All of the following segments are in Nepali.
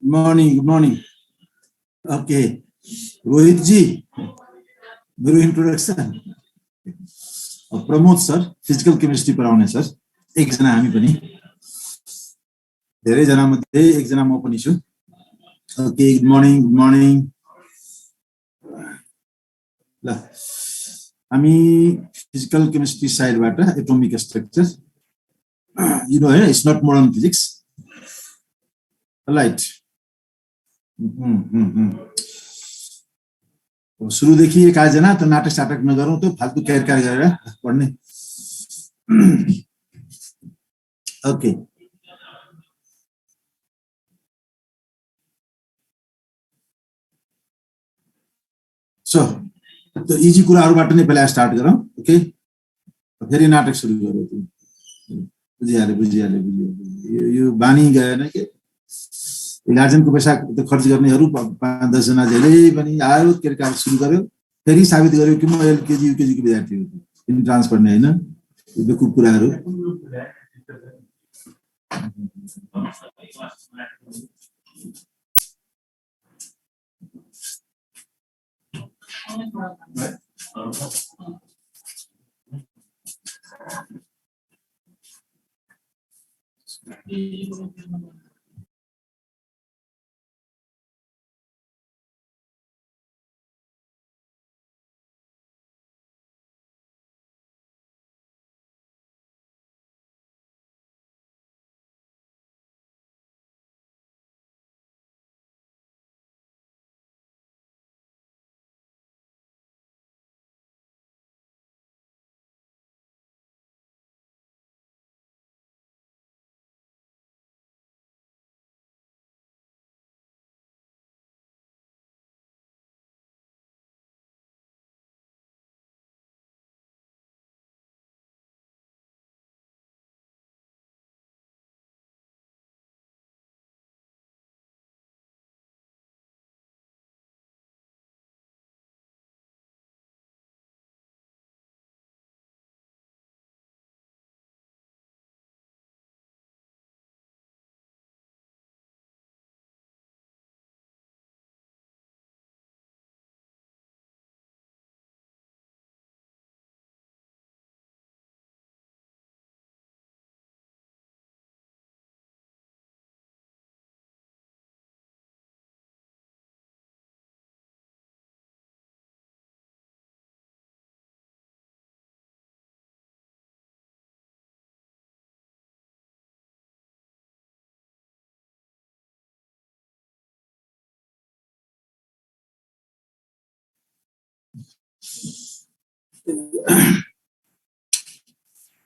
Good morning. Okay. Rohit ji, मेरो introduction. Pramod sir, physical chemistry पढाउने सर. एकजना हामी पनि. धेरै जना मध्ये एकजना म पनि छु. Okay, good morning. ल. हामी फिजिकल केमिस्ट्री साइडबाट atomic structure. You know, it's not modern physics. Right. सुरुदेखि एकजना त नाटक नगरौँ त फाल्तु क्यारकार गरेर पढ्ने. ओके. सो त इजी कुराहरुबाट नै पहिला स्टार्ट गरौँ. ओके. फेरि नाटक सुरु गरौँ. बुझिहाले. यो बानी गएन के गार्जियनको पैसा खर्च गर्नेहरू 5-10 जना जहिले पनि आयो केरकार सुरु गर्यो. फेरि साबित गर्यो कि म एलकेजी युकेजी को विद्यार्थी हो. इन्ट्रान्स पढ्ने हैन. यो बेकुफ कुराहरु.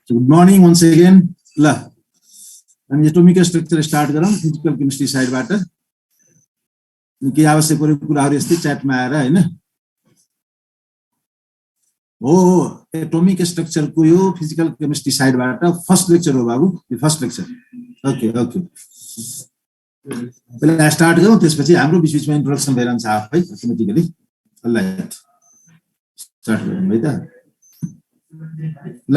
Good morning once again. ल हामी एटोमिक स्ट्रक्चर स्टार्ट गरौँ फिजिकल केमिस्ट्री साइडबाट. के आवश्यक परेको कुराहरु यस्तै च्याटमा आएर हैन. हो एटोमिक स्ट्रक्चर को यो फिजिकल केमिस्ट्री साइडबाट फर्स्ट लेक्चर हो बाबु. यो फर्स्ट लेक्चर. ओके. पहिला स्टार्ट गरौँ त्यसपछि हाम्रो बीचमा इन्ट्रोडक्सन भइरहन्छ आफै अटोमेटिकली. अलराइट. स्टार्ट गरौँ है त. ल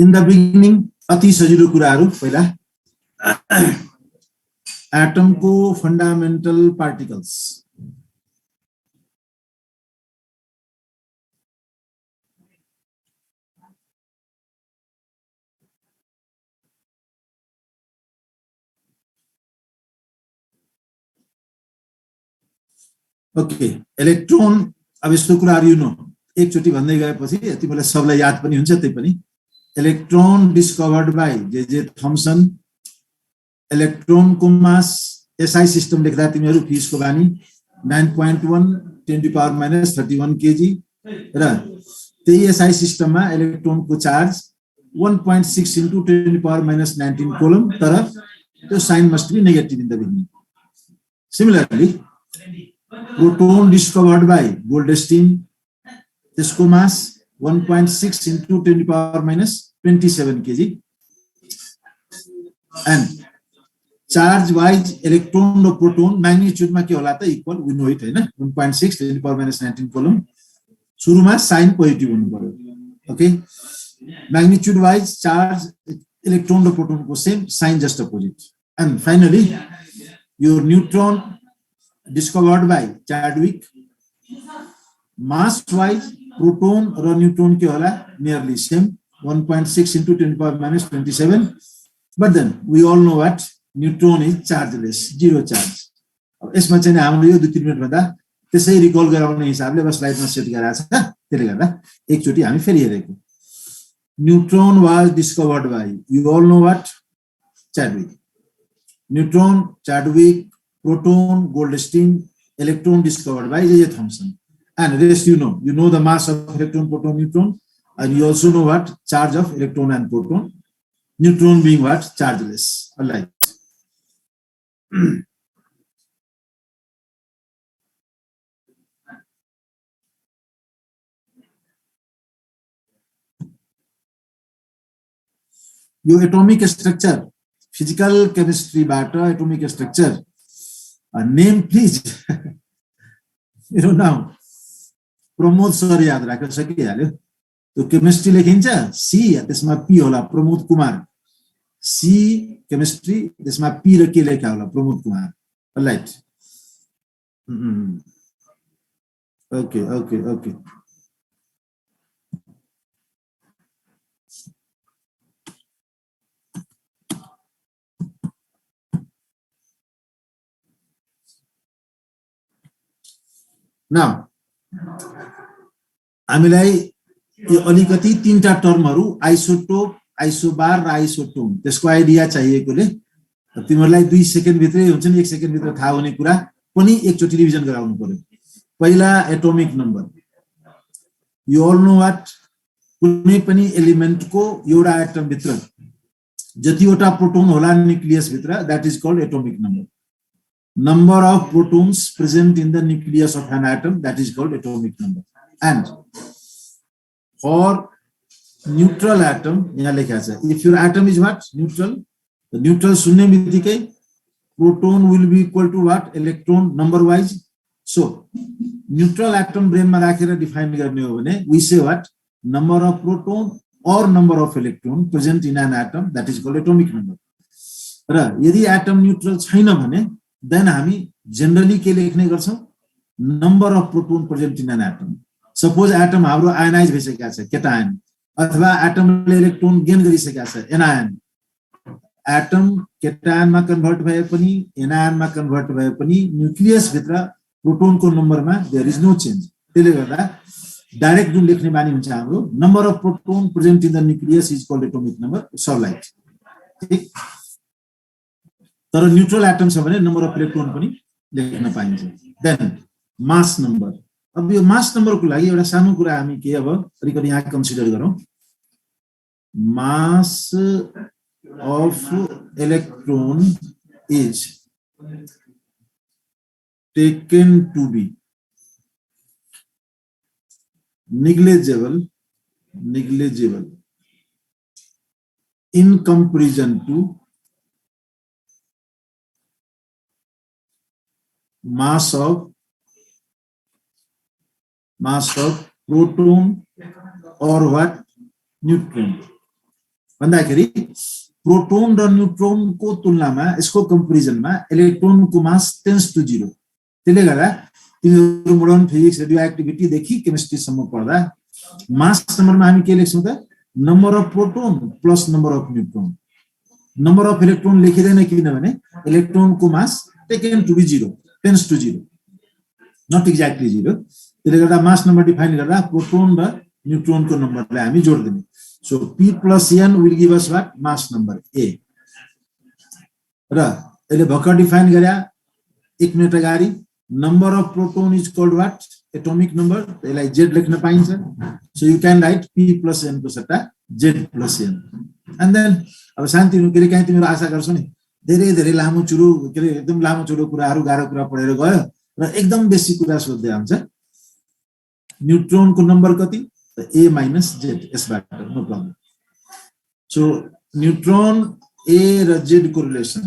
इन द बिगिनिङ अति सजिलो कुराहरु पहिला एटम को फन्डामेन्टल पार्टिकल्स. ओके. इलेक्ट्रोन अब यस्तो कुराहरु यु नो एकचोटी भन्दै गएपछि तिमीलाई सबलाई याद पनि हुन्छ. त्यही पनि इलेक्ट्रोन डिस्कभर्ड बाइ जे थम्सन. इलेक्ट्रोन को मास एसआई सिस्टम लेख्दा तिमीहरु फिजिक्सको बानी 9.1 10⁻³ केजी र त्यही एसआई सिस्टममा इलेक्ट्रोन को चार्ज 1.6 × 10⁻19 कोलम. तर त्यो sign must be negative in the beginning. Similarly proton discovered by Goldstein. त्यसको mass 1.6 × 10⁻27 kg and charge wise electron र proton magnitude मा के होला त इक्वल we know it हैन. 1.6 × 10⁻19 कोलम. सुरुमा साइन पोजिटिभ हुनु पर्यो. Okay. magnitude wise charge electron र proton को same, sign just opposite. and finally your neutron discovered by Chadwick. Mass wise, proton or neutron के होला nearly same, 1.6 into 10 power minus 27. But then we all know what neutron is chargeless, zero charge. यसमा चाहिँ हामीले यो 2-3 मिनेट भन्दा त्यसै रिकल गराउने हिसाबले बस स्लाइडमा सेट गरेको छ त्यसले गर्दा एकचोटी हामी फेरि हेरेको neutron was discovered by you all know what Chadwick. Neutron, Chadwick, proton, Goldstein, electron discovered by J.J. Thomson. And rest you know the mass of electron, proton, neutron, and you also know what charge of electron and proton. Neutron being what chargeless, alike. Your atomic structure, physical chemistry bata atomic structure. Name please. You know now. Pramod sir याद राख्न सकिहाल्यो त्यो केमिस्ट्री लेखिन्छ सी त्यसमा पी होला प्रमोद कुमार सी केमिस्ट्री त्यसमा पी र के लेखा होला Pramod Kumar right okay now हामीलाई यो अलिकति तीनटा टर्महरु आइसोटोप आइसोबार र आइसोटोन त्यसको आइडिया चाहिएकोले तिमीहरुलाई 2 सेकेन्ड भित्रै हुन्छ नि 1 सेकेन्ड भित्र थाहा हुने कुरा पनि एकचोटी रिभिजन गराउनु पर्यो पहिला atomic number you all know what कुनै पनि एलिमेन्टको एउटा एटम भित्र जतिवटा प्रोटोन होला न्यूक्लियस भित्र that is called atomic number number of protons present in the nucleus of an atom that is called atomic number and for neutral atom यहाँ लेखा छ if your atom is what neutral the neutral सुन्ने बित्तिकै proton will be equal to what electron number wise so neutral atom brain मा राखेर डिफाइन गर्ने हो भने we say what number of proton or number of electron present in an atom that is called atomic number र यदि atom neutral छैन भने then हामी generally के लेख्ने गर्छौं number of proton present in an atom suppose atom हाम्रो आयनाइज भइसकेको छ केटायन अथवा एटमले इलेक्ट्रोन गेन गरिसकेको छ एनायन एटम केटायनमा कन्भर्ट भए पनि एनायनमा कन्भर्ट भए पनि न्यूक्लियस भित्र प्रोटोनको नम्बरमा देयर इज नो चेन्ज त्यसले गर्दा डाइरेक्ट जुन लेख्ने बानी हुन्छ हाम्रो number of proton present in the nucleus is called atomic number सरलाइट ठीक तर न्यूट्रल एटम छ भने नम्बर अफ इलेक्ट्रोन पनि लेख्न पाइन्छ देन मास नम्बर अब यो मास नम्बरको लागि एउटा सानो कुरा हामी के अब अलिकति यहाँ कन्सिडर गरौँ mass of electron is taken to be negligible in comparison to mass of proton or what neutron भन्दाखेरि प्रोटोन र न्यूट्रोन को तुलनामा यसको कम्पेरिजनमा इलेक्ट्रोन को मास टेन्स टु 0 त्यसले गर्दा तिनीहरु मोडर्न फिजिक्स रेडियो एक्टिभिटी देखि केमिस्ट्री सम्म पढ्दा मास नम्बरमा हामी के लेख्छौं त number of proton plus number of neutron number of electron लेखिदैन किनभने इलेक्ट्रोन को mass taken to be 0 tends to 0 not exactly 0 त्यसले गर्दा मास नम्बर डिफाइन गर्दा प्रोटोन र न्यूट्रोन को नम्बरलाई हामी जोड दिने so p plus n will give us what mass number a र यसले भर्खर डिफाइन गर्या 1 मिनेट अगाडि number of proton is called what atomic number यसलाई z लेख्न पाइन्छ so you can write p plus n को सट्टा z plus n and then अब शान्ति हुनुले काहे तिमीहरु आशा गर्छौ नि धेरै धेरै लामो चुरो के रे एकदम लामो चुरो कुराहरु गाह्रो कुरा पढेर गयो र एकदम बेसिक कुरा सोध्दै आउँछ न्यूट्रोन को नम्बर कति a minus z यसबाट no problem so neutron a र z को रिलेसन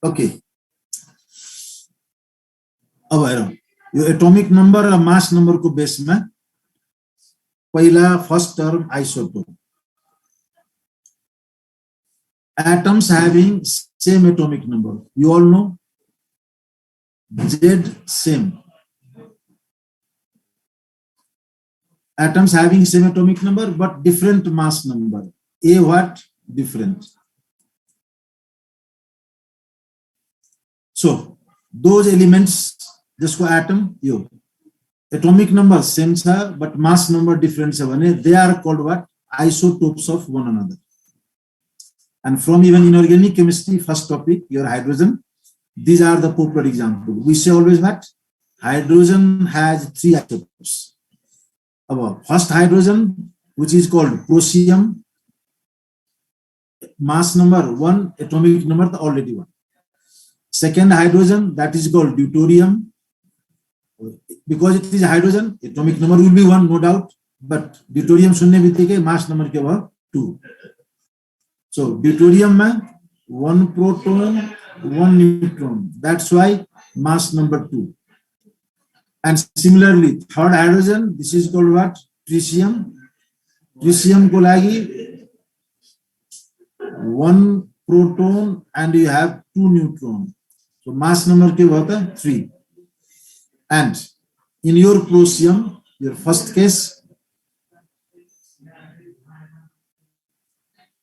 okay अब हेरौँ यो एटोमिक नम्बर र मास नम्बरको बेसमा पहिला first term isotope atoms having same atomic number. You all know Z same. Atoms having same atomic number but different mass number. A what? Different. So those elements जिसको atom यो atomic number same छ but mass number different छ भने they are called what? Isotopes of one another. And from even inorganic chemistry, first topic, your hydrogen, these are the popular examples. We say always that hydrogen has 3 isotopes. First hydrogen, which is called prosium, mass number 1, atomic number already 1. Second hydrogen, that is called deuterium. Because it is hydrogen, atomic number will be 1, no doubt. But deuterium sunne bitike mass number ke bhayo 2. So deuterium में 1 proton, 1 neutron. That's why mass number 2. And similarly, third hydrogen, this is called what? Tritium. Tritium को लागि 1 proton and you have 2 neutron. So mass number के होता 3. And in your prosium, your first case,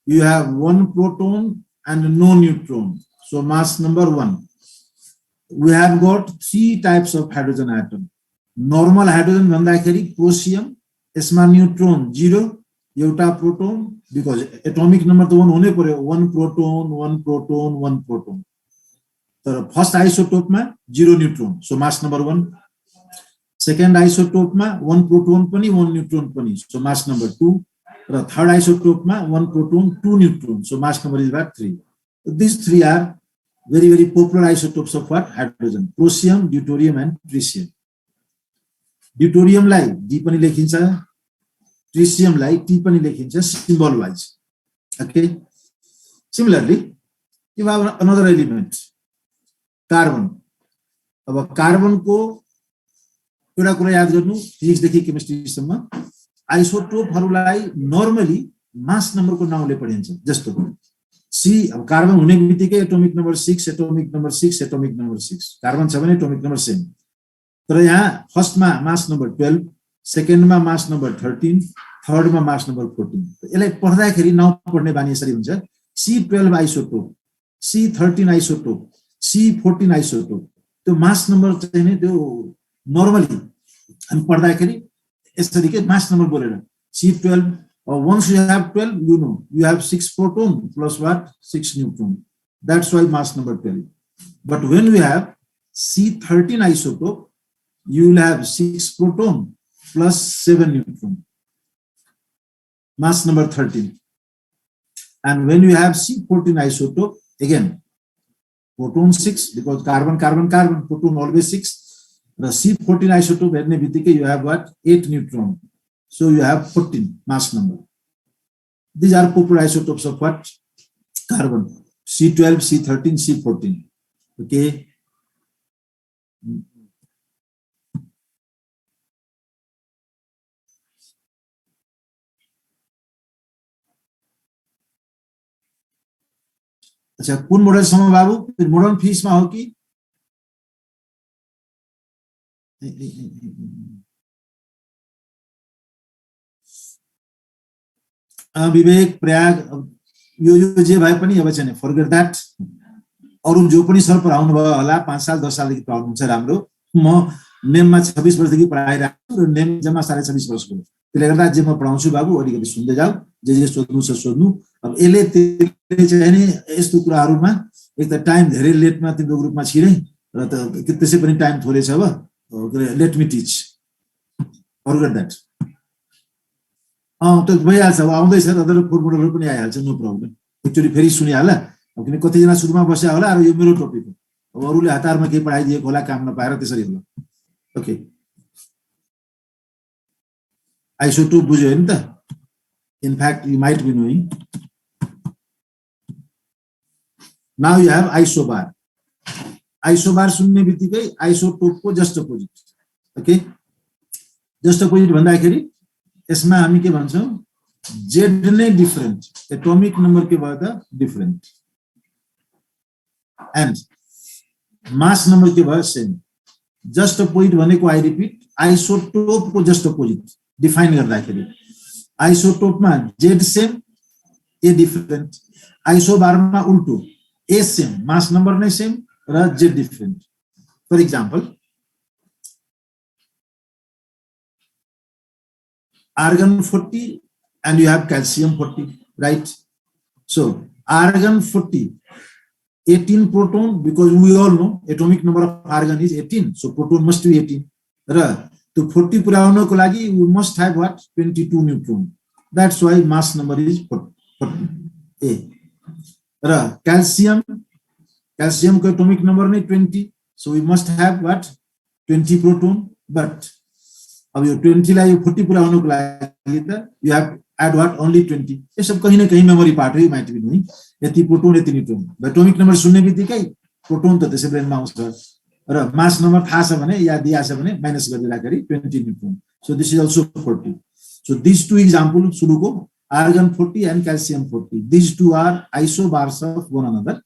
you have 1 proton and no neutron. So mass number 1. We have got 3 types of hydrogen atom. Normal hydrogen भन्दाखेरि prosium, यसमा neutron 0, एउटा proton, because atomic number त 1 हुनै पर्यो 1 proton, 1 proton, 1 proton. तर first isotope मा 0 neutron. So mass number 1. Second isotope मा 1 proton पनि 1 neutron पनि. So mass number 2. The third isotope ma 1 proton, 2 neutrons. So mass number is about 3. So these 3 are very, very popular isotopes of what? Hydrogen. Prosium, deuterium and tritium. Deuterium lai D pani lekhincha, tritium lai T pani lekhincha symbol wise. Okay. Similarly, you have another element, carbon. अब carbon को एउटा कुरा याद गर्नु फिजिक्स देखि केमिस्ट्री सम्म आइसोटोपहरुलाई नर्मली मास नम्बरको नामले पढिन्छ जस्तो सी अब कार्बन हुने बित्तिकै atomic number 6 atomic number 6 atomic number 6 carbon छ भने एटोमिक नम्बर सेम तर यहाँ फर्स्टमा मास नम्बर 12 सेकेन्डमा मास नम्बर 13 थर्डमा मास नम्बर 14 यसलाई पढ्दाखेरि नाम पढ्ने बानी यसरी हुन्छ C12 isotope C13 isotope C14 isotope त्यो मास नम्बर चाहिँ नि त्यो नर्मली हामी पढ्दाखेरि यसरी के मास नम्बर बोलेर C12 once you have 12 you know you have 6 proton plus what 6 neutron that's why mass number 12 but when we have C13 isotope you will have 6 proton plus 7 neutron mass number 13 and when you have C14 isotope again proton 6 because carbon carbon carbon proton always 6 the C14 isotope हेर्ने बित्तिकै you have what 8 neutron so you have 14 mass number these are popular isotopes of what carbon C12 C13 C14 okay अच्छा कुन मोडल सम्म बाबु मोडल फिस मा हो कि विवेक प्रयाग यो जे भए पनि अब चाहिँ फर्गेट दैट अरु जो पनि सर पढाउनु भयो होला 5 साल 10 साल देखि पढाउनु हुन्छ राम्रो म नेममा 26 वर्ष देखि पढाइराछु र नेम जम्मा 26.5 वर्षको त्यसले गर्दा जे म पढाउँछु बाबु अलिकति सुन्दै जाऊ जे सोध्नु छ सोध्नु अब यसले चाहिँ नि यस्तो कुराहरुमा एक त टाइम धेरै लेटमा तिम्रो ग्रुपमा छिरै र त त्यसै पनि टाइम थोरै छ अब let me teach forget that त भइहाल्छ अब आउँदैछ अदर फर्मुलाहरु पनि आइहाल्छ नो प्रब्लम एकचोटी फेरि सुनिहाल्ला अब किन कति जना सुरुमा बस्या होला र यो मेरो टपिक हो अब अरूले हतारमा के पढाइदिएको होला काम नपाएर त्यसरी होला ओके आइसोटोप बुझ्यो हैन त in fact you might be knowing now you have isobar isobar सुन्ने बित्तिकै आइसोटोपको just opposite. Okay, just opposite भन्दाखेरि यसमा हामी के भन्छौँ, जेड नै डिफरेन्ट, एटोमिक नम्बर के भयो त डिफरेन्ट, एन्ड मास नम्बर के भयो सेम. जस्ट अपोजिट भनेको आई रिपिट आइसोटोपको जस्ट अपोजिट डिफाइन गर्दाखेरि आइसोटोपमा जेड सेम ए डिफरेन्ट, आइसोबारमा उल्टो ए सेम मास नम्बर नै सेम र Z different. For example argon 40 and you have calcium 40, right? So argon 40, 18 proton, because we all know atomic number of argon is 18, so proton must be 18. Ra to 40 pura hunako lagi we must have what, 22 neutron. That's why mass number is 40. A. Ra calcium ko atomic number नै 20, so we must have what, 20 proton. But अब यो 20 लाई यो 40 पुरा हुनको लागि त you have add what, only 20. यो सब कहीं न कहीं मेमोरी पार्ट हो, माइट बी नि यति प्रोटोन यति न्यूट्रोन. एटोमिक नम्बर सुन्ने बित्तिकै प्रोटोन त त्यसै ब्रेनमा आउँछ र मास नम्बर थाहा छ भने या दिया छ भने माइनस गरिराखेरि 20 neutron. So this is also 40. So this two example सुरुको argon 40 and calcium 40, this two are isobars of one another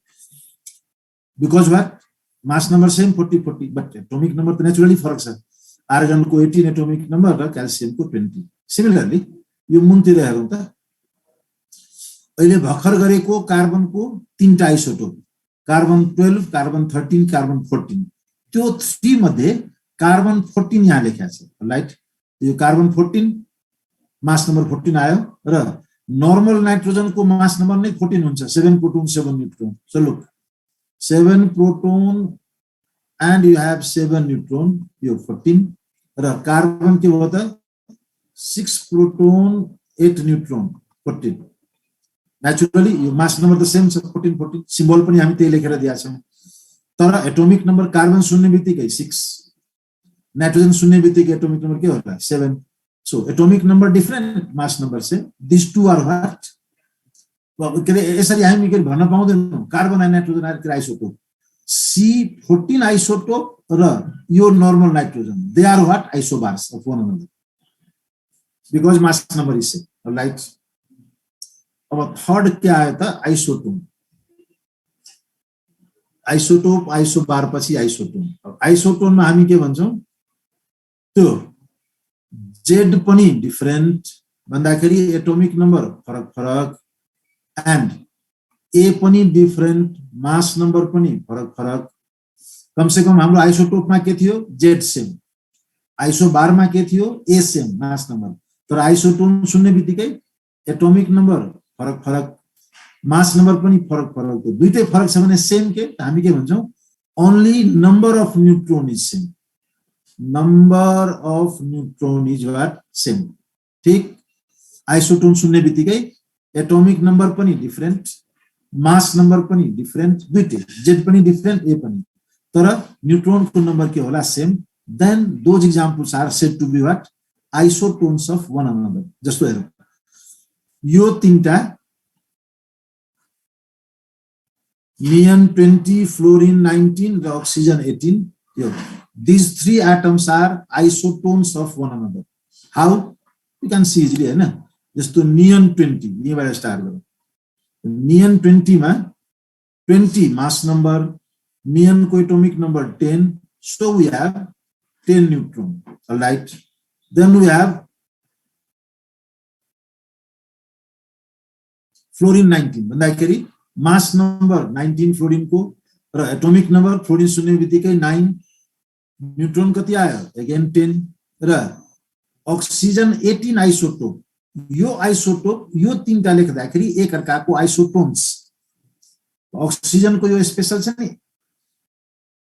because what, mass number same 40 40, but atomic number त नेचुरली फरक छ. आर्गन को 18 एटोमिक नम्बर र क्याल्सियम को 20. सिमिलरली यो मुनतिर हेरौँ त, अहिले भर्खर गरेको कार्बन को तीनटा आइसोटोप, कार्बन 12, कार्बन 13, कार्बन 14, त्यो 3 मध्ये कार्बन 14 यहाँ लेखिएको छ, राइट? यो कार्बन 14 मास नम्बर 14 आयो र नर्मल नाइट्रोजन को मास नम्बर नै 14 हुन्छ, 7 proton 7 neutron. So look 7 proton and you have 7 neutron, you have 14. र कार्बन के भयो त 6 प्रोटोन 8 न्यूट्रोन 14. नेचुरली यो मास नम्बर त सेम छ 14 14, सिम्बल पनि हामी त्यही लेखेर दिएका छौं. तर एटोमिक नम्बर कार्बन सुन्ने बित्तिकै 6, नाइट्रोजन सुन्ने बित्तिकै एटोमिक नम्बर के होला 7. So atomic number different, mass number same. This two are what, यसरी हामी के भन्न पाउँदैनौँ carbon and nitrogen are isotope. C14 isotope र यो normal nitrogen, they are what, isobars of one another because mass number is same, right? अब थर्ड के आयो त आइसोटोन. आइसोटोप आइसोबार पछि आइसोटोन. आइसोटोनमा हामी के भन्छौँ, त्यो जेड पनि डिफरेन्ट भन्दाखेरि एटोमिक नम्बर फरक फरक, एन्ड ए पनि डिफरेन्ट, मास नम्बर पनि फरक फरक. कम से कम हाम्रो आइसोटोपमा के थियो, जेड सेम, आइसोबारमा के थियो, ए सेम मास नम्बर. तर आइसोटोन सुन्ने बित्तिकै एटोमिक नम्बर फरक फरक, मास नम्बर पनि फरक फरक. दुईटै फरक छ भने सेम के हामी के भन्छौँ, only number of neutron is same. Number of neutron is what, same. ठीक, आइसोटोन सुन्ने बित्तिकै एटोमिक नम्बर पनि डिफरेन्ट, मास नम्बर पनि डिफरेन्ट, दुईटै जेड पनि डिफरेन्ट, ए पनि, तर न्यूट्रोन को नम्बर के होला same. Then those examples are said to be what, isotones of one another. जस्तो हेरौँ, यो तीनटा नियन 20, फ्लोरिन 19 र अक्सिजन 18, यो these 3 atoms are isotopes of one another. How? You can see easily, हैन? जस्तो नियन 20 यहीबाट स्टार्ट गरौँ. नियन 20 मा 20 मास नम्बर, नियन को atomic number 10, so we have 10 neutron, all right? Then we have fluorine 19 भन्दाखेरि मास नम्बर 19 फ्लोरिन को र एटोमिक नम्बर फ्लोरिन सुन्ने बित्तिकै 9, न्यूट्रोन कति आयो अगेन 10. र अक्सिजन 18 आइसोटोप, यो आइसोटोप यो तीनटा लेख्दाखेरि एक अर्काको आइसोटोन्स. अक्सिजन को यो स्पेशल छ नि,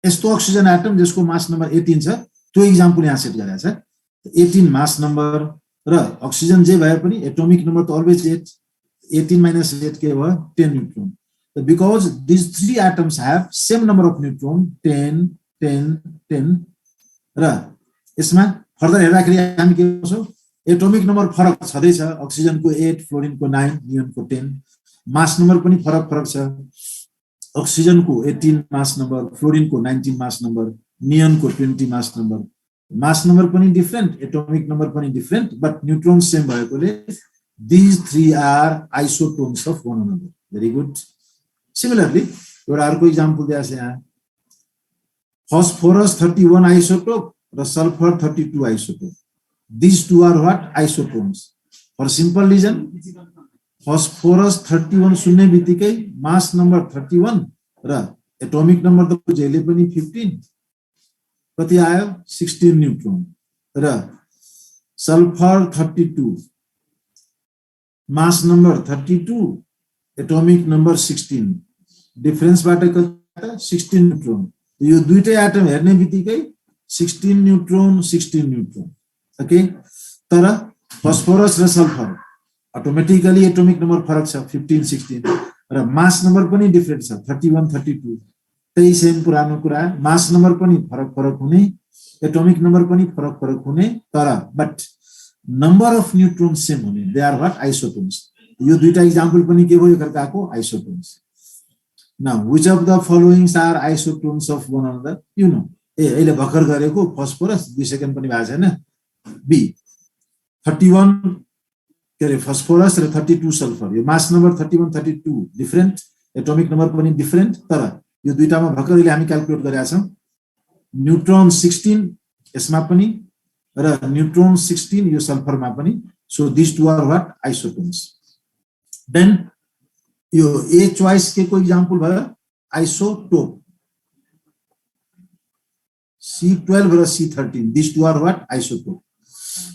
यस्तो अक्सिजन एटम जसको मास नम्बर 18 छ, त्यो एक्जाम्पल यहाँ सेट गरेको छ. 18 मास नम्बर र अक्सिजन जे भए पनि एटोमिक नम्बर त अलवेज 8, 18 minus 8 के भयो 10 neutron. Because these 3 atoms have same number of neutron, 10 10 10, र यसमा फर्दर हेर्दाखेरि हामी के भन्छौँ, एटोमिक नम्बर फरक छँदैछ, अक्सिजन को 8, फ्लोरिन को 9, नियन को 10, मास नम्बर पनि फरक फरक छ. ऑक्सीजन को 18 मास नंबर, फ्लोरीन को 19 मास नंबर, नियन को 20 मास नंबर, मास नंबर पनि डिफरेंट, एटॉमिक नंबर पनि डिफरेंट, बट न्यूट्रॉन सेम भएकोले these three are isotones of one another. Very good. Similarly, एउटा अर्को example दिएको छ यहाँ, phosphorus 31 isotope र sulfur 32 isotope. These two are what? Isotones. For simple reason, phosphorus 31 सुन्ने बित्तिकै mass number 31 र atomic number त जहिले पनि 15, कति आयो 16 न्यूट्रॉन, र sulfur 32 mass number 32 atomic number 16, difference बाट कता 16 न्यूट्रॉन, यो दुईटै एटम हेर्ने बित्तिकै 16 न्यूट्रॉन 16 न्यूट्रॉन. ओके, तर फस्फोरस र सल्फर अटोमेटिकली एटॉमिक नंबर फरक छ 15 16 र मास नंबर पनि डिफरेंट छ 31 32. त्यही सेम पुरानो कुरा, मास नंबर पनि फरक हुने, एटॉमिक नंबर पनि फरक हुने, तर but number of neutrons same हुने. They are what? Isotones. यो दुईटा example पनि के भयो एकअर्काको isotones. Now, which of the following are isotones of one another? You know. अहिले भर्खर गरेको phosphorus 2 सेकेन्ड पनि भएको छैन. B 31 के रे phosphorus र 32 sulfur. यो mass number 31 32 different, atomic number पनि different, तर यो दुईटामा भर्खरले हामी क्याल्कुलेट गरेका छौं. न्यूट्रॉन 16 यसमा पनि र न्यूट्रॉन 16 यो सल्फर मा पनि. So this two are what? Isotones. Then यो ए चॉइस के को एग्जांपल भयो आइसोटोप. C12 र C13 this two are what? Isotope.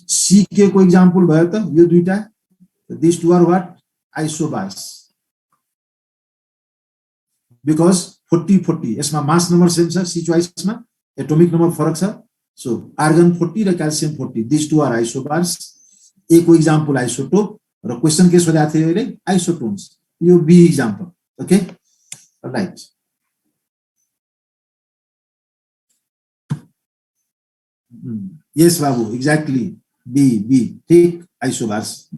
C के को एग्जांपल भयो त यो दुईटा, this two are what? Isobars. Because 40 40 यसमा मास नम्बर सेम छ, सी चॉइस मा एटॉमिक नंबर फरक छ. So argon 40 र calcium 40, these two are isobars. A को example isotope र question के सोधेको थियो अहिले isotones. यो B example. Okay, right. Yes बाबु, exactly. B ठीक, isobars.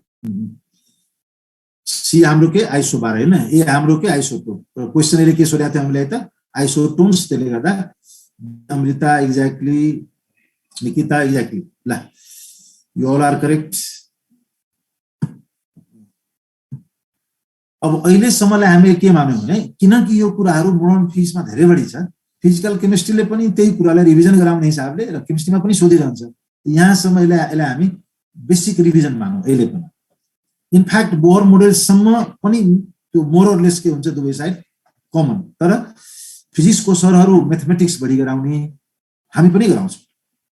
C हाम्रो के isobar हैन, A हाम्रो के isotope. र question अहिले के सोधेको थियो हामीलाई त isotones. त्यसले गर्दा Amrita exactly, Nikita exactly. La, you all are correct. अब अहिले सम्मलाई हामीले के मान्यौं भने किनकि यो कुराहरु मोडर्न फिजिक्समा धेरै बढी छ, फिजिकल केमिस्ट्रीले पनि त्यही कुरालाई रिभिजन गराउने हिसाबले र केमिस्ट्रीमा पनि सोधिरहन्छ. यहाँसम्म यसलाई हामी बेसिक रिभिजन मानौं अहिले पनि. इनफ्याक्ट बोहर मोडेल सम्म पनि त्यो मोर अर लेस के हुन्छ दुवै साइड कमन, तर फिजिक्सको सरहरु म्याथमेटिक्स बढी गराउने, हामी पनि गराउँछौं,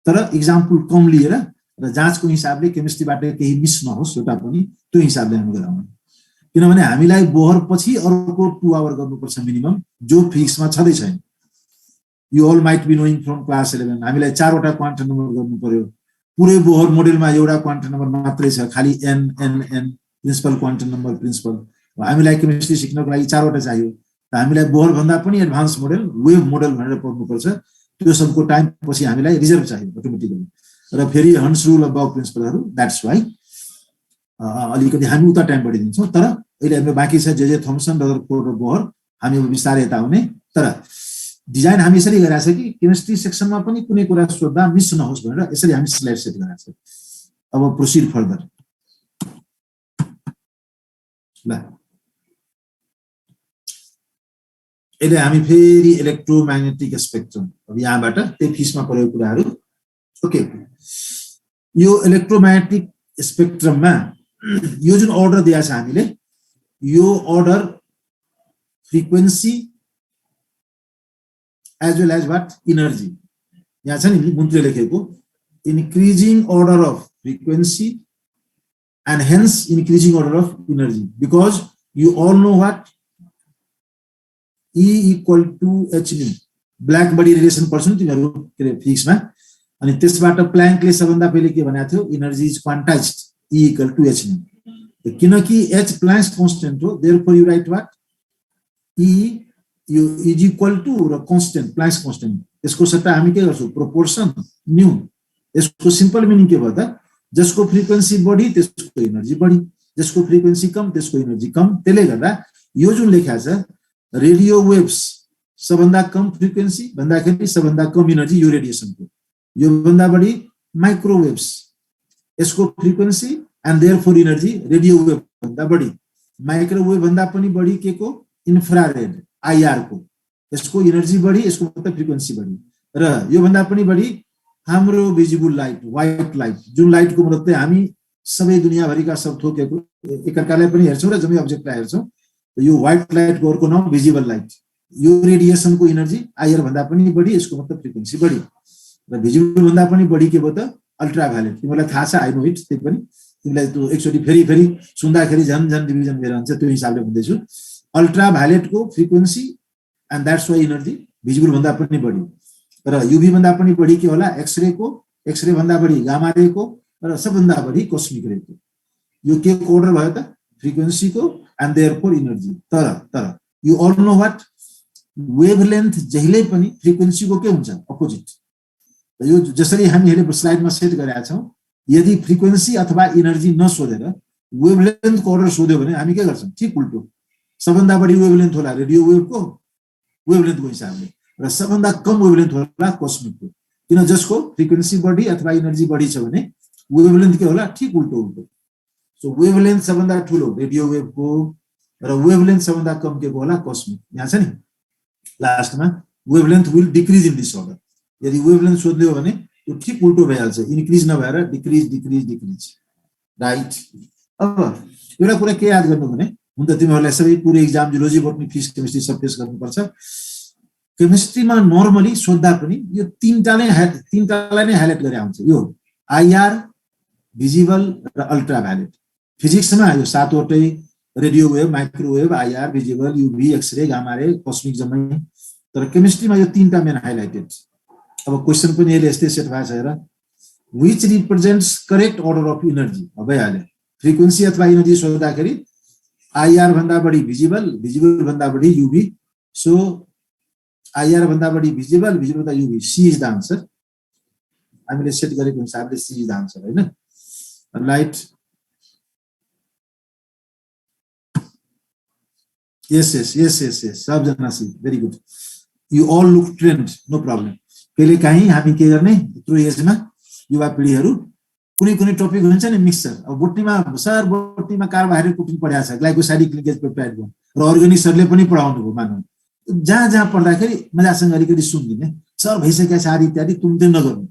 तर एक्जाम्पल कम लिएर र जाँचको हिसाबले केमिस्ट्रीबाट केही मिस नहोस् एउटा पनि, त्यो हिसाबले हामी गराउँछौं. किनभने हामीलाई बोहर पछि अर्को 2 आवर गर्नुपर्छ मिनिमम, जो फिजिक्समा छँदै छैन. You all might be knowing from class 11 हामीलाई 4 वटा क्वान्टम नम्बर गर्नु पर्यो. पुरै बोहर मोडेलमा एउटा क्वान्टम नम्बर मात्रै छ, खाली n principal quantum number principal. हामीलाई केमिस्ट्री सिक्नको लागि 4 वटा चाहियो. त हामीलाई बोहर भन्दा पनि एडभान्स मोडेल, वेभ मोडेल भनेर पढ्नुपर्छ. त्यो सबको टाइम पछि हामीलाई रिजर्भ चाहियो अटोमेटिकली. र फेरि हन्स रुल अफ बाउ प्रिन्सिपलहरु, द्याट्स व्हाई अलिकति हामी उता टाइम बढिदिन्छौं. तर अहिले हाम्रो बाँकी छ जे थम्सन, रदरफोर्ड र बोहर, हामी अब बिस्तारै यता आउने. तर डिजाइन हामी यसरी गरेका छ कि केमिस्ट्री सेक्सनमा पनि कुनै कुरा सोध्दा मिस नहोस् भनेर यसरी हामी स्लाइड सेट गरेका छ. अब प्रोसिड फर्दर. ल अहिले हामी फेरि इलेक्ट्रोम्याग्नेटिक स्पेक्ट्रम, अब यहाँबाट त्यही फिजिक्समा पढेको कुराहरु. ओके, यो इलेक्ट्रोम्याग्नेटिक स्पेक्ट्रममा यो जुन अर्डर दिएको छ हामीले, यो order frequency as well as what? Energy. यहाँ छ नि मुन्ट्रीले लेखेको increasing order of frequency and hence increasing order of energy, because you all know what? E equal to h nu. Black body radiation पर्छ नि तिमीहरु के रे फिजिक्समा. अनि त्यसबाट प्ल्याङ्कले सबभन्दा पहिले के भनेको थियो? Energy is quantized E equal to h nu. किनकि h प्लाङ्क्स कांस्टेंट हो, therefore you write what? E यो is equal to र कांस्टेंट, प्लाङ्क्स कांस्टेंट. यसको सट्टा हामी के गर्छौं? Proportion new. यसको सिम्पल मिनिङ के भयो त? जसको फ्रिक्वेन्सी बढी त्यसको एनर्जी बढी, जसको फ्रिक्वेन्सी कम त्यसको एनर्जी कम. त्यसले गर्दा यो जुन लेखा छ रेडियो वेव्स सबभन्दा कम फ्रिक्वेन्सी भन्दाखेरि सबभन्दा कम एनर्जी यो रेडिएसनको, यो भन्दा बढी माइक्रोवेव्स, यसको frequency and therefore energy radio wave भन्दा बढी, माइक्रोवेभ भन्दा पनि बढी के को इन्फ्रारेड आईआर को, यसको एनर्जी बढी, यसको मतलब फ्रिक्वेन्सी बढी, र यो भन्दा पनि बढी हाम्रो भिजिबल लाइट व्हाइट लाइट, जुन लाइटको मतलब चाहिँ हामी सबै दुनियाँभरिका सब थोकको एकअर्कालाई पनि हेर्छौँ र जम्मै अब्जेक्टलाई हेर्छौँ, यो व्हाइट लाइटको अर्को नाम भिजिबल लाइट, यो रेडिएसनको एनर्जी आईआर भन्दा पनि बढी, यसको मतलब फ्रिक्वेन्सी बढी, र भिजिबल भन्दा पनि बढी के भयो त अल्ट्राभायोलेट। तिमीलाई थाहा छ आई नो इट, त्यही पनि तिमीलाई त्यो एकचोटि फेरि सुन्दाखेरि झन् डिभिजन भएर हुन्छ, त्यो हिसाबले भन्दैछु। अल्ट्राभायोलेटको frequency and that's why energy visible भन्दा पनि बढी, र युभी भन्दा पनि बढी के होला एक्सरे को, एक्सरे भन्दा बढी गामा रे को, र सबभन्दा बढी कोस्मिक रे को। यो के को अर्डर भयो त फ्रिक्वेन्सी को एन्ड देयरफोर एनर्जी। तर you all know what, wavelength जहिले पनि फ्रिक्वेन्सी को के हुन्छ अपोजिट। यो जसरी हामीले स्लाइडमा सेट गरेका छौं, यदि फ्रिक्वेन्सी अथवा एनर्जी नसोधेर वेभलेन्थ को अर्डर सोध्यो भने हामी के गर्छौं ठीक उल्टो, सबभन्दा बढी वेभलेन्थ होला रेडियो वेभको वेभलेन्थको हिसाबले, र सबभन्दा कम वेभलेन्थ होला कोस्मिकको, किन जसको फ्रिक्वेन्सी बढी अथवा एनर्जी बढी छ भने वेभलेन्थ के होला ठीक उल्टो। सो वेभलेन्थ सबभन्दा ठुलो रेडियो वेभको र वेभलेन्थ सबभन्दा कम के होला कोस्मिक। यहाँ छ नि लास्टमा wavelength will decrease in this order, यदि वेभलेन्थ सोध्यो भने त्यो ठीक उल्टो भइहाल्छ, इन्क्रिज नभएर डिक्रिज राइट। अब एउटा कुरा के याद गर्नु भने, हुन त तिमीहरूलाई सबै पुरै exam geology botany physics chemistry सब फेस गर्नुपर्छ। केमिस्ट्रीमा नर्मली सोध्दा पनि यो तीनटालाई नै हाइलाइट गरे हुन्छ, यो आईआर, भिजिबल र अल्ट्राभायोलेट। फिजिक्समा यो सातवटै radio wave, microwave, IR, visible, UV, X ray, gamma ray, cosmic जम्मै। तर केमिस्ट्रीमा यो तीनटा मेन हाइलाइटेड। अब क्वेशन पनि यसले यस्तै सेट भएको छ हेर, which represents correct order of energy. अब भइहाल्यो, फ्रिक्वेन्सी अथवा एनर्जी सोध्दाखेरि आईआर भन्दा बढी भिजिबल, भिजिबल भन्दा बढी युभी, सो आईआर भन्दा बढी भिजिबल, भिजिबल भन्दा UV, C is the answer. हामीले सेट गरेको हिसाबले सी इज द आन्सर हैन, राइट। यस सबजना C, very good, you all look trained, no problem. कहिले काहीँ हामी के गर्ने यत्रो एजमा युवा पिढीहरू कुनै टपिक हुन्छ नि मिक्सचर। अब बोटनीमा कार्बोहाइड्रेट प्रोटिन पढाएको छ, ग्लाइकोसाइडिक लिङ्केज पेप्टाइडको, र अर्ग्यानिक्सहरूले पनि पढाउनु भयो मानौ। जहाँ पढ्दाखेरि मजासँग अलिकति सुनिदिने, सर भइसकेका छ आदि इत्यादि तुम चाहिँ नगर्नु।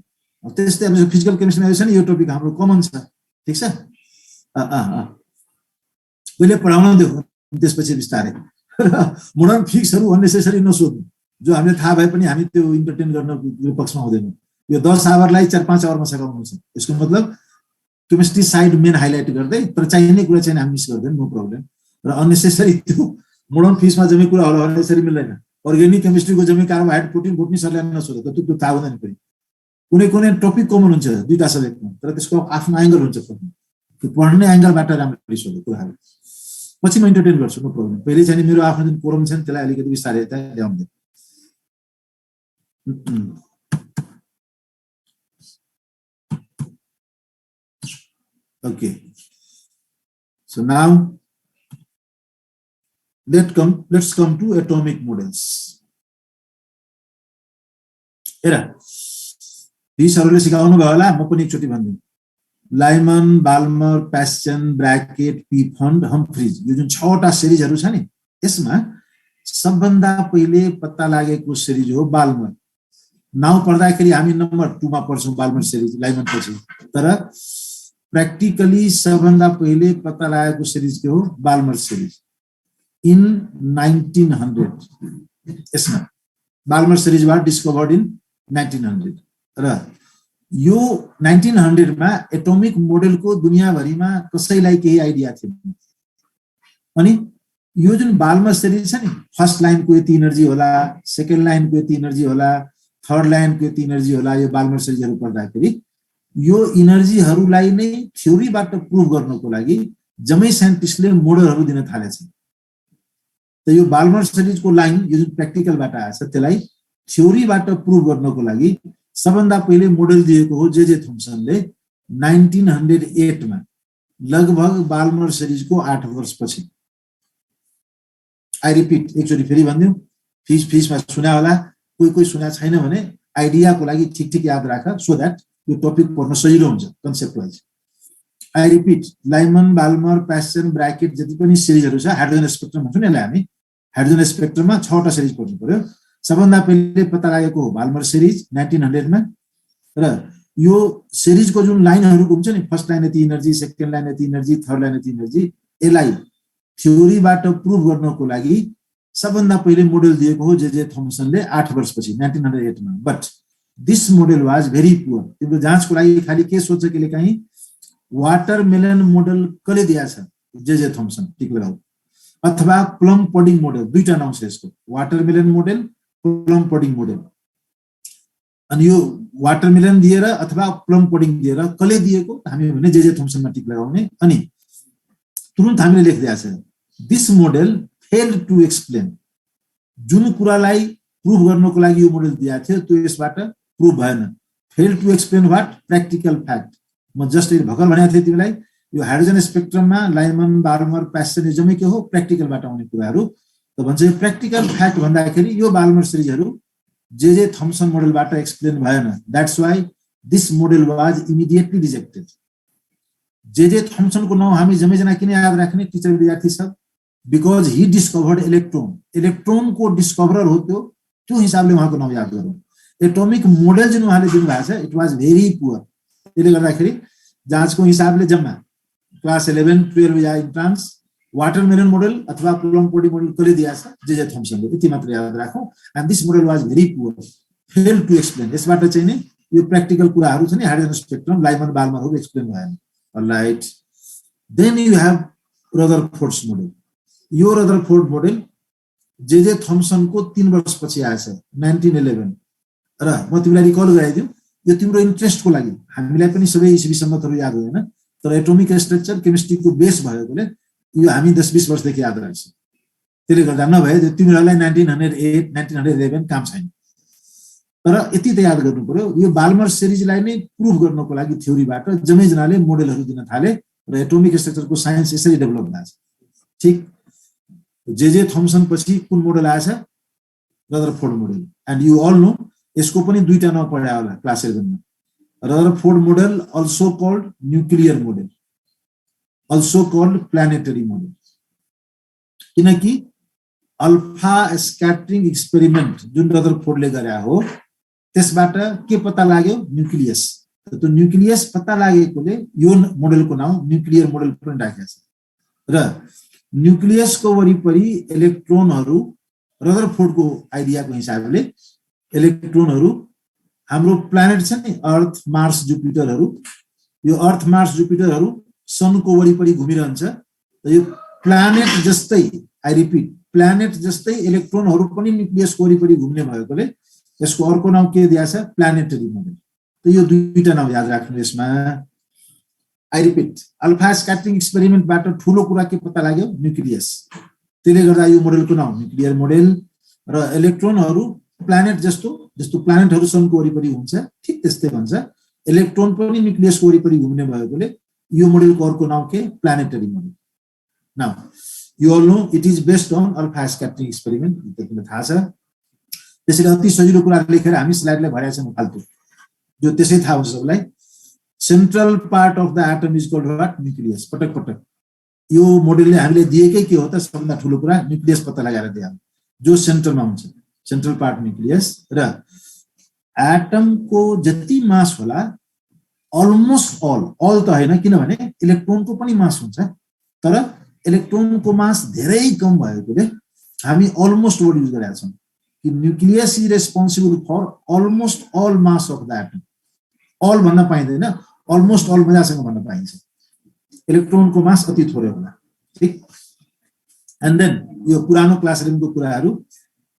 त्यस्तै अब फिजिकल केमिस्ट्रीमा आएछ नि, यो टपिक हाम्रो कमन छ, ठिक छ। पहिले पढाउन देऊ, त्यसपछि बिस्तारै मोडर्न फिक्सहरू अननेसेसरी नसोध्नु, जो हामीले थाहा भए पनि हामी त्यो इन्टरटेन गर्न यो पक्षमा हुँदैनौँ। यो 10 आवरलाई 4-5 आवरमा सकाउनु छ। यसको मतलब केमिस्ट्री साइड मेन हाइलाइट गर्दै, तर चाहिने कुरा चाहिँ हामी मिस गर्दैन, नो प्रब्लम। र अननेसेसरी त्यो मोडर्न फिक्समा जम्मै कुरा होला भने यसरी मिल्दैन। अर्ग्यानिक केमिस्ट्रीको जम्मै कार्बोहाइड्रेट प्रोटिन बोटनी सरले नसोध्यो, त्यो थाहा हुँदैन। फेरि कुनै टपिक कमन हुन्छ दुईटा सब्जेक्टमा, तर त्यसको आफ्नो एङ्गल हुन्छ, पढ्ने एङ्गलबाट राम्ररी सोध्यो कुराहरू। पछि म इन्टरटेन गर्छु, नो प्रब्लम। पहिले चाहिँ मेरो आफ्नो जुन कोरम छ नि त्यसलाई अलिकति बिस्तारै यता ल्याउँदै। Okay, so now let's come to atomic models. हेर, सरहरूले सिकाउनु भयो होला, म पनि एकचोटि भन्दिनँ। लाइमन, बाल्मर, प्यास्चन, ब्र्याकेट, पिफन्ड, हम्फ्रिज, यो जुन 6वटा सिरिजहरू छ नि, यसमा सबभन्दा पहिले पत्ता लागेको सिरिज हो बाल्मर। नाउ पढ्दाखेरि हामी नम्बर 2 मा पढ्छौँ बाल्मर सिरिज, लाइमन पछि। तर प्र्याक्टिकली सबभन्दा पहिले पत्ता लागेको सिरिज के हो बाल्मर सिरिज इन 1900। यसमा Balmer series was discovered in 1900। र यो 1900 मा एटोमिक मोडेलको दुनियाँभरिमा कसैलाई केही आइडिया थिएन। अनि यो जुन बाल्मर सिरिज छ नि, फर्स्ट लाइनको यति एनर्जी होला, सेकेन्ड लाइनको यति एनर्जी होला, थर्ड लाइनको यति एनर्जी होला, यो बाल्मर सिरिजहरू पढ्दाखेरि यो इनर्जीहरूलाई नै थ्योरीबाट प्रुभ गर्नको लागि जम्मै साइन्टिस्टले मोडलहरू दिन थालेछन्। त यो बाल्मर सिरिजको लाइन यो जुन प्र्याक्टिकलबाट आएछ त्यसलाई थ्योरीबाट प्रुभ गर्नको लागि सबभन्दा पहिले मोडल दिएको हो जे थम्सनले 1908 मा, लगभग बाल्मर सिरिजको 8 वर्षपछि। आई रिपिट, एकचोटि फेरि भनिदिउँ, फिसमा सुन्या होला, कोही सुन्या छैन भने आइडियाको लागि ठिक याद राख, सो द्याट यो टपिक पढ्न सजिलो हुन्छ concept wise. I repeat, Lyman, Balmer, Paschen, Brackett जति पनि सिरिजहरू छ, हाइड्रोजन स्पेक्ट्रम भन्छौँ नि यसलाई हामी। हाइड्रोजन स्पेक्ट्रममा 6वटा सिरिज पढ्नु पर्यो। सबभन्दा पहिले पत्ता लागेको हो बाल्मर सिरिज 1900 मा, र यो सिरिजको जुन लाइनहरू हुन्छ नि, फर्स्ट लाइन यति इनर्जी, सेकेन्ड लाइन यति इनर्जी, थर्ड लाइन यति इनर्जी, यसलाई थ्योरीबाट प्रुभ गर्नको लागि सबभन्दा पहिले मोडेल दिएको हो जे थम्सनले 8 वर्षपछि 1908 मा। But this model was very poor. तिम्रो जाँचको लागि खाली के सोध्छ कि कहीँ वाटरमेलन मोडेल कसले दिएको छ, जे थम्सन, टिक लगाऊ, अथवा प्लम पडिङ मोडेल, दुईटा नाउँ छ यसको, watermelon model, plum pudding model. अनि यो वाटरमेलन दिएर अथवा प्लम पडिङ दिएर कसले दिएको हामी भने जे थम्सनमा टिक लगाउने। अनि तुरुन्त हामीले लेखिदिएको छ, this model failed to explain. जुन कुरालाई प्रुभ गर्नको लागि यो मोडेल दिएको थियो त्यो यसबाट प्रुभ भएन। Failed to explain what, practical fact. म जस्ट भर्खर भनेको थिएँ तिमीलाई, यो हाइड्रोजन स्पेक्ट्रममा लाइमन, बाल्मर, प्यासन यो जम्मै के हो, प्र्याक्टिकलबाट आउने कुराहरू। त भन्छ यो प्र्याक्टिकल फ्याक्ट भन्दाखेरि यो बाल्मर सिरिजहरू जे थम्सन मोडेलबाट एक्सप्लेन भएन। That's why this model was immediately rejected. J थम्सनको नाउँ हामी जम्मैजना किन याद राख्ने टिचर विद्यार्थी सब, बिकज ही डिस्कभर्ड इलेक्ट्रोन। इलेक्ट्रोनको डिस्कभरर हो त्यो हिसाबले उहाँको नाउँ याद गरौँ। एटोमिक मोडेल जुन उहाँले दिनुभएको छ इट वाज भेरी पुअर। त्यसले गर्दाखेरि जाँचको हिसाबले जम्मा क्लास 11, 12 या इन्ट्रान्स वाटरमेलन मोडेल अथवा प्लम पडिङ मोडेल कसले दिएको छ, जे थम्सनले, यति मात्र याद राखौँ। And this model was very poor, failed to explain. यसबाट चाहिँ नि यो प्र्याक्टिकल कुराहरू छ नि, हाइड्रोजन स्पेक्ट्रम, लाइमन, बाल्मरहरू एक्सप्लेन भएन। Right, then you have Rutherford's model. यो रदरफोर्ड मोडेल जे थम्सनको 3 वर्षपछि आएछ 1911। र म तिमीलाई रिकल गराइदिउँ, यो तिम्रो इन्ट्रेस्टको लागि, हामीलाई पनि सबै इस्वी सम्मतहरू याद हुँदैन, तर एटोमिक स्ट्रक्चर केमिस्ट्रीको बेस भएकोले यो हामी 10-20 वर्षदेखि याद राख्छौँ। त्यसले गर्दा नभए तिमीहरूलाई 1908, 1911 काम छैन। तर यति त याद गर्नु पर्यो, यो बाल्मर सिरिजलाई नै प्रुभ गर्नको लागि थ्योरीबाट जम्मैजनाले मोडेलहरू दिन थाले र एटोमिक स्ट्रक्चरको साइन्स यसरी डेभलप भएको छ। ठिक, जे थम्सन पछि कुन मोडेल आएछ, Rutherford model. And you all know यसको पनि दुईटा नाउँ पढायो होला क्लास 11 मा। Rutherford model also called nuclear model, also called planetary model. किनकि अल्फा स्क्याटरिङ एक्सपेरिमेन्ट जुन रदरफोर्डले गरे हो त्यसबाट के पत्ता लाग्यो, न्युक्लियस। त्यो न्युक्लियस पत्ता लागेकोले यो मोडेलको नाउँ न्युक्लियर मोडेल पनि राखेको छ। र न्युक्लियसको वरिपरि इलेक्ट्रोनहरू, रदरफोर्डको आइडियाको हिसाबले इलेक्ट्रोनहरू हाम्रो प्लानेट छ नि, अर्थ, मार्स, जुपिटरहरू, यो अर्थ, मार्स, जुपिटरहरू सनको वरिपरि घुमिरहन्छ। यो प्लानेट जस्तै, आई रिपिट, प्लानेट जस्तै इलेक्ट्रोनहरू पनि न्युक्लियसको वरिपरि घुम्ने भएकोले यसको अर्को नाउँ के दिएको छ, प्लानेटरी मोडेल। त यो दुईटा नाउँ याद राख्नु यसमा। आई रिपिट, अल्फा स्क्याटरिङ एक्सपेरिमेन्टबाट ठुलो कुरा के पत्ता लाग्यो, न्युक्लियस। त्यसले गर्दा यो मोडेलको नाउँ न्युक्लियर मोडेल। र इलेक्ट्रोनहरू प्लानेट जस्तो प्लानेटहरू सनको वरिपरि हुन्छ, ठिक त्यस्तै भन्छ, इलेक्ट्रोन पनि न्युक्लियसको वरिपरि घुम्ने भएकोले यो मोडेलको अर्को नाउँ के, planetary model. Now you all know it is based on alpha scattering experiment, तिमीलाई थाहा छ। त्यसैले अति सजिलो कुरा लेखेर हामी स्लाइडलाई भरेका छौँ फाल्तु, जो त्यसै थाहा हुन्छ सबलाई। Central part of the atom is called what, nucleus. पटक पटक यो मोडेलले हामीले दिएकै के हो त, सबभन्दा ठुलो कुरा न्युक्लियस पत्ता लगाएर दिए, जो सेन्ट्रलमा हुन्छ, सेन्ट्रल पार्ट न्युक्लियस। र एटमको जति मास होला अलमोस्ट अल त होइन, किनभने इलेक्ट्रोनको पनि मास हुन्छ, तर इलेक्ट्रोनको मास धेरै कम भएकोले हामी अलमोस्ट वर्ड युज गरेका छौँ कि nucleus is responsible for almost all mass of the atom. All भन्न पाइँदैन, अलमोस्ट अल मजासँग भन्न पाइन्छ। इलेक्ट्रोनको मास अति थोरै होला, ठिक। एन्ड देन यो पुरानो क्लास 11 को कुराहरू,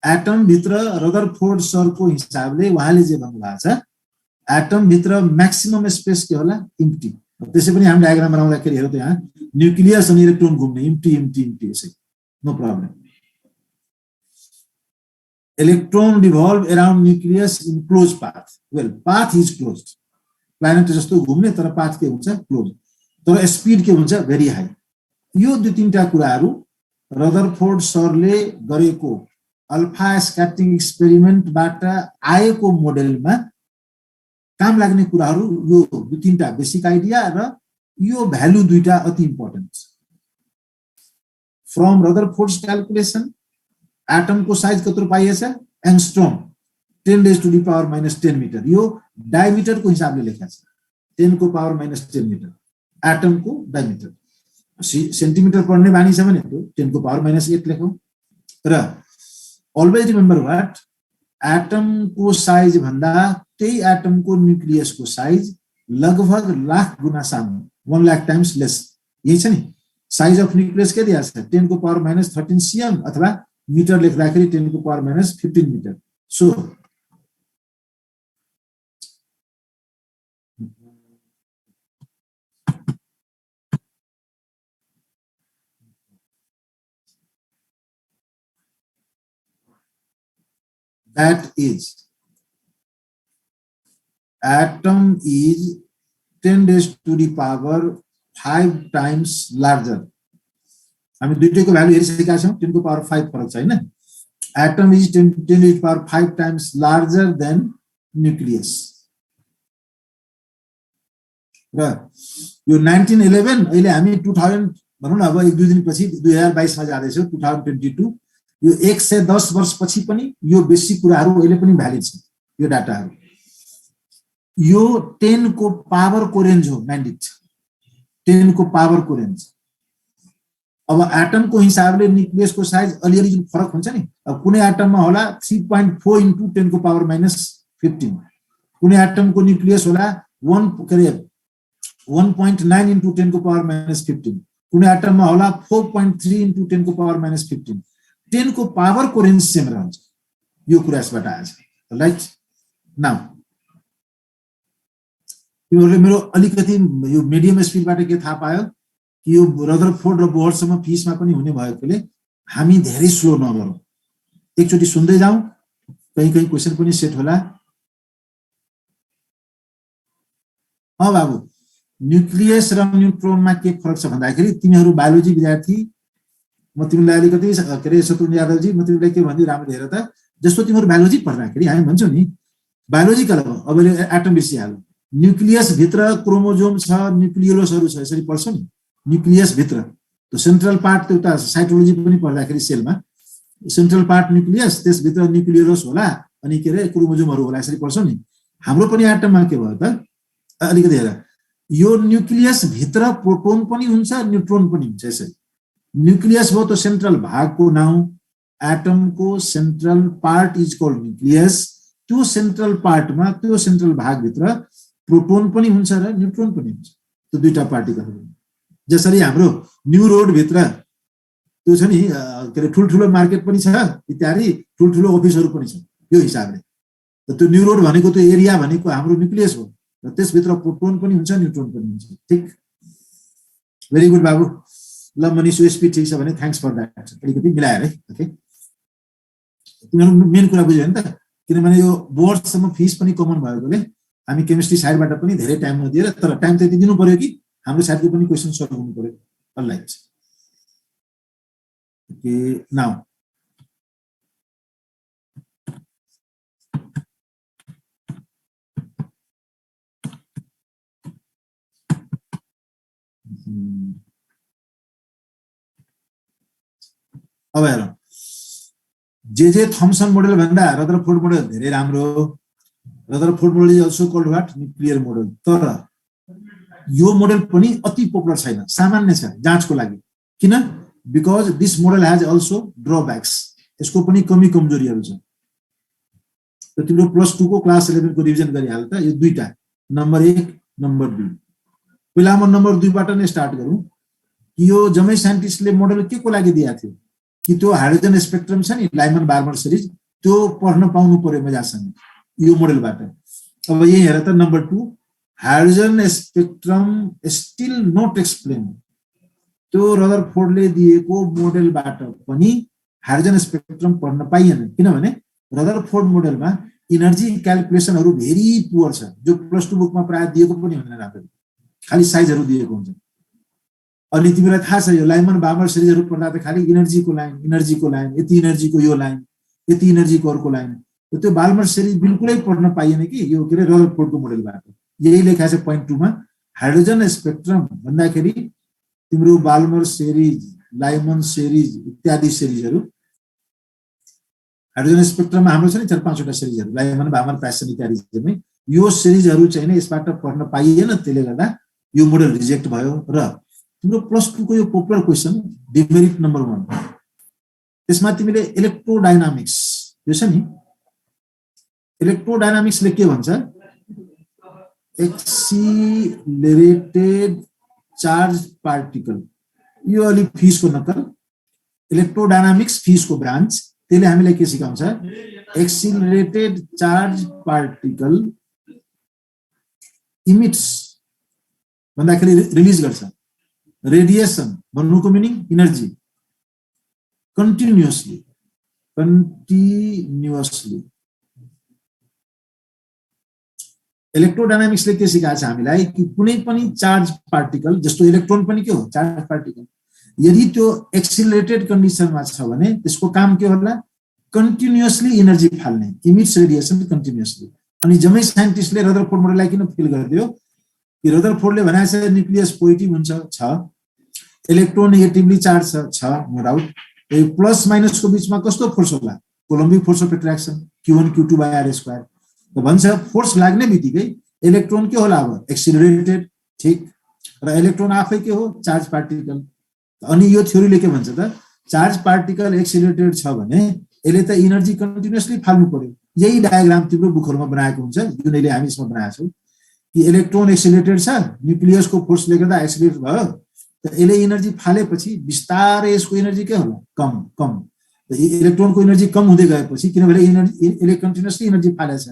एटम भित्र रदरफोर्ड सरको हिसाबले उहाँले जे भन्नुभएको छ, एटम भित्र म्याक्सिमम स्पेस के होला, इम्प्टी। त्यसै पनि हामी डायग्राम बनाउँदाखेरि हेरौँ त यहाँ न्युक्लियस अनि इलेक्ट्रोन घुम्ने, इम्प्टी इम्प्टी इम्प्टी, यसै no problem. Electron revolve around nucleus in close path. Well, path is closed, planet जस्तो घुम्ने, तर पाथ के हुन्छ, क्लोज, तर स्पिड के हुन्छ, भेरी हाई। यो दुई तीनटा कुराहरू रदरफोर्ड सरले गरेको अल्फा स्क्याटरिङ एक्सपेरिमेन्टबाट आएको मोडेलमा काम लाग्ने कुराहरू यो दुई तीनटा बेसिक आइडिया र यो भ्यालु दुईटा अति इम्पोर्टेन्ट छ। फ्रम रदरफोर्ड्स क्याल्कुलेसन एटमको साइज कत्रो पाइएछ एङ्स्ट्रोम 10⁻⁻10 मिटर, यो डायमिटरको हिसाबले लेखेको छ 10⁻⁻10 मिटर एटमको डायमिटर। सेन्टिमिटर पढ्ने बानी छ भने त्यो 10⁻⁸ लेखौँ। र अलवेज रिमेम्बर वाट, एटमको साइज भन्दा त्यही एटमको न्युक्लियसको साइज लगभग लाख गुना सानो, 1 लाख टाइम्स लेस। यही छ नि साइज अफ न्युक्लियस के दिएको छ 10⁻⁻13 cm अथवा मिटर लेख्दाखेरि 10⁻⁻15 metre. So that is atom is 10⁻⁵ times larger। हामी दुईटैको भ्यालु हेरिसकेका छौँ, 10⁵ फरक छ हैन। Atom is 10⁵ times larger than nucleus. र यो 1911 अहिले हामी 2000 भनौँ न, अब एक दुई दिन पछि 2022 मा जाँदैछौँ 2022, यो 110 वर्ष पछि पनि यो बेसिक कुराहरू अहिले पनि भ्यालिड छ। यो डाटाहरू यो 10 को पावर को रेन्ज हो, म्यान्डेट 10 को पावर को रेन्ज। अब एटमको हिसाबले न्युक्लियसको साइज अलिअलि जुन फरक हुन्छ नि, अब कुनै एटममा होला 3.4 into 10⁻⁻15, कुनै एटमको न्युक्लियस होला 1.9 into 10⁻⁻15, कुनै एटममा होला 4.3 into 10⁻⁻15। 10 को पावर को रेन्ज सेम रहन्छ। यो कुरा यसबाट आएछ। राइट नाउ तिमीहरूले मेरो अलिकति यो मिडियम स्पिडबाट के थाहा पायो कि यो रदरफोर्ड र बोहरसम्म फिसमा पनि हुने भएकोले हामी धेरै स्लो नगरौँ, एकचोटि सुन्दै जाउँ, कहीँ कहीँ क्वेसन पनि सेट होला। बाबु न्युक्लियस र न्युट्रोनमा के फरक छ भन्दाखेरि, तिमीहरू बायोलोजी विद्यार्थी, म तिमीलाई अलिकति के अरे शत्रुघ्न यादवजी, म तिमीलाई के भन्छु राम्रो हेर त, जस्तो तिमीहरू बायोलोजी पढ्दाखेरि हामी भन्छौँ नि बायोलोजिकल, अब एटम बिर्सिहाल्नु, न्युक्लियस भित्र क्रोमोजोम छ, न्युक्लियोलसहरू छ, यसरी पढ्छौ नि। न्युक्लियस भित्र त्यो सेन्ट्रल पार्ट, एउटा साइटोलोजी पनि पढ्दाखेरि सेलमा सेन्ट्रल पार्ट न्युक्लियस, त्यसभित्र न्युक्लियोलस होला, अनि के अरे क्रोमोजोमहरू होला, यसरी पढ्छौ नि। हाम्रो पनि एटममा के भयो त, अलिकति हेर, यो न्युक्लियस भित्र प्रोटोन पनि हुन्छ, न्युट्रोन पनि हुन्छ। यसरी न्युक्लियस भयो त्यो सेन्ट्रल भागको नाउँ, एटमको central part is called nucleus. त्यो सेन्ट्रल पार्टमा, त्यो सेन्ट्रल भागभित्र प्रोटोन पनि हुन्छ र न्युट्रोन पनि हुन्छ, त्यो दुईटा पार्टिकलहरू। जसरी हाम्रो न्यू रोड भित्र त्यो छ नि के अरे ठुल्ठुलो मार्केट पनि छ, इत्यादि ठुल्ठुलो अफिसहरू पनि छ, यो हिसाबले त्यो न्यू रोड भनेको त्यो एरिया भनेको हाम्रो न्युक्लियस हो, र त्यसभित्र प्रोटोन पनि हुन्छ, न्युट्रोन पनि हुन्छ। ठिक, भेरी गुड बाबु। ल मनिष, स्पिड ठिक छ भने थ्याङ्क्स फर द्याट, अलिकति मिलाएर है। ओके, तिमीहरू मेन कुरा बुझ्यो नि त, किनभने यो बोर्डसम्म फिस पनि कमन भएकोले हामी केमिस्ट्री साइडबाट पनि धेरै टाइम नदिएर, तर टाइम त यति दिनु पर्यो कि हाम्रो साइडको पनि क्वेसन सल्भ हुनु पर्यो। अलराइट, ओके नाउ अब हेरौँ, जे थम्सन मोडल भन्दा रदरफोर्ड मोडल धेरै राम्रो। Rutherford model is also called what, nuclear model. तर यो मोडल पनि अति पपुलर छैन, सामान्य छ जाँचको लागि। किन? Because this model has also ड्रब्याक्स, यसको पनि कमी कमजोरीहरू छ। त तिम्रो +2 को क्लास 11 को रिभिजन गरिहाल त, यो दुईटा, नम्बर 1 नम्बर 2। पहिला म नम्बर 2 बाट नै स्टार्ट गरौँ कि यो जम्मै साइन्टिस्टले मोडल के को लागि दिएको थियो कि त्यो हाइड्रोजन स्पेक्ट्रम छ नि, लाइमन बार्बर सिरिज, त्यो पढ्न पाउनु पर्यो मजासँग यो मोडलबाट। अब यही हेर त, number 2, hydrogen spectrum still note explain. त्यो रदरफोर्डले दिएको मोडलबाट पनि हाइड्रोजन स्पेक्ट्रम पढ्न पाइएन, किनभने रदरफोर्ड मोडलमा इनर्जी क्याल्कुलेसनहरू भेरी पुअर छ, जो +2 बुकमा प्राय दिएको पनि हुँदैन, राम्ररी खालि साइजहरू दिएको हुन्छ। अनि तिमीलाई थाहा छ यो लाइमन बार्मर सिरिजहरु पढ्दा त खाली इनर्जीको लाइन यति इनर्जीको यो लाइन यति इनर्जीको अर्को लाइन त्यो बार्मर सिरिज बिल्कुलै पढ्न पाइएन कि यो के रे रदरफोर्डको मोडेलबाट यही लेखा छ पोइन्ट 2 मा हाइड्रोजन स्पेक्ट्रम भन्दाखेरि तिम्रो बार्मर सिरिज लाइमन सिरिज इत्यादि सिरिजहरु हाइड्रोजन स्पेक्ट्रममा हाम्रो छ नि 4-5 वटा सिरिजहरु लाइमन बार्मर प्यासन इत्यादि चाहिँ यो सिरिजहरु चाहिँ नि यसबाट पढ्न पाइएन त्यसले गर्दा यो मोडेल रिजेक्ट भयो र तिम्रो प्लस 2 को यो पपुलर क्वेशन डिमेरिट नम्बर 1 त्यसमा तिमीले इलेक्ट्रोडायनामिक्स यो छ नि इलेक्ट्रोडायनामिक्सले के भन्छ एक्सिलरेटेड चार्ज पार्टिकल यो अलि फिसको नकल इलेक्ट्रोडायनामिक्स फिसको ब्रान्च त्यसले हामीलाई के सिकाउँछ एक्सिलरेटेड चार्ज पार्टिकल इमिट्स भन्दाखेरि रिलिज गर्छ रेडिएसन भन्नुको मिनिङ एनर्जी कन्टिन्युअसली इलेक्ट्रोडायनामिक्सले के सिकान्छ हामीलाई कि कुनै पनि चार्ज पार्टिकल जस्तो इलेक्ट्रोन पनि के हो चार्ज पार्टिकल यदि त्यो एक्सिलरेटेड कन्डिसनमा छ भने त्यसको काम के होला continuously energy फाल्ने emits radiation continuously अनि जम्मै साइन्टिस्टले रदरफोर्ड मोडेललाई किन फेल गरिदियो कि रदरफोर्डले भनेको छ न्यूक्लियस पोजिटिभ हुन्छ छ इलेक्ट्रोन नेगेटिभली चार्ज छ नो डाउट यो प्लस माइनस को बीचमा कस्तो फोर्स होला coulombic force of attraction q1 q2 / r² त भन्छ फोर्स लाग्ने बित्तिकै इलेक्ट्रोन के होला अब एक्सिलरेटेड ठीक र इलेक्ट्रोन आफै के हो चार्ज पार्टिकल अनि यो थ्योरीले के भन्छ त चार्ज पार्टिकल एक्सिलरेटेड छ भने यसले त एनर्जी कन्टिन्युअसली फाल्नु पर्यो यही डायग्राम तिम्रो बुकहरुमा बनाएको हुन्छ जुन अहिले हामी यसमा बनाएको छौं कि इलेक्ट्रोन एक्सिलरेटेड छ न्यूक्लियसको फोर्सले गर्दा एक्सिलरेट भयो त यसले एनर्जी फालेपछि बिस्तारै यसको एनर्जी के होला कम त इलेक्ट्रोनको एनर्जी कम हुँदै गएपछि किनभने एनर्जी यसले कन्टिन्युअसली एनर्जी फालेछ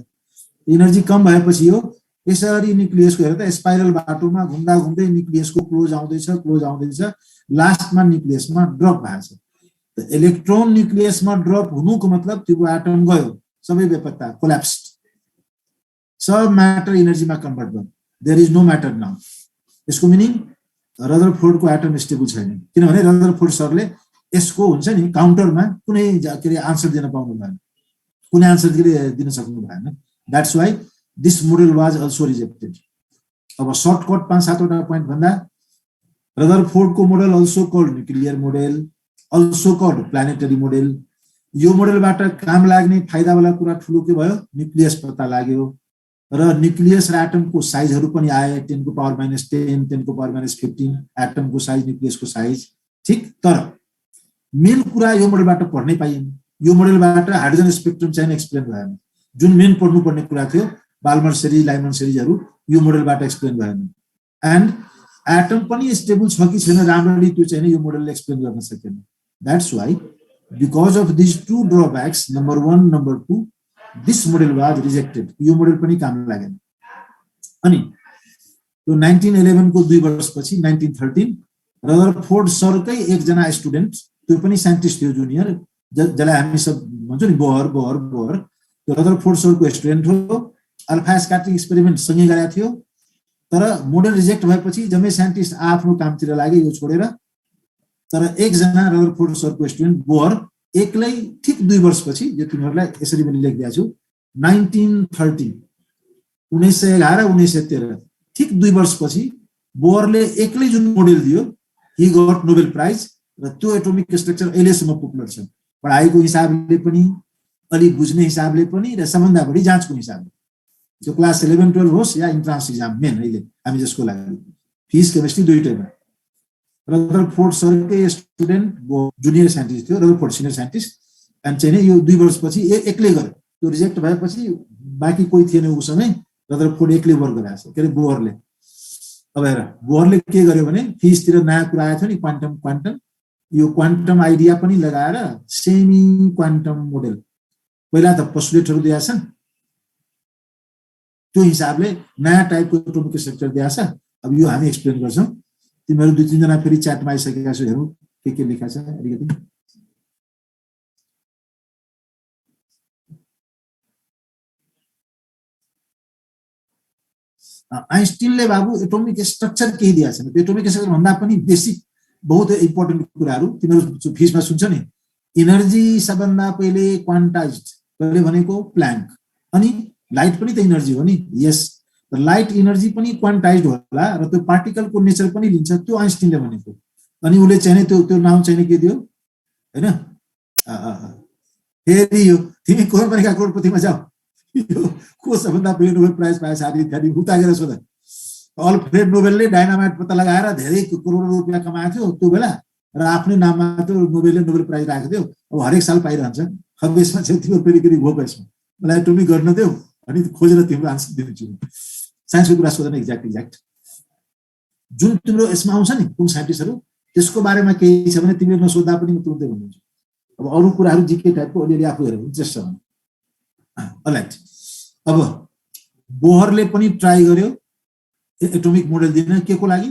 एनर्जी कम भएपछि यो यसरी न्यूक्लियसको हेर्दा स्पाइरल बाटोमा घुम्दा घुम्दै न्यूक्लियसको क्लोज आउँदैछ लास्टमा न्यूक्लियसमा ड्रप भएको छ त इलेक्ट्रोन न्यूक्लियसमा ड्रप हुनुको मतलब त्यो एटम गयो सबै बेपत्ता कोल्याप्स्ड सब म्याटर एनर्जीमा कन्भर्ट भयो there is no matter now यसको मिनिङ रदरफोर्डको एटम स्टेबल छैन किनभने रदरफोर्ड सरले यसको हुन्छ नि काउन्टरमा कुनै के आन्सर दिन पाउनु भएन कुनै आन्सर दिन सक्नु भएन that's why this model was also rejected अब सर्टकट 5-7 वटा प्वाइन्ट भन्दा रदरफोर्डको model also called nuclear model also called planetary model यो मोडलबाट काम लाग्ने फाइदावाला कुरा ठुलो के भयो न्यूक्लियस पत्ता लाग्यो र न्यूक्लियस र एटमको साइजहरु पनि आए 10 को पावर -10 10 को पावर -15 एटमको साइज न्यूक्लियसको साइज ठीक तर मेन कुरा यो मोडलबाट पढ्नै पाइएन यो मोडलबाट हाइड्रोजन स्पेक्ट्रम चाहिँ एक्सप्लेन भएन जुन मेन पढ्नु पर्ने कुरा थियो बाल्मर सिरिज लाइमन सिरिजहरु यो मोडलबाट एक्सप्लेन भएन एन्ड एटम पनि स्टेबल छ कि छैन राम्ररी त्यो चाहिँ यो मोडलले एक्सप्लेन गर्न सकेन that's why because of these two drawbacks number 1 number 2 this model was rejected यो मोडल पनि काम लागेन अनि त्यो 1911 को 2 वर्षपछि 1913 रदरफोर्ड सरकै एकजना स्टुडेन्ट त्यो पनि साइन्टिस्ट थियो जुनियर जसलाई हामी सब भन्छौं नि बोहर त्यो रदरफोर्ड सरको स्टुडेन्ट हो अल्फा स्क्याटरिङ एक्सपेरिमेन्ट सँगै गरेको थियो तर मोडल रिजेक्ट भएपछि जम्मै साइन्टिस्ट आफ्नो कामतिर लागे यो छोडेर तर एकजना रदरफोर्ड सरको स्टुडेन्ट बोहर एक्लै ठीक 2 वर्षपछि जो तिमीहरुलाई यसरी पनि लेखिदिएको छु 1913 1911 1913 ठीक 2 वर्षपछि बोहरले एक्लै जुन मोडल दियो ही गट नोबेल प्राइज र त्यो एटोमिक स्ट्रक्चर अहिलेसम्म पपुलर छ पढाइको हिसाबले पनि अलि बुझ्ने हिसाबले पनि र सबभन्दा बढी जाँचको हिसाबले जो क्लास 11 12 होस् या इन्ट्रान्स एक्जाम मेन अहिले हामी जसको लागि फिजिक्स केमिस्ट्री दुईटैमा रदरफोर्ड सरकै स्टुडेन्ट जुनियर साइन्टिस्ट थियो रदरफोर्ड सिनियर साइन्टिस्ट एन्ड चाहिँ यो 2 वर्षपछि एक्लै गर्यो त्यो रिजेक्ट भएपछि बाँकी कोही थिएन उसँगै रदरफोर्ड एक्लै वर्क गरिरहेछ के रे बोहरले अब हेर बोहरले के गर्यो भने फिजिक्सतिर नयाँ कुरा आएको थियो नि क्वान्टम यो क्वान्टम आइडिया पनि लगाएर सेमी क्वान्टम मोडल पहिला त पोस्टुलेटहरु दिएका छन् त्यो हिसाबले नयाँ टाइपको एटोमिक स्ट्रक्चर दिएछ अब यो हामी एक्सप्लेन गर्छौं तिमीहरु 2-3 जना फेरि च्याटमा आइसकेका छौ हेरौं के लेखा छ अलिकति आइन्स्टाइनले बाबु एटोमिक स्ट्रक्चर केही दिएको छैन एटोमिक स्ट्रक्चर भन्दा पनि बेसिक बहुत इम्पोर्टेन्ट कुराहरू तिमीहरू फिजिक्समा सुन्छ नि एनर्जी सबभन्दा पहिले क्वान्टाइज्ड कहिले भनेको प्ल्याङ्क अनि लाइट पनि त एनर्जी हो नि यस लाइट एनर्जी पनि क्वान्टाइज्ड होला र त्यो पार्टिकलको नेचर पनि लिन्छ त्यो आइन्स्टाइनले भनेको अनि उले चाहिँ त्यो नाम चाहिँ के दियो हैन फेरि यो तिमी कोही करोडपतिमा जाऊ यो को सबभन्दा बढी नोबेल प्राइज पाए साथी खाली उतागेर सोध अल्फ्रेड नोबेलले डायनामाइट पत्ता लगाएर धेरै करोड रुपैयाँ कमाएको थियो त्यो बेला र आफ्नै नाममा त्यो नोबेलले नोबेल प्राइज राखेको थियो अब हरेक साल पाइरहन्छ अब यसमा चाहिँ तिम्रो पेरिकेरी भएको यसमा मलाई टुमी गर्न देऊ अनि खोजेर तिम्रो आन्सर दिन्छु साइन्सको कुरा सोध्न एक्ज्याक्ट जुन तिम्रो यसमा आउँछ नि कुन साइन्टिस्टहरू त्यसको बारेमा केही छ भने तिमीले नसोध्दा पनि म तुरुन्तै भनिदिन्छु अब अरू कुराहरू जिके टाइपको अलिअलि आफू हेरेर इन्ट्रेस्ट छ भने अलराइट अब बोहरले पनि ट्राई गर्यो एटोमिक मोडल दिन के को लागि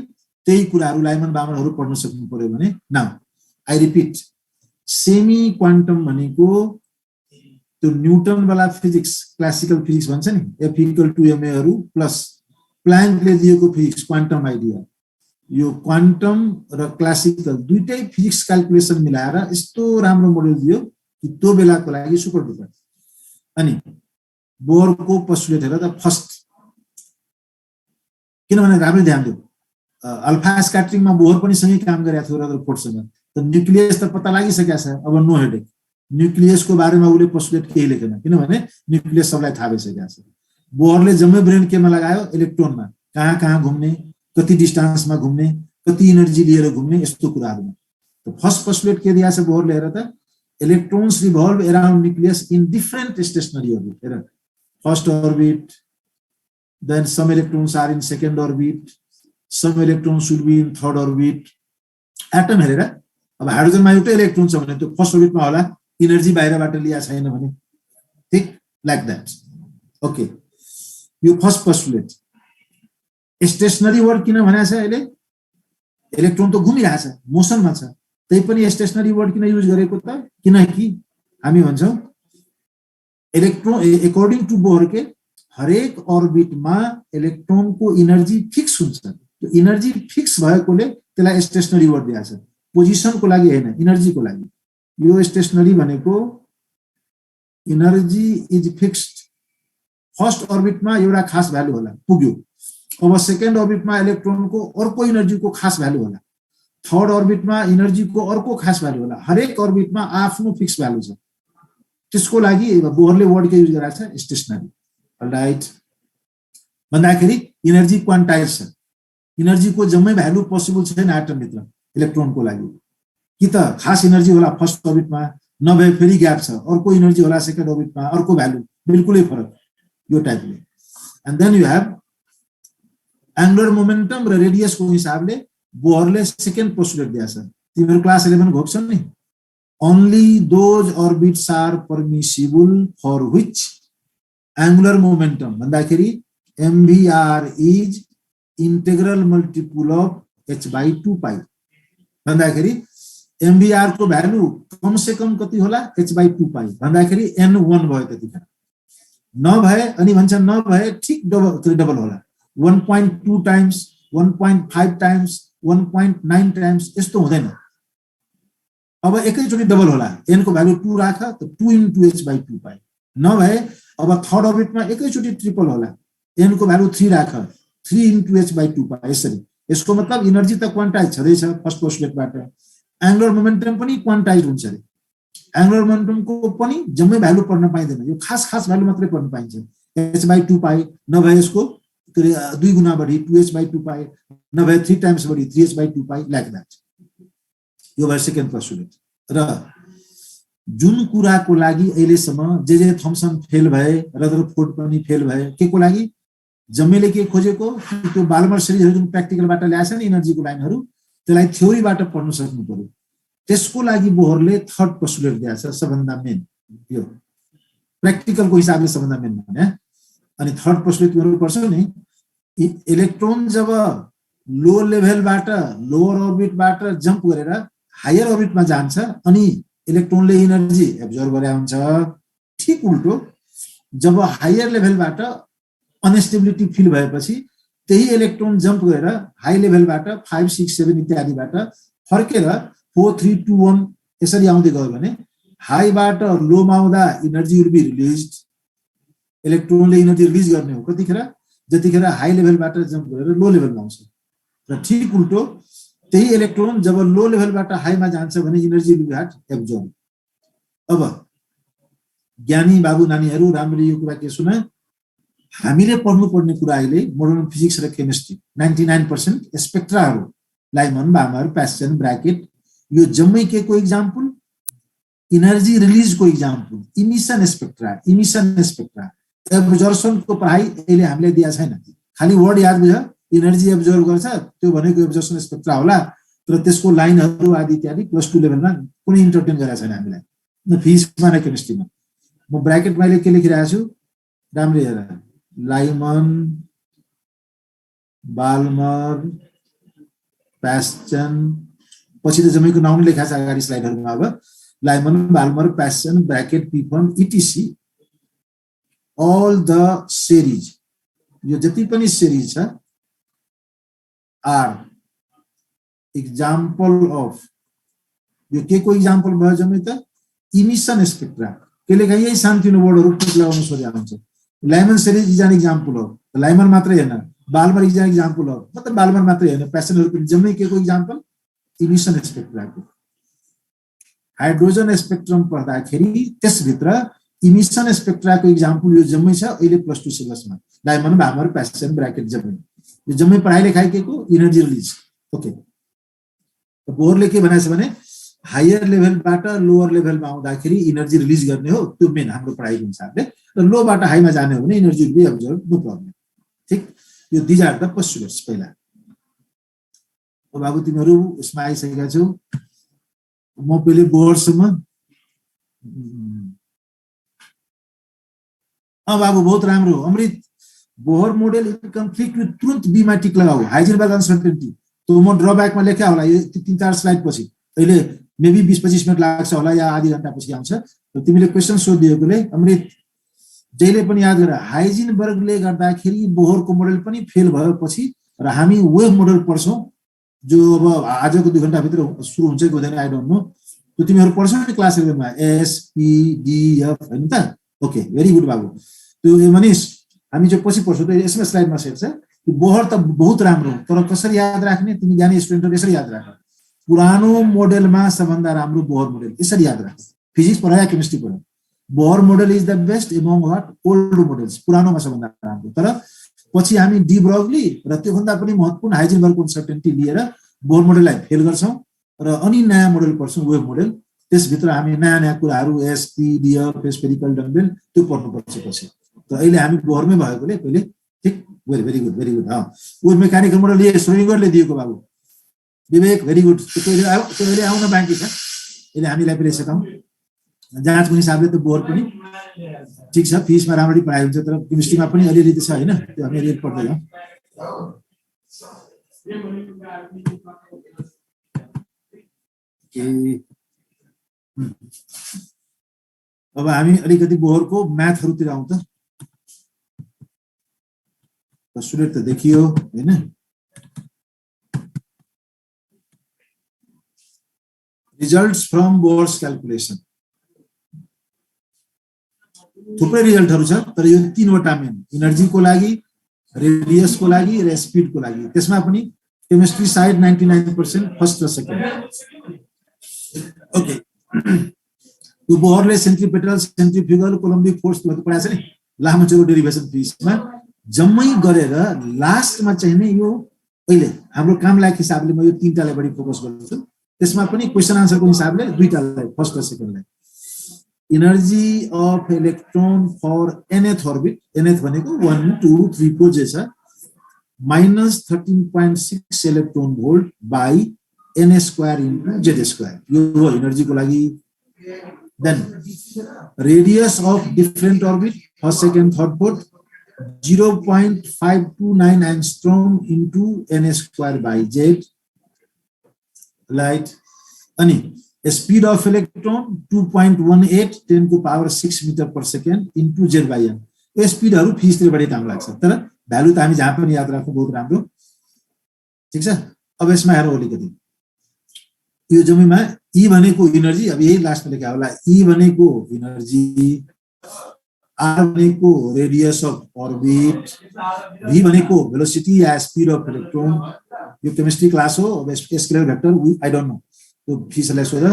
त्यही कुराहरू लाइमन बामनहरू पढ्न सक्नु पर्यो भने now I repeat semi quantum भनेको त्यो न्युटन वाला फिजिक्स क्लासिकल फिजिक्स भन्छ नि F = ma हरू प्लस प्ल्याङ्कले दिएको फिजिक्स क्वान्टम आइडिया यो क्वान्टम र क्लासिकल दुईटै फिजिक्स क्याल्कुलेसन मिलाएर यस्तो राम्रो मोडल दियो कि त्यो बेलाको लागि सुपर डुपर अनि बोहरको पोस्टुलेट हेर त फर्स्ट किनभने राम्रो ध्यान दियो अल्फा स्क्याटरिङमा बोहर पनि सँगै काम गरेको थियो रदरफोर्डसँग त न्युक्लियस त पत्ता लागिसकेको छ अब नो हेडेक न्युक्लियसको बारेमा उले पोस्टुलेट केही लेखेन किनभने न्युक्लियस सबलाई थाहा भइसकेको छ बोहरले जम्मै ब्रेन केमा लगायो इलेक्ट्रोनमा कहाँ घुम्ने कति डिस्टेन्समा घुम्ने कति एनर्जी लिएर घुम्ने यस्तो कुराहरुमा त फर्स्ट पोस्टुलेट के दिया छ बोहरले हेर त electrons revolve around nucleus in different stationary orbit हेर first orbit then some electrons are in second orbit some electrons should be in third orbit atom हेरेर अब हाइड्रोजनमा एउटा इलेक्ट्रोन छ भने त्यो फर्स्ट ऑर्बिटमा होला एनर्जी बाहिरबाट लिया छैन भने ठीक लाइक दैट ओके यो फर्स्ट पोस्टुलेट स्टेशनरी वर्ड किन भनेको छ अहिले इलेक्ट्रोन त घुमिरहेछ मोसनमा छ त्यै पनि स्टेशनरी वर्ड किन युज गरेको त किनकि हामी भन्छौं इलेक्ट्रोन अकॉर्डिंग टु बोहर के हरेक ऑर्बिटमा इलेक्ट्रोनको एनर्जी फिक्स हुन्छ त्यो एनर्जी फिक्स भएकोले त्यसलाई स्टेशनरी वर्ड दिएको छ पोजिसनको लागि हैन एनर्जीको लागि यो स्टेशनरी भनेको एनर्जी इज फिक्स्ड फर्स्ट ऑर्बिटमा एउटा खास भ्यालु होला पुग्यो अब सेकेन्ड ऑर्बिटमा इलेक्ट्रोनको अर्को एनर्जीको खास भ्यालु होला थर्ड ऑर्बिटमा एनर्जीको अर्को खास भ्यालु होला हरेक ऑर्बिटमा आफ्नो फिक्स भ्यालु छ त्यसको लागि बोहरले वर्ड के युज गरेको छ स्टेशनरी राइट भन्दाखेरि एनर्जी क्वान्टाइज छ एनर्जी को जम्मै भ्यालु पोसिबल छैन एटम भित्र इलेक्ट्रोन को लागि कि त खास एनर्जी होला फर्स्ट ऑर्बिटमा नभए फेरि ग्याप छ अर्को एनर्जी होला सेकेन्ड ऑर्बिटमा अर्को भ्यालु बिल्कुलै फरक यो टाइपले and then you have angular momentum र रेडियस को हिसाबले बोहरले सेकेन्ड पोस्टुलेट दिएको छ तिम्रो क्लास 11 घोक्छन् नि only those orbits are permissible for which angular momentum भन्दाखेरि mvr is integral multiple of h/2 pi भन्दाखेरि mvr को भ्यालु कम से कम कति होला h/2 pi भन्दाखेरि n1 भयो त्यतिखेर नभए अनि भन्छ नभए ठीक डबल होला 1.2 टाइम्स 1.5 टाइम्स 1.9 टाइम्स यस्तो हुँदैन अब एकैचोटी डबल होला n को भ्यालु 2 राख त 2 * h/2 pi नभए अब थर्ड ऑर्बिटमा एकैचोटी ट्रिपल होला n को भ्यालु 3 राख 3 * h/2 pi यसरी यसको मतलब एनर्जी त क्वान्टाइज छदै छ फर्स्ट पोस्टुलेटबाट एंगुलर मोमेन्टम पनि क्वान्टाइज हुन्छ रे एंगुलर मोमेन्टम को पनि जम्मै भ्यालु पढ्न पाइदैन यो खास भ्यालु मात्रै पढ्न पाइन्छ h/2 pi नभए यसको 2 गुना बढी 2h/2 pi नभए 3 टाइम्स बढी 3h/2 pi लाइक दैट यो भयो सेकेन्ड पोस्टुलेट र जुन कुराको लागि अहिलेसम्म जे थम्सन फेल भए रदरफोर्ड पनि फेल भए के को लागि जम्मैले के खोजेको त्यो बाल्मर सिरिजहरु जुन प्र्याक्टिकलबाट ल्याएछ नि एनर्जीको लाइनहरु त्यसलाई थ्योरीबाट पढ्न सक्नु पर्यो त्यसको लागि बोहरले थर्ड पोस्टुलेट दिएछ सबभन्दा मेन यो प्र्याक्टिकलको हिसाबले सबभन्दा मेन भने अनि थर्ड पोस्टुलेट गर्नु पर्छ नि इलेक्ट्रोन जब लो लेभलबाट लोअर ऑर्बिटबाट जम्प गरेर हायर ऑर्बिटमा जान्छ अनि इलेक्ट्रोनले एनर्जी एब्जर्ब गरे हुन्छ ठीक उल्टो जब हायर लेभलबाट अनस्टेबिलिटी फिल भएपछि त्यही इलेक्ट्रोन जम्प गरेर हाई लेभलबाट 5 6 7 इत्यादिबाट फर्केर 4 3 2 1 यसरी आउँदै गयो भने हाईबाट लोमा आउँदा इनर्जी विल बी रिलिज्ड, इलेक्ट्रोनले इनर्जी रिलिज गर्ने हो कतिखेर जतिखेर हाई लेभलबाट जम्प गरेर लो लेभलमा आउँछ। र ठीक उल्टो त्यही इलेक्ट्रोन जब लो लेभलबाट हाईमा जान्छ भने इनर्जी विल गेट एब्जर्ब। अब ज्ञानी बाबु नानीहरू राम्ररी यो कुरा के सुन, हामीले पढ्नुपर्ने कुरा अहिले मोडर्न फिजिक्स र केमिस्ट्री 99% स्पेक्ट्राहरू लाइमन बामर प्यासन ब्राकेट यो जम्मै के को एक्जाम्पल, इनर्जी रिलिज को एक्जाम्पल, इमिसन स्पेक्ट्रा एब्जर्सन को पढाइ अहिले हामीले दिया छैन। खाली वर्ड याद बुझ, इनर्जी एब्जर्भ गर्छ त्यो भनेको एब्जर्सन स्पेक्ट्रा होला, तर त्यसको लाइनहरू आदि इत्यादि +2 लेभलमा कुनै इन्टरटेन गरेको छैन हामीलाई, न फिजिक्समा न केमिस्ट्रीमा। म ब्राकेटमा अहिले के लेखिरहेको छु राम्ररी हेर, लाइमन बाल्मर प्यासन, पछि त जम्मैको नाउँ लेखा छ अगाडि स्लाइडहरुमा। अब Lyman Balmer Paschen Brackett Pfund etc all the series, यो जति पनि series छ are example of, यो के को example भयो जम्मै त emission spectra। के लेखा यही सानोतिनो वर्डहरु टिक लगाउन सोधेको हुन्छ। Lyman series is an example हो, लाइमन मात्रै हैन, बाल्मर इज एन example हो, मतलब बाल्मर मात्रै हैन, प्यासनहरु पनि जम्मै के को example, emission spectra को। हाइड्रोजन स्पेक्ट्रम पढ्दाखेरि त्यसभित्र इमिसन स्पेक्ट्रा को एक्जाम्पल यो जम्मै छ अहिले +2 सिलेबसमा, लाइमन बामर प्यासन ब्राकेट जम्मै यो जम्मै पढाइ लेखाइ के को इनर्जी रिलिज। ओके, त बोहरले के भनेछ भने हायर लेभलबाट लोअर लेभलमा आउँदाखेरि इनर्जी रिलिज गर्ने हो, त्यो मेन हाम्रो पढाइको हिसाबले। र लोबाट हाईमा जाने हो भने energy will be observe, no problem. ठीक, यो दिज आर द पोस्टुलेट्स पहिला। अब बाबु तिमीहरु यसमा आइसकेका छौ, म पहिले बोहरसम्म। बाबू बहुत राम्रो Amrit, Bohr model in conflict with तुरन्त बी मा टिक लगाऊ, हाइजेनबर्ग अनसर्टेनिटी तो म ड्रब्याकमा लेख्या होला यो 3-4 स्लाइड पछि, अहिले मेबी 20-25 मिनेट लाग्छ होला या आधी घण्टा पछि आउँछ। र तिमीले क्वेशन सोधिएकोले अमृत जहिले पनि याद गर, हाइजेनबर्गले गर्दाखेरि बोहरको मोडेल पनि फेल भएपछि र हामी वेभ मोडेल पढ्छौं जो अब आजको 2 घण्टा भित्र सुरु हुन्छ कि हुँदैन आई डोन्ट नो, त्यो तिमीहरु पढ्छौ नि क्लास 11 मा एस पी डी एफ हैन त। ओके, भेरी गुड बाबु। त्यो मनीष हामी जो पछि पढ्छौं त यसमा स्लाइडमा सेट छ कि बोहर त बहुत राम्रो, तर कसरी याद राख्ने, तिमी ज्ञानी स्टुडेन्टहरु यसरी याद राख, पुरानो मोडेलमा सबभन्दा राम्रो बोहर मोडेल, यसरी याद राख। फिजिक्स पढाया केमिस्ट्री पढाया, Bohr model is the best among what old models, पुरानोमा सबभन्दा राम्रो। तर पछि हामी डी ब्रोग्ली र त्यो भन्दा पनि महत्त्वपूर्ण हाइजेनबर्गको अनसर्टेनिटी लिएर बोहर मोडेललाई फेल गर्छौं र अनि नयाँ मोडेल पढ्छौं वेभ मोडेल। त्यसभित्र हामी नयाँ कुराहरू एसपीडीएफ स्फेरिकल डम्बेल त्यो पढ्नुपर्छ पछि। त अहिले हामी बोहरमै भएकोले पहिले ठीक, भेरी गुड वो मेकानिकल मोडल ये श्रोडिंगरले दिएको बाबु विवेक, भेरी गुड। त्यो अहिले आउन बाँकी छ, अहिले हामीलाई पनि सिकाउँ। जाँचको हिसाबले त बोहर पनि ठीक छ, फिजिक्समा राम्ररी पढाइ हुन्छ, तर केमिस्ट्रीमा पनि अलिअलि त छ हैन, त्यो हामी अलिअलि पढ्दै जाउँ। अब हामी अलिकति बोहरको म्याथहरुतिर आउँ त। स्टुडेन्ट त देखियो हैन, रिजल्ट्स फ्रम बोहर्स क्याल्कुलेसन थुप्रै रिजल्टहरु छ, तर यो 3 वटा मेन, इनर्जीको लागि, रेडियसको लागि र स्पिडको लागि। त्यसमा पनि केमिस्ट्री साइड 99% फर्स्ट र सेकेन्ड। ओके, यो बोहरले सेन्ट्रिपेटल सेन्ट्रिफ्युगल कोलम्बिक फोर्स भनेको पढाएको छ नि, लामो चौडो डेरिभेसन फिजिक्समा जम्मै गरेर लास्टमा चाहिँ नि यो अहिले हाम्रो काम लायक हिसाबले म यो 3टालाई बढी फोकस गर्छु। त्यसमा पनि क्वेशन आन्सरको हिसाबले 2टालाई फर्स्ट र सेकेन्डलाई। Energy of electron for nth orbit, nth भनेको 1 2 3 4 जे छ, -13.6 electron volt by n² into z², यो हो एनर्जीको लागि। Then radius of different orbit first second third fourth 0.529 angstrom into n² by z लाइट। अनि speed of electron 2.18 10⁶ metre per second into z by n। यो स्पीडहरु फिजिक्सले बढी काम लाग्छ, तर भ्यालु त हामी जहाँ पनि याद राख्नु बहुत राम्रो। ठीक छ, अब यसमा हेरौँ अलिकति। यो जम्मैमा ई भनेको इनर्जी, अब यही लास्टमा लेखा होला, ई भनेको इनर्जी, आर भनेको रेडियस अफ अर्बिट, भी भनेको velocity yeah speed of electron. यो केमिस्ट्री क्लास हो। अब scalar vector I don't know, त्यो फिसलाई सोध,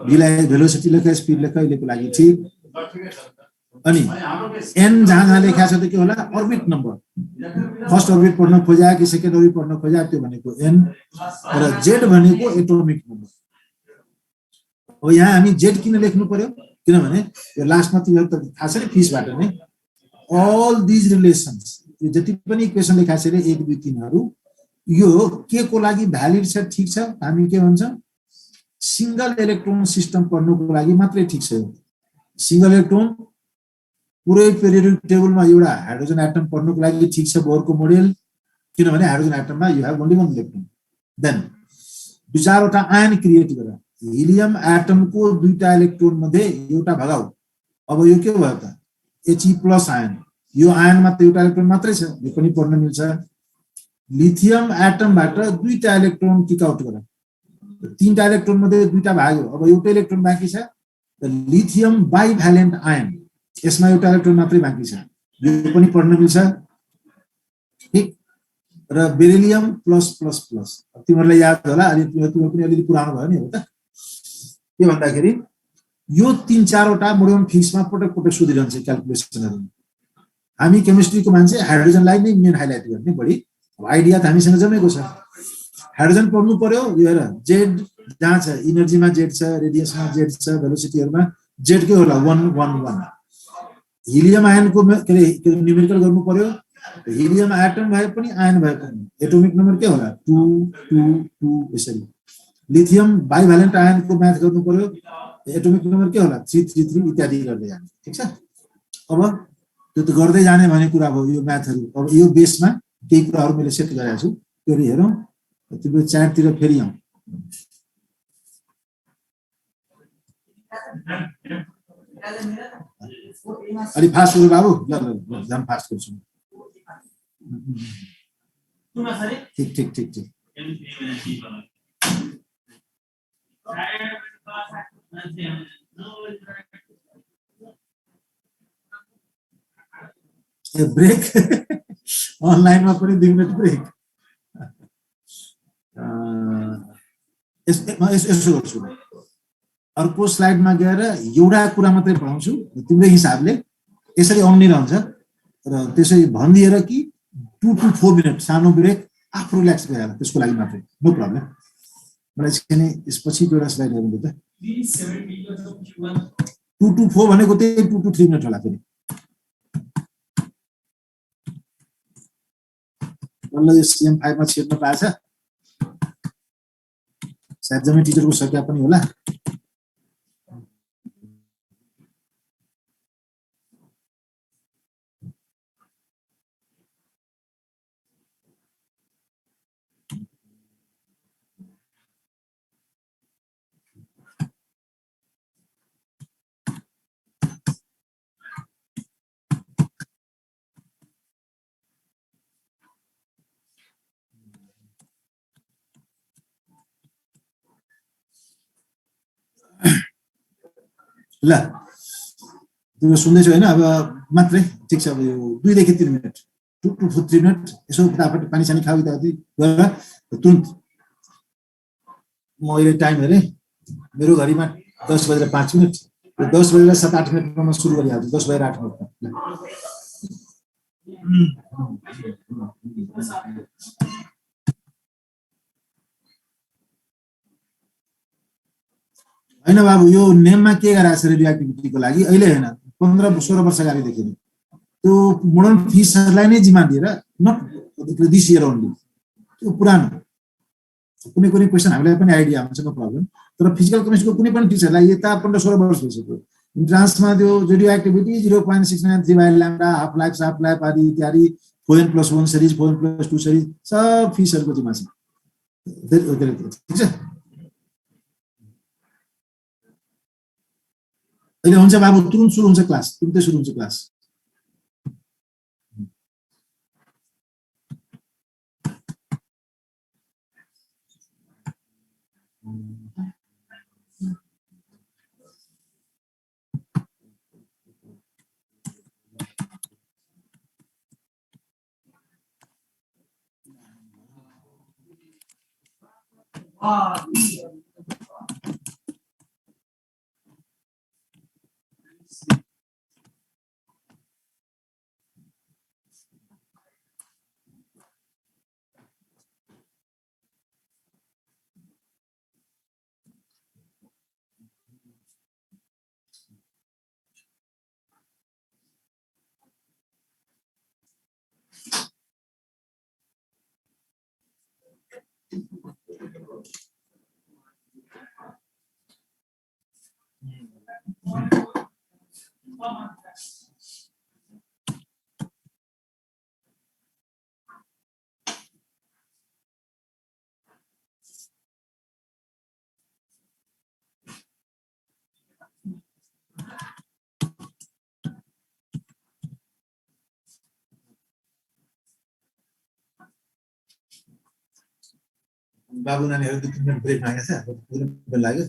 भीलाई भेलोसिटी लेख, स्पिड लेख, अहिलेको लागि ठिक। अनि एन जहाँ जहाँ लेखा छ त्यो के होला, अर्बिट नम्बर, फर्स्ट अर्बिट पढ्न खोजा कि सेकेन्ड अर्बिट पढ्न खोजा, त्यो भनेको एन। र जेड भनेको एटोमिक नम्बर। अब यहाँ हामी जेड किन लेख्नु पर्यो, किनभने यो लास्टमा तिमीहरू त थाहा छ नि फिसबाट नै, अल दिज रिलेसन्स, यो जति पनि इक्वेसन लेखा छ रे 1 2 3 हरू, यो के को लागि भ्यालिड छ, ठिक छ, हामी के भन्छ सिंगल इलेक्ट्रोन सिस्टम पढ्नुको लागि मात्रै ठिक छ। सिंगल इलेक्ट्रोन पुरै पेरियोडिक टेबलमा एउटा हाइड्रोजन एटम पढ्नुको लागि ठिक छ बोरको मोडेल, किनभने हाइड्रोजन एटममा you have only 1 electron. Then दुई चारवटा आयन क्रिएट गर, हिलियम एटमको दुईटा इलेक्ट्रोन मध्ये एउटा भगाऊ, अब यो के भयो त He+ आयन, यो आयनमा त एउटा इलेक्ट्रोन मात्रै छ, यो पनि पढ्न मिल्छ। लिथियम एटमबाट दुईटा इलेक्ट्रोन किक आउट गर, तीनटा इलेक्ट्रोन मध्ये दुईटा भाग्यो, अब एउटा इलेक्ट्रोन बाँकी छ, लिथियम बाइभ्यालेन्ट आयन, यसमा एउटा इलेक्ट्रोन मात्रै बाँकी छ, यो पनि पढ्न मिल्छ, ठीक। र बेरिलियम +++, तिमीहरूलाई याद होला, अलि तिमीहरू पनि अलिअलि पुरानो भयो नि हो त, के भन्दाखेरि यो 3 4 वटा मोडर्न फिक्समा पटक पटक सोधिरहन्छ क्याल्कुलेसनहरु। हामी केमिस्ट्रीको मान्छे हाइड्रोजनलाई नै मेन हाइलाइट गर्ने बढी, आइडिया त हामीसँग जमेको छ। हाइड्रोजन पढ्नु पर्यो, यो हेर जेड जहाँ छ, इनर्जीमा जेड छ, रेडियसमा जेड छ, भेलोसिटीहरुमा जेड के होला 1 1 1। हिलियम आयनको के न्यूमेरिकल गर्नु पर्यो, हिलियम एटम भए पनि आयन भए पनि एटोमिक नम्बर के होला 2 2 2 यसरी। लिथियम बाइभ्यालेन्ट आयनको म्याथ गर्नु पर्यो, एटोमिक नम्बर के होला 3 3 3 इत्यादि गर्दै जाने, ठीक छ। अब त्यो त गर्दै जाने भन्ने कुरा भयो यो म्याथहरु। अब यो बेसमा केही कुराहरु मैले सेट गरेको छु, त्यो हेरौँ। तिम्रो च्याटतिर फेरि आउँ। अलि फास्ट गर्नु बाबु, ल ल ल जाम फास्ट गर्छु। ठीक ठीक ठीक ठीक। ब्रेक अनलाइनमा पनि 2 मिनेट ब्रेक। यसो गर्छु, अर्को स्लाइडमा गएर एउटा कुरा मात्रै पढाउँछु तिम्रो हिसाबले, यसरी अन नै रहन्छ र त्यसै भनिदिएर कि 2 to 4 मिनेट सानो ब्रेक, आफू रिल्याक्स भएर त्यसको लागि मात्रै, नो प्रब्लम। मलाई चाहिँ यसपछि एउटा स्लाइड हेर्नु त 2 to 4 भनेको त्यही 2 to 3 मिनेट होला फेरि। बल्ल यो CM5 मा छिर्न पाएछ, सायद जम्मै टिचरको सकिया पनि होला। ल तिम्रो सुन्दैछौ हैन, अब मात्रै ठिक छ। अब यो 2 देखि 3 मिनेट, 2 to 3 मिनेट यसो फटाफट पानी सानी खाऊ इत्यादि गरेर तुरन्त। म अहिले टाइम हेरेँ, मेरो घडीमा 10:05, 10:07 मिनेटमा सुरु गरिहाल्छु, 10:08 मिनेटमा। हैन बाबु, यो नेममा के गराएको छ रेडियो एक्टिभिटीको लागि, अहिले हैन 15-16 वर्ष अगाडिदेखि त्यो मोडर्न फिसहरुलाई नै जिम्मा दिएर, नट दिस इयर ओन्ली, त्यो पुरानो कुनै कुनै क्वेशन हामीलाई पनि आइडिया हुन्छ, नो प्रब्लम। तर फिजिकल केमिस्ट्रीको कुनै पनि टिचरलाई यता 15-16 वर्ष भइसक्यो, इन्ट्रान्समा त्यो रेडियो एक्टिभिटी 0.693 हाफ लाइफ साफ लाइफ आदि इत्यादि, 4n+1 सिरिज, 4n+2 सिरिज, सब फिसहरुको जिम्मा छ, ठीक छ। अहिले हुन्छ बाबु, तुरुन्त सुरु हुन्छ क्लास, तुरुन्तै सुरु हुन्छ क्लास। बाबु नानीहरु 2-3 मिनेट ब्रेक मागेको छ बेल लाग्यो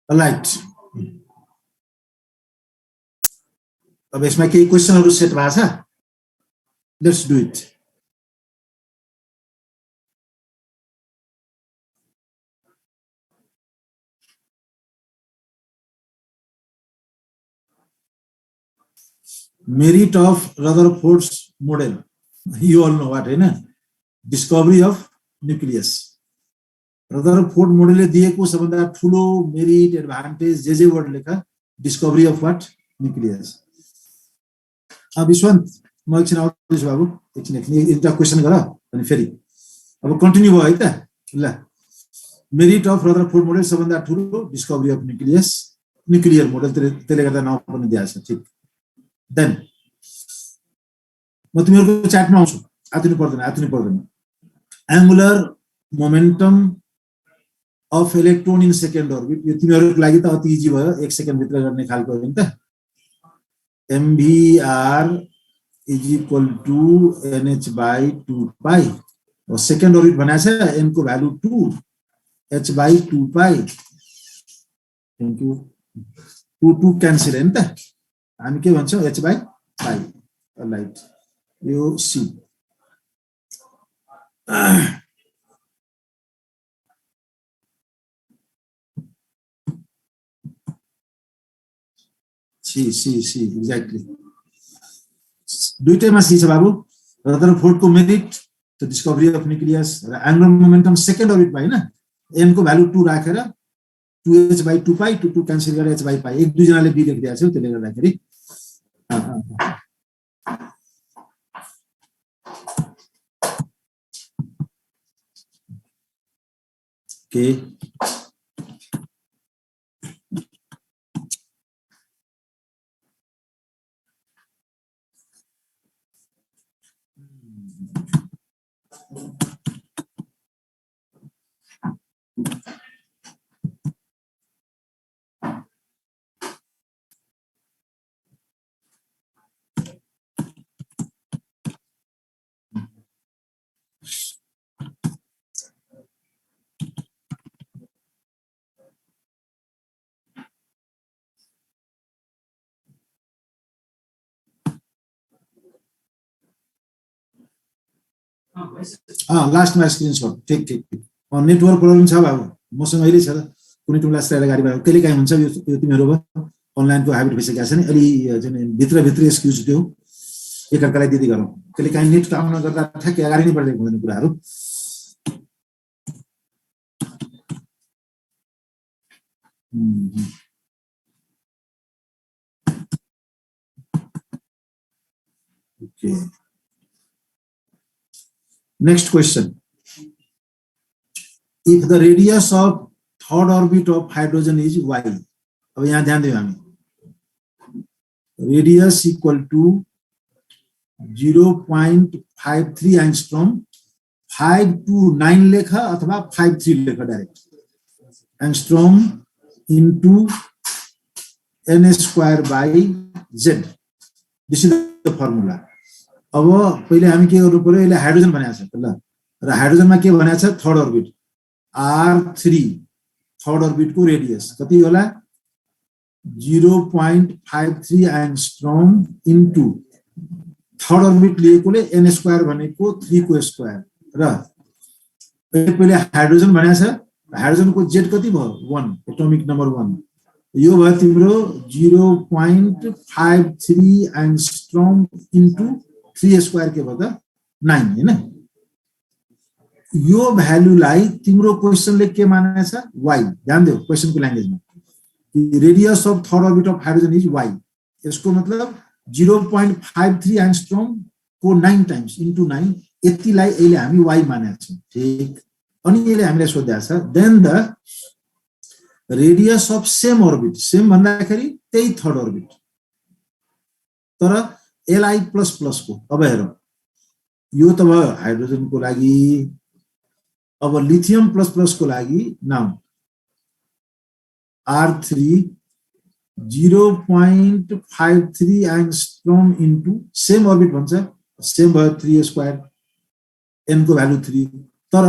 राइट अब यसमा केही क्वेशनहरु सेट भएको छ let's do it merit of Rutherford's model you all know what हैन discovery of nucleus Rutherford model ले दिएको सबभन्दा ठूलो मेरिट एडभान्टेज जे वर्ड लेखा discovery of what nucleus अब विश्वन्त म एकछिन आउँदैछु बाबु एकछिन एउटा क्वेशन गर अनि फेरि अब कन्टिन्यु भयो है त ल मेरिट अफ रदरफोर्ड मोडल सबभन्दा ठूलो डिस्कभरी अफ न्युक्लियर मोडल त्यसले गर्दा नाउँ पनि दिएको छ ठीक देन म तिमीहरुको च्याटमा आउँछु आत्नु पर्दैन angular momentum of electron in second orbit यो तिमीहरुको लागि त अति इजी भयो 1 सेकेन्ड भित्र गर्ने खालको हो नि त mvr is equal to nh by 2 pi और सेकेन्ड अर्बिट भनेको छ n को value 2 h by 2 pi thank you 2 cancel हैन त हामी के भन्छौं h by pi राइट यो c सी एक्ज्याक्टली दुईटैमा सी छ बाबु रदरफोर्ड को merit the discovery of nucleus र एंगुलर मोमेन्टम सेकेन्ड अर्बिटमा हैन n को भ्यालु 2 राखेर 2h by 2 pi 2 क्यान्सल गरेर h by pi एक दुई जनाले b लेखिदिएको छ त्यसले गर्दाखेरि ओके लास्टमा स्क्रिनशट ठीक ठीक ठीक नेटवर्क प्रब्लम छ बाबु मसँग अहिले छ कुनै टुला स्ट्राइड गाडी भयो कहिले काहीँ हुन्छ यो तिमीहरु अनलाइनको ह्याबिट भइसकेको छ नि अलि भित्र भित्र एक्सक्युज दियो एकअर्कालाई दिदी गरौँ कहिले काहीँ नेट काम नगर्दा ठ्याक्कै अगाडि नै बढ्दै हुँदैन कुराहरु okay Next question. If the radius of third orbit of hydrogen is y, अब यहाँ ध्यान दियो हामी radius equal to 0.53 angstrom 5 to 9 लेखा अथवा 53 लेखा direct angstrom into n square by z. This is the formula. अब पहिले हामी के गर्नु पर्यो यसले हाइड्रोजन भनेको छ ल र हाइड्रोजनमा के भनेको छ थर्ड अर्बिट r3 थर्ड अर्बिटको रेडियस कति होला 0.53 एंगस्ट्रॉम इन्टु थर्ड अर्बिट लिएकोले n स्क्वायर भनेको 3 को स्क्वायर र पहिले हाइड्रोजन भनेको छ हाइड्रोजनको z कति भयो 1 एटोमिक नम्बर 1 यो भयो तिम्रो 0.53 एंगस्ट्रॉम इन्टु 3 स्क्वायर के भयो 9 हैन यो भ्यालुलाई तिम्रो क्वेशनले के मानेको छ y ध्यान दियो क्वेशनको ल्याङ्ग्वेजमा कि radius of third orbit of hydrogen is y यसको मतलब 0.53 एंगस्ट्रॉम को 9 टाइम्स इन्टु 9 यतिलाई अहिले हामी y मानेको छौं ठीक अनि यसले हामीलाई सोधेको छ then the radius of same orbit same भन्दाखेरि त्यही थर्ड अर्बिट तर Li++ को अब हेरौं यो त भयो हाइड्रोजन को लागि अब लिथियम प्लस को लागि now R3 0.53 angstrom into same orbit भन्छ सेम भयो 3 स्क्वायर n को भ्यालु 3 तर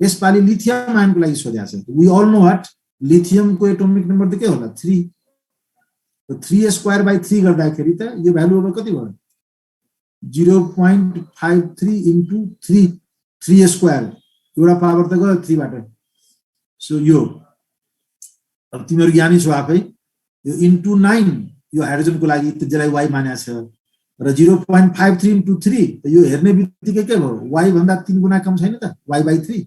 यसपाली लिथियम आयन को लागि सोधेको छ we all know what lithium को एटोमिक नम्बर त के होला 3 3 स्क्वायर बाइ 3 गर्दाखेरि त यो भ्यालु कति भयो 0.53 इन्टु 3 स्क्वायर एउटा पावर त गयो 3 बाट सो यो अब तिमीहरु ज्ञानी छौ आफै यो इन्टु 9 यो हाइड्रोजन को लागि त जलाई y मानेको छ र 0.53 इन्टु 3 त यो हेर्ने बित्तिकै के भयो y भन्दा 3 गुणा कम छैन त y/3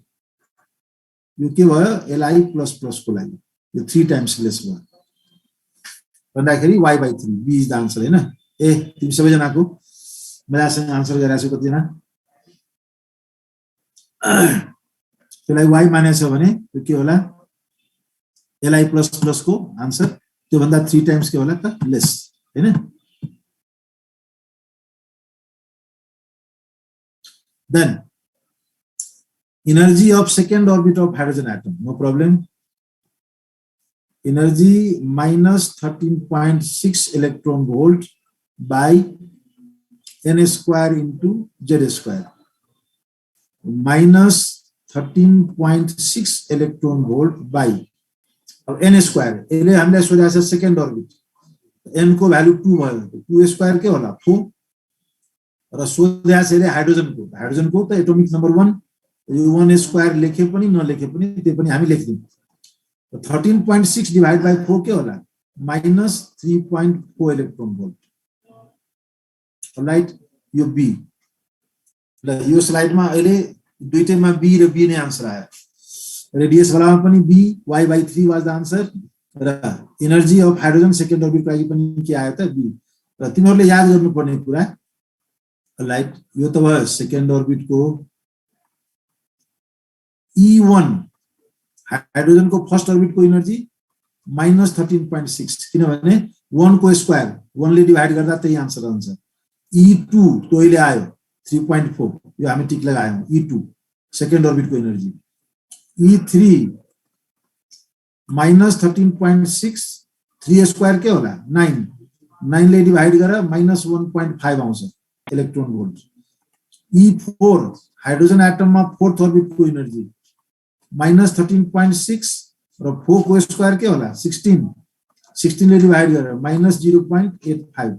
यो के भयो Li++ को लागि यो 3 टाइम्स लेस भयो भन्दाखेरि y/3 b is the answer हैन ए तिमी सबैजनाको मजासँग आन्सर गरिरहेछौ कतिजना त्यसलाई y मानेको छ भने त्यो के होला Li++ को आन्सर त्यो भन्दा 3 टाइम्स के होला त लेस हैन then energy of second orbit of hydrogen atom no problem energy minus 13.6 electron volt by n square into z square minus 13.6 electron volt by n square यसले हामीलाई सोधेको छ सेकेन्ड अर्बिट n को भ्यालु 2 भयो 2 स्क्वायर के होला 4 र सोधेको छ यसले हाइड्रोजन को त एटोमिक नम्बर 1 यो 1 स्क्वायर लेखे पनि नलेखे पनि त्यो पनि हामी लेख्दियौ 13.6 डिवाइड बाइ 4 के होला minus 3.4 इलेक्ट्रोन भोल्ट राइट यो b ल यो स्लाइडमा अहिले दुईटैमा b र b नै आन्सर आयो रेडियस वालामा पनि b y/3 was the answer र energy of hydrogen second orbit लागि पनि के आयो त b र तिमीहरुले याद गर्नुपर्ने कुरा राइट यो त भयो सेकेन्ड अर्बिट को E1 हाइड्रोजनको फर्स्ट अर्बिटको एनर्जी -13.6 किनभने 1 को स्क्वायर 1 ले डिवाइड गर्दा त्यही आन्सर आउँछ E2 तोइले आयो 3.4 यो हामी टिक लगायौं E2 सेकेन्ड अर्बिटको एनर्जी E3 -13.6 3 स्क्वायर के होला 9 ले डिवाइड गरेर -1.5 आउँछ इलेक्ट्रोन भोल्ट E4 हाइड्रोजन एटममा फोर्थ अर्बिटको एनर्जी -13.6 र 4 को स्क्वायर के होला 16 ले डिवाइड गरेर -0.85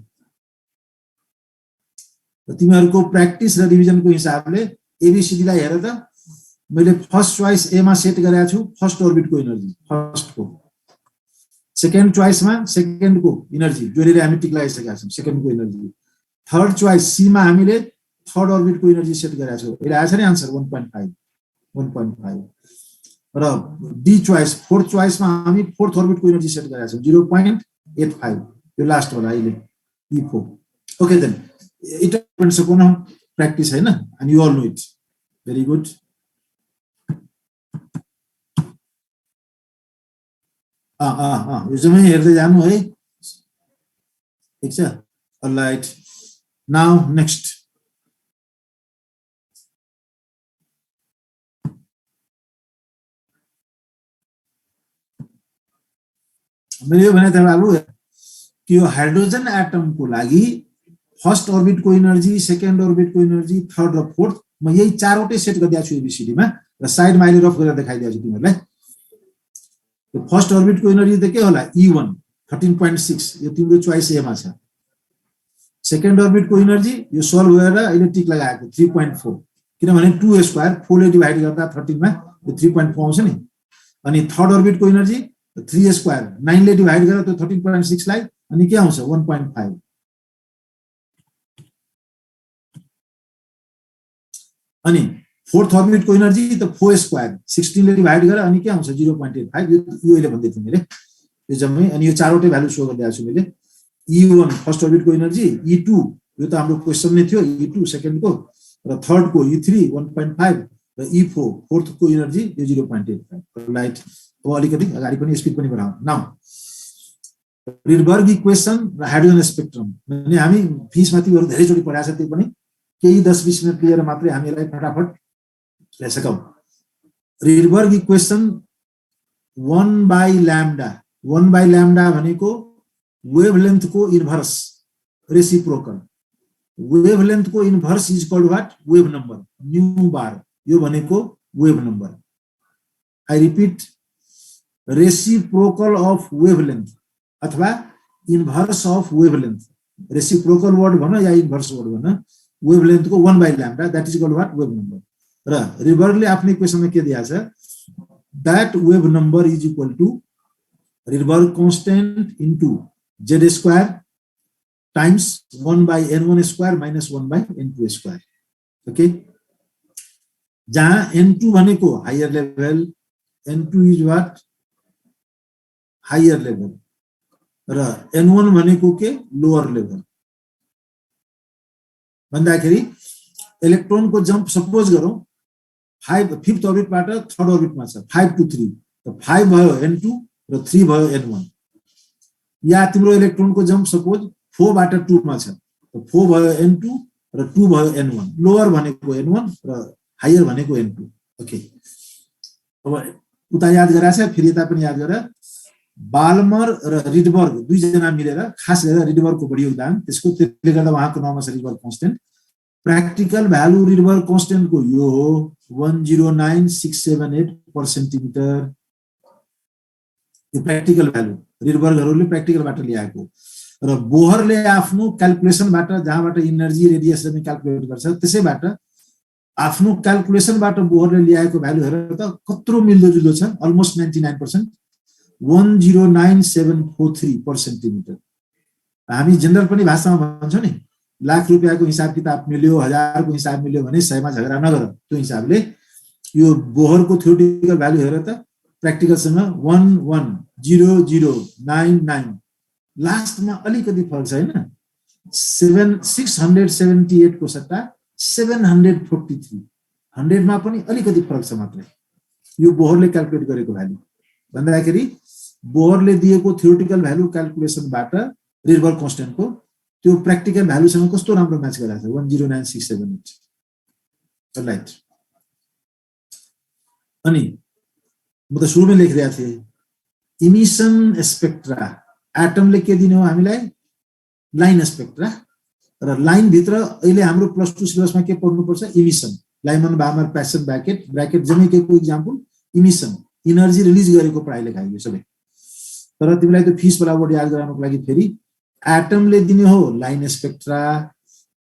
तिमीहरुको प्र्याक्टिस र रिभिजनको हिसाबले एबीसीडी लाई हेर त मैले फर्स्ट चोइस ए मा सेट गरेको छु फर्स्ट अर्बिटको एनर्जी फर्स्ट को सेकेन्ड चोइसमा सेकेन्ड को एनर्जी जोडेर हामी टिक लगाइसकेका छौं सेकेन्ड को एनर्जी थर्ड चोइस सी मा हामीले थर्ड अर्बिटको एनर्जी सेट गरेका छौं अहिले आछ नि आन्सर 1.5 र डी चोइस फोर्थ चोइसमा हामी फोर्थ अर्बिटको एनर्जी सेट गरेका छौं 0.85 यो लास्ट होला अहिले E4 okay then it depends upon practice है ना and you all know it very good यो जम्मै हेर्दै जानु है ठीक छ all right now next मैले भने त बाबु कि यो हाइड्रोजन एटमको लागि फर्स्ट अर्बिट को एनर्जी सेकेन्ड अर्बिट को एनर्जी थर्ड र फोर्थ म यही चारवटै सेट गरिदिएको छु एबीसीडी मा र साइडमा अहिले रफ गरेर देखाइदिएको छु तिमीहरुलाई यो फर्स्ट अर्बिट को एनर्जी त के होला E1 13.6 यो तिम्रो चोइस ए मा छ सेकेन्ड अर्बिट को एनर्जी यो सल्भ गरेर अहिले टिक लगाएको 3.4 किनभने 2 स्क्वायर 4 ले डिवाइड गर्दा 13 मा यो 3.4 आउँछ नि अनि थर्ड अर्बिट को एनर्जी 3 स्क्वायर 9 ले डिवाइड गरेर त्यो 13.6 लाई अनि के आउँछ 1.5 अनि फोर्थ अर्बिट को एनर्जी त 4 स्क्वायर 16 ले डिवाइड गरेर अनि के आउँछ 0.85 यो अहिले भन्दै थिए मैले यो जम्मै अनि यो चारवटै भ्यालु शो गरिदिएको छु मैले E1 फर्स्ट अर्बिट को एनर्जी E2 यो त हाम्रो क्वेशन नै थियो E2 सेकेन्ड को र थर्ड को E3 1.5 र E4 फोर्थ को एनर्जी यो 0.85 राइट अब अलिकति अगाडि पनि स्पिड पनि बढाउँ नाउ रिडबर्ग इक्वेसन र हाइड्रोजन स्पेक्ट्रम भने हामी फिसमा तिमीहरु धेरै चोटी पढाएको छ त्यो पनि केही 10-20 मिनेट लिएर मात्रै हामीलाई फटाफट लेसकौ रिडबर्ग इक्वेसन 1/λ भनेको वेभलेन्थ को इन्भर्स रेसिप्रोकल वेभलेन्थ को inverse is called what wave number nu bar यो भनेको wave number I repeat reciprocal of wavelength अथवा inverse of wavelength reciprocal word भन या इन्भर्स वर्ड भन वेभलेन्थ को 1/λ that is called what wave number र रिडबर्गले आफ्नो इक्वेसनमा के दिएको छ that wave number is equal to Rydberg constant into z square times 1/n1 square minus 1/n2 square okay जहाँ n2 भनेको higher level n2 is what higher level र n1 भनेको के लोअर लेभल भन्दाखेरि इलेक्ट्रोन को जम्प सपोज गरौँ 5 फिफ्थ अर्बिट बाट थर्ड अर्बिट मा छ 5 to 3 त 5 भयो n2 र 3 भयो n1 या तिम्रो इलेक्ट्रोन को जम्प सपोज 4 बाट 2 मा छ त 4 भयो n2 र 2 भयो n1 लोअर भनेको n1 र हायर भनेको n2 ओके अब उता याद गराछ फेरि यता पनि याद गर बाल्मर र रिडबर्ग दुई जना मिलेर खास गरेर रिडबर्ग को बढी योगदान त्यसको त्यसले गर्दा उहाँको नाममा छ Rydberg constant practical value Rydberg constant को यो हो 109678 पर सेन्टिमिटर यो प्रैक्टिकल भ्यालु रिडबर्गहरुले प्रैक्टिकलबाट ल्याएको र बोहरले आफ्नो क्याल्कुलेसनबाट जहाँबाट एनर्जी रेडिएसन क्याल्कुलेट गर्छ त्यसैबाट आफ्नो क्याल्कुलेसनबाट बोहरले ल्याएको भ्यालु हेर त कत्रो मिल्दोजुल्दो छ अलमोस्ट 99% 109,743 पर सेन्टिमिटर हामी जनरल पनि भाषामा भन्छौं नि लाख रुपैयाँको हिसाब किताब मिल्यो हजारको हिसाब मिल्यो भने 100 मा झगडा नगर त्यो हिसाबले यो बोहरको थ्योरेटिकल भ्यालु हेर त प्र्याक्टिकलसँग 110099 लास्टमा अलिकति फरक छ हैन 678 को सट्टा 743 100 मा पनि अलिकति फरक छ मात्रै यो बोहरले क्याल्कुलेट गरेको भ्यालु भन्दाखेरि बोहरले दिएको थ्योरेटिकल भ्यालु क्याल्कुलेसनबाट रिजर्भर कन्स्टेन्टको त्यो प्र्याक्टिकल भ्यालुसँग कस्तो राम्रो म्याच गराएको छ 109678 राइट। अनि म त सुरुमै लेखिरहेको थिएँ इमिसन स्पेक्ट्रा एटमले के दिने हो हामीलाई लाइन स्पेक्ट्रा र लाइन भित्र अहिले हाम्रो प्लस 2 सिलेबसमा के पढ्नुपर्छ emission Lyman Balmer Paschen Brackett जमेकेको इक्जाम्पल इमिसन इनर्जी रिलिज गरेको पढाइ लेखाइयो सबै। तर तिमीलाई त्यो फिस वाला वर्ड याद गराउनको लागि फेरि एटमले दिने हो लाइन स्पेक्ट्रा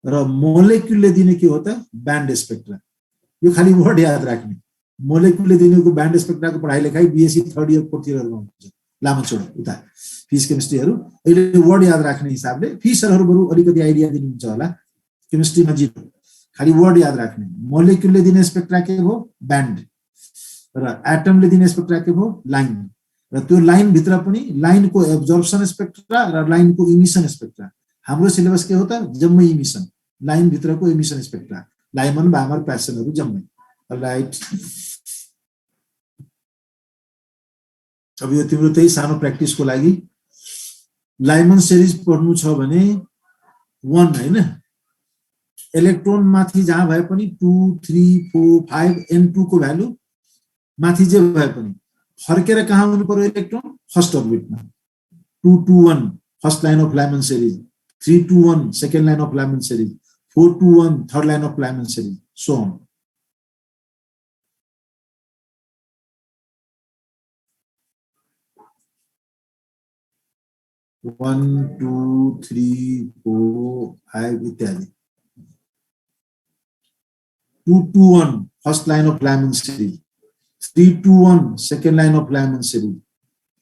र मोलेक्युलले दिने के हो त ब्यान्ड स्पेक्ट्रा। यो खाली वर्ड याद राख्ने मोलेक्युलले दिनेको ब्यान्ड स्पेक्ट्राको पढाइ लेखाइ बीएससी 3rd इयर 4th इयरमा हुन्छ लामो छोडो उता फिस केमिस्ट्रीहरु अहिले वर्ड याद राख्ने हिसाबले फिसहरु बरु अलिकति आइडिया दिनुहुन्छ होला केमिस्ट्रीमा जिरो खाली वर्ड याद राख्ने मोलेक्युलले दिने स्पेक्ट्रा के हो ब्यान्ड र एटमले दिने स्पेक्ट्रा के हो लाइन र त्यो लाइन भित्र पनि लाइनको एब्जर्प्सन स्पेक्ट्रा र लाइनको इमिसन स्पेक्ट्रा हाम्रो सिलेबस के हो त जम्मै इमिसन लाइन भित्रको इमिसन स्पेक्ट्रा लाइमन बार्मर प्यासनहरु जम्मै राइट। अब यो तिम्रो त्यही सानो प्र्याक्टिसको लागि लाइमन सिरिज पढ्नु छ भने 1 हैन इलेक्ट्रोन माथि जहाँ भए पनि 2 3 4 5 n2 को भ्यालु माथि जे भए पनि फर्केर कहाँ हुनु पर्यो इलेक्ट्रोन फर्स्ट अर्बिटमा 2 2 1 first line of Lyman series 3 2 1 second line of Lyman series 4 2 1 third line of Lyman series so on. One, 2, 3, 4, 5 इत्यादि 2 2 1 first line of Lyman series 3 2 1 second line of Lyman series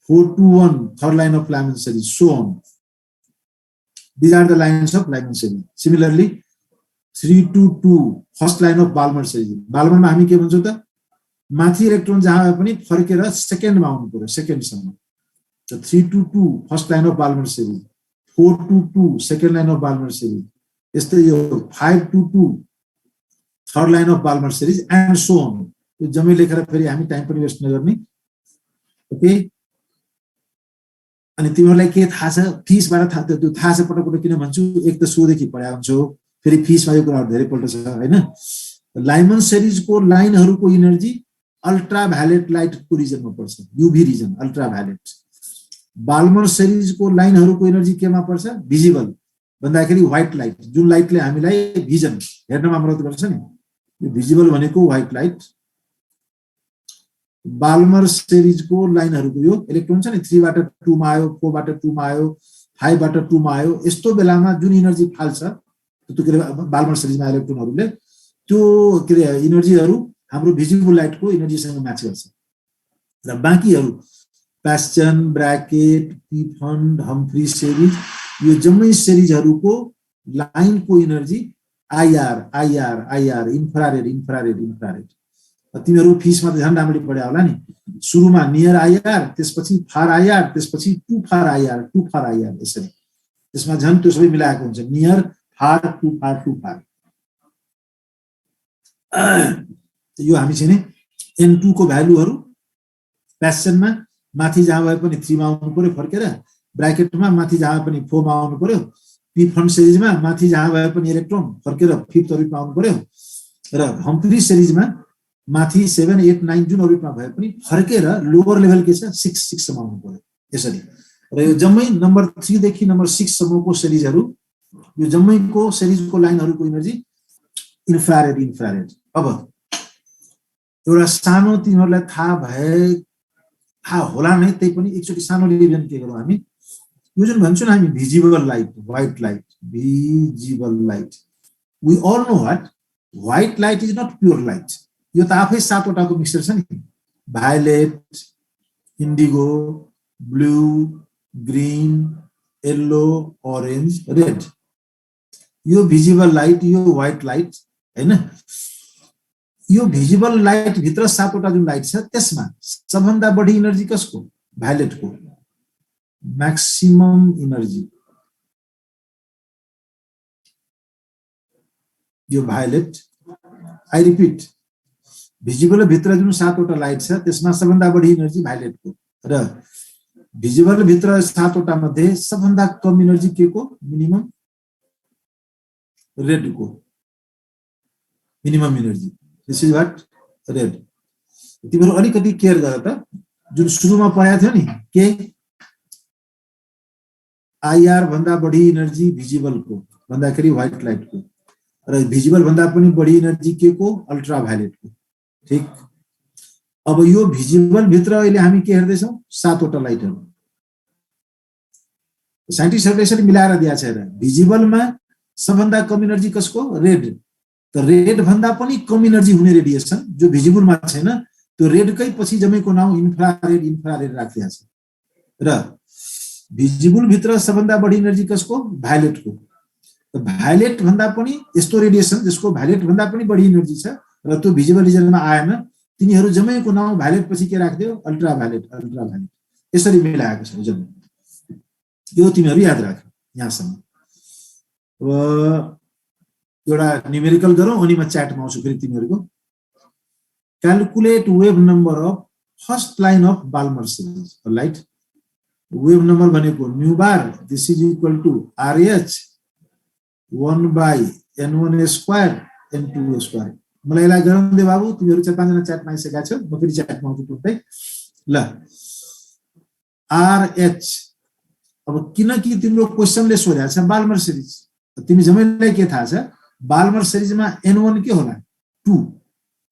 4 2 1 third line of Lyman series so on. These are the lines of Lyman series. Similarly 3 2 2 first line of Balmer series Balmer मा हामी के भन्छौं त माथि इलेक्ट्रोन जहाँ भए पनि फर्केर सेकेन्डमा आउनु पर्यो सेकेन्डसम्म 322 first line of Balmer series 422 second line of Balmer series यस्तै यो 522 third line of Balmer series and so on। यो जम्मै लेखेर फेरि हामी टाइम पनि वेस्ट नगर्ने ओके। अनि तिमीहरुलाई के थाहा छ फिसबाट थाहा त्यो थाहा छ पटक किन भन्छु एक त सोदेखि पढाए हुन्छौ फेरि फिसमा यो कुरा धेरै पल्ट छ हैन। लाइमन सिरिजको लाइनहरुको एनर्जी अल्ट्रा भायोलेट लाइटको रिजनमा पर्छ यूभी रिजन अल्ट्रा भायोलेट। बाल्मर सिरिजको लाइनहरुको एनर्जी केमा पर्छ भिजिबल भन्दाखेरि व्हाइट लाइट जुन लाइटले हामीलाई भिजन हेर्नमा मद्दत गर्छ नि यो भिजिबल भनेको व्हाइट लाइट। बाल्मर सिरिजको लाइनहरुको यो इलेक्ट्रोन छ नि 3 बाट 2 मा आयो 4 बाट 2 मा आयो 5 बाट 2 मा आयो यस्तो बेलामा जुन एनर्जी फाल्छ त्यो के बाल्मर सिरिजमा इलेक्ट्रोनहरुले त्यो के एनर्जीहरु हाम्रो भिजिबल लाइटको एनर्जीसँग म्याच गर्छ र बाँकीहरु प्यास्चन ब्र्याकेट पिफन्ड हम्फ्री सिरिज यो जम्मै सिरिजहरुको लाइनको एनर्जी आईआर इन्फ्रारेड तिमीहरु फिसमा त झन् राम्ररी पढ्या होला नि सुरुमा नियर आईआर त्यसपछि फार आईआर त्यसपछि टु फार आईआर यसरी त्यसमा झन् त्यो सबै मिलाएको हुन्छ नियर फार टु फार यो हामी चाहिँ n2 को भ्यालुहरु प्यासनमा माथि जहाँ भए पनि 3 मा आउनु पर्यो फर्केर ब्र्याकेटमा माथि जहाँ पनि 4 मा आउनु पर्यो पी फन्ड सिरिजमा माथि जहाँ भए पनि इलेक्ट्रोन फर्केर 5th अर्बिटमा आउनु पर्यो र हम्फ्री सिरिजमा माथि 7 8 9 जुन अर्बिटमा भए पनि फर्केर लोअर लेभल के छ 6 सम्म आउनु पर्यो यसरी। र यो जम्मै नम्बर 3 देखि नम्बर 6 सम्मको सिरिजहरु यो जम्मैको सिरिजको लाइनहरुको एनर्जी इन्फ्रारेड। अब एउटा सानो तिमीहरुलाई थाहा होला नै त्यही पनि एकचोटी सानो रिभिजन के गरौँ हामी यो जुन भन्छौं हामी visible light white light visible light we all know white light is not pure light यो त आफै 7 वटाको मिक्सचर छ नि violet indigo blue green yellow orange red यो भिजिबल लाइट यो व्हाइट लाइट हैन। यो भिजिबल लाइट भित्र 7 वटा जुन लाइट छ त्यसमा सबभन्दा बढी एनर्जी कसको भायोलेटको मैक्सिमम एनर्जी यो भायोलेट आई रिपीट भिजिबल भित्र जुन 7 वटा लाइट छ त्यसमा सबभन्दा बढी एनर्जी भायोलेटको र भिजिबल भित्र 7 वटा मध्ये सबभन्दा कम एनर्जी के को मिनिमम रेडको minimum energy this is what red तिम्रो अलिकति केयर गर त जुन सुरुमा पढाएको थियो नि के आईआर भन्दा बढी एनर्जी भिजिबलको भन्दाखेरि व्हाइट लाइटको र भिजिबल भन्दा पनि बढी एनर्जी के को अल्ट्रा भायोलेटको ठीक अब यो भिजिबल भित्र अहिले हामी के हेर्दै छौं 7 वटा लाइटहरु साइन्टिस्टहरुले यसरी मिलाएर दिया छ हेर भिजिबलमा सबभन्दा कम एनर्जी कसको रेड त रेड भन्दा पनि कम एनर्जी हुने रेडिएसन जो भिजिबलमा छैन त्यो रेडकै पछि जमेको नाउँ इन्फ्रारेड राखिया छ र भिजिबल भित्र सबभन्दा बढी एनर्जी कसको भायोलेटको त भायोलेट भन्दा पनि यस्तो रेडिएसन जसको भायोलेट भन्दा पनि बढी एनर्जी छ र त्यो भिजिबल रिजनमा आएन तिनीहरु जम्मैको नाउँ भायोलेट पछि के राख्दियो अल्ट्रा भायोलेट यसरी मिलाएको छ जम्मै यो तिमीहरु याद राख यहाँसम्म अब एउटा न्यूमेरिकल गरौँ अनि म च्याटमा आउँछु फेरि तिमीहरुको calculate wave number of first line of Balmer series right wave number भनेको nu bar this is equal to RH 1/n1 square n2 square मलाई यसलाई गराउन दे बाबु तिमीहरु 4-5 जना च्याटमा आइसकेका छौ म फेरि च्याटमा आउँछु तुरुन्तै ल RH अब किनकि तिम्रो क्वेशनले सोधेको छ बाल्मर सिरिज तिमी जम्मैलाई के थाहा छ बाल्मर सिरिजमा n1 के होला 2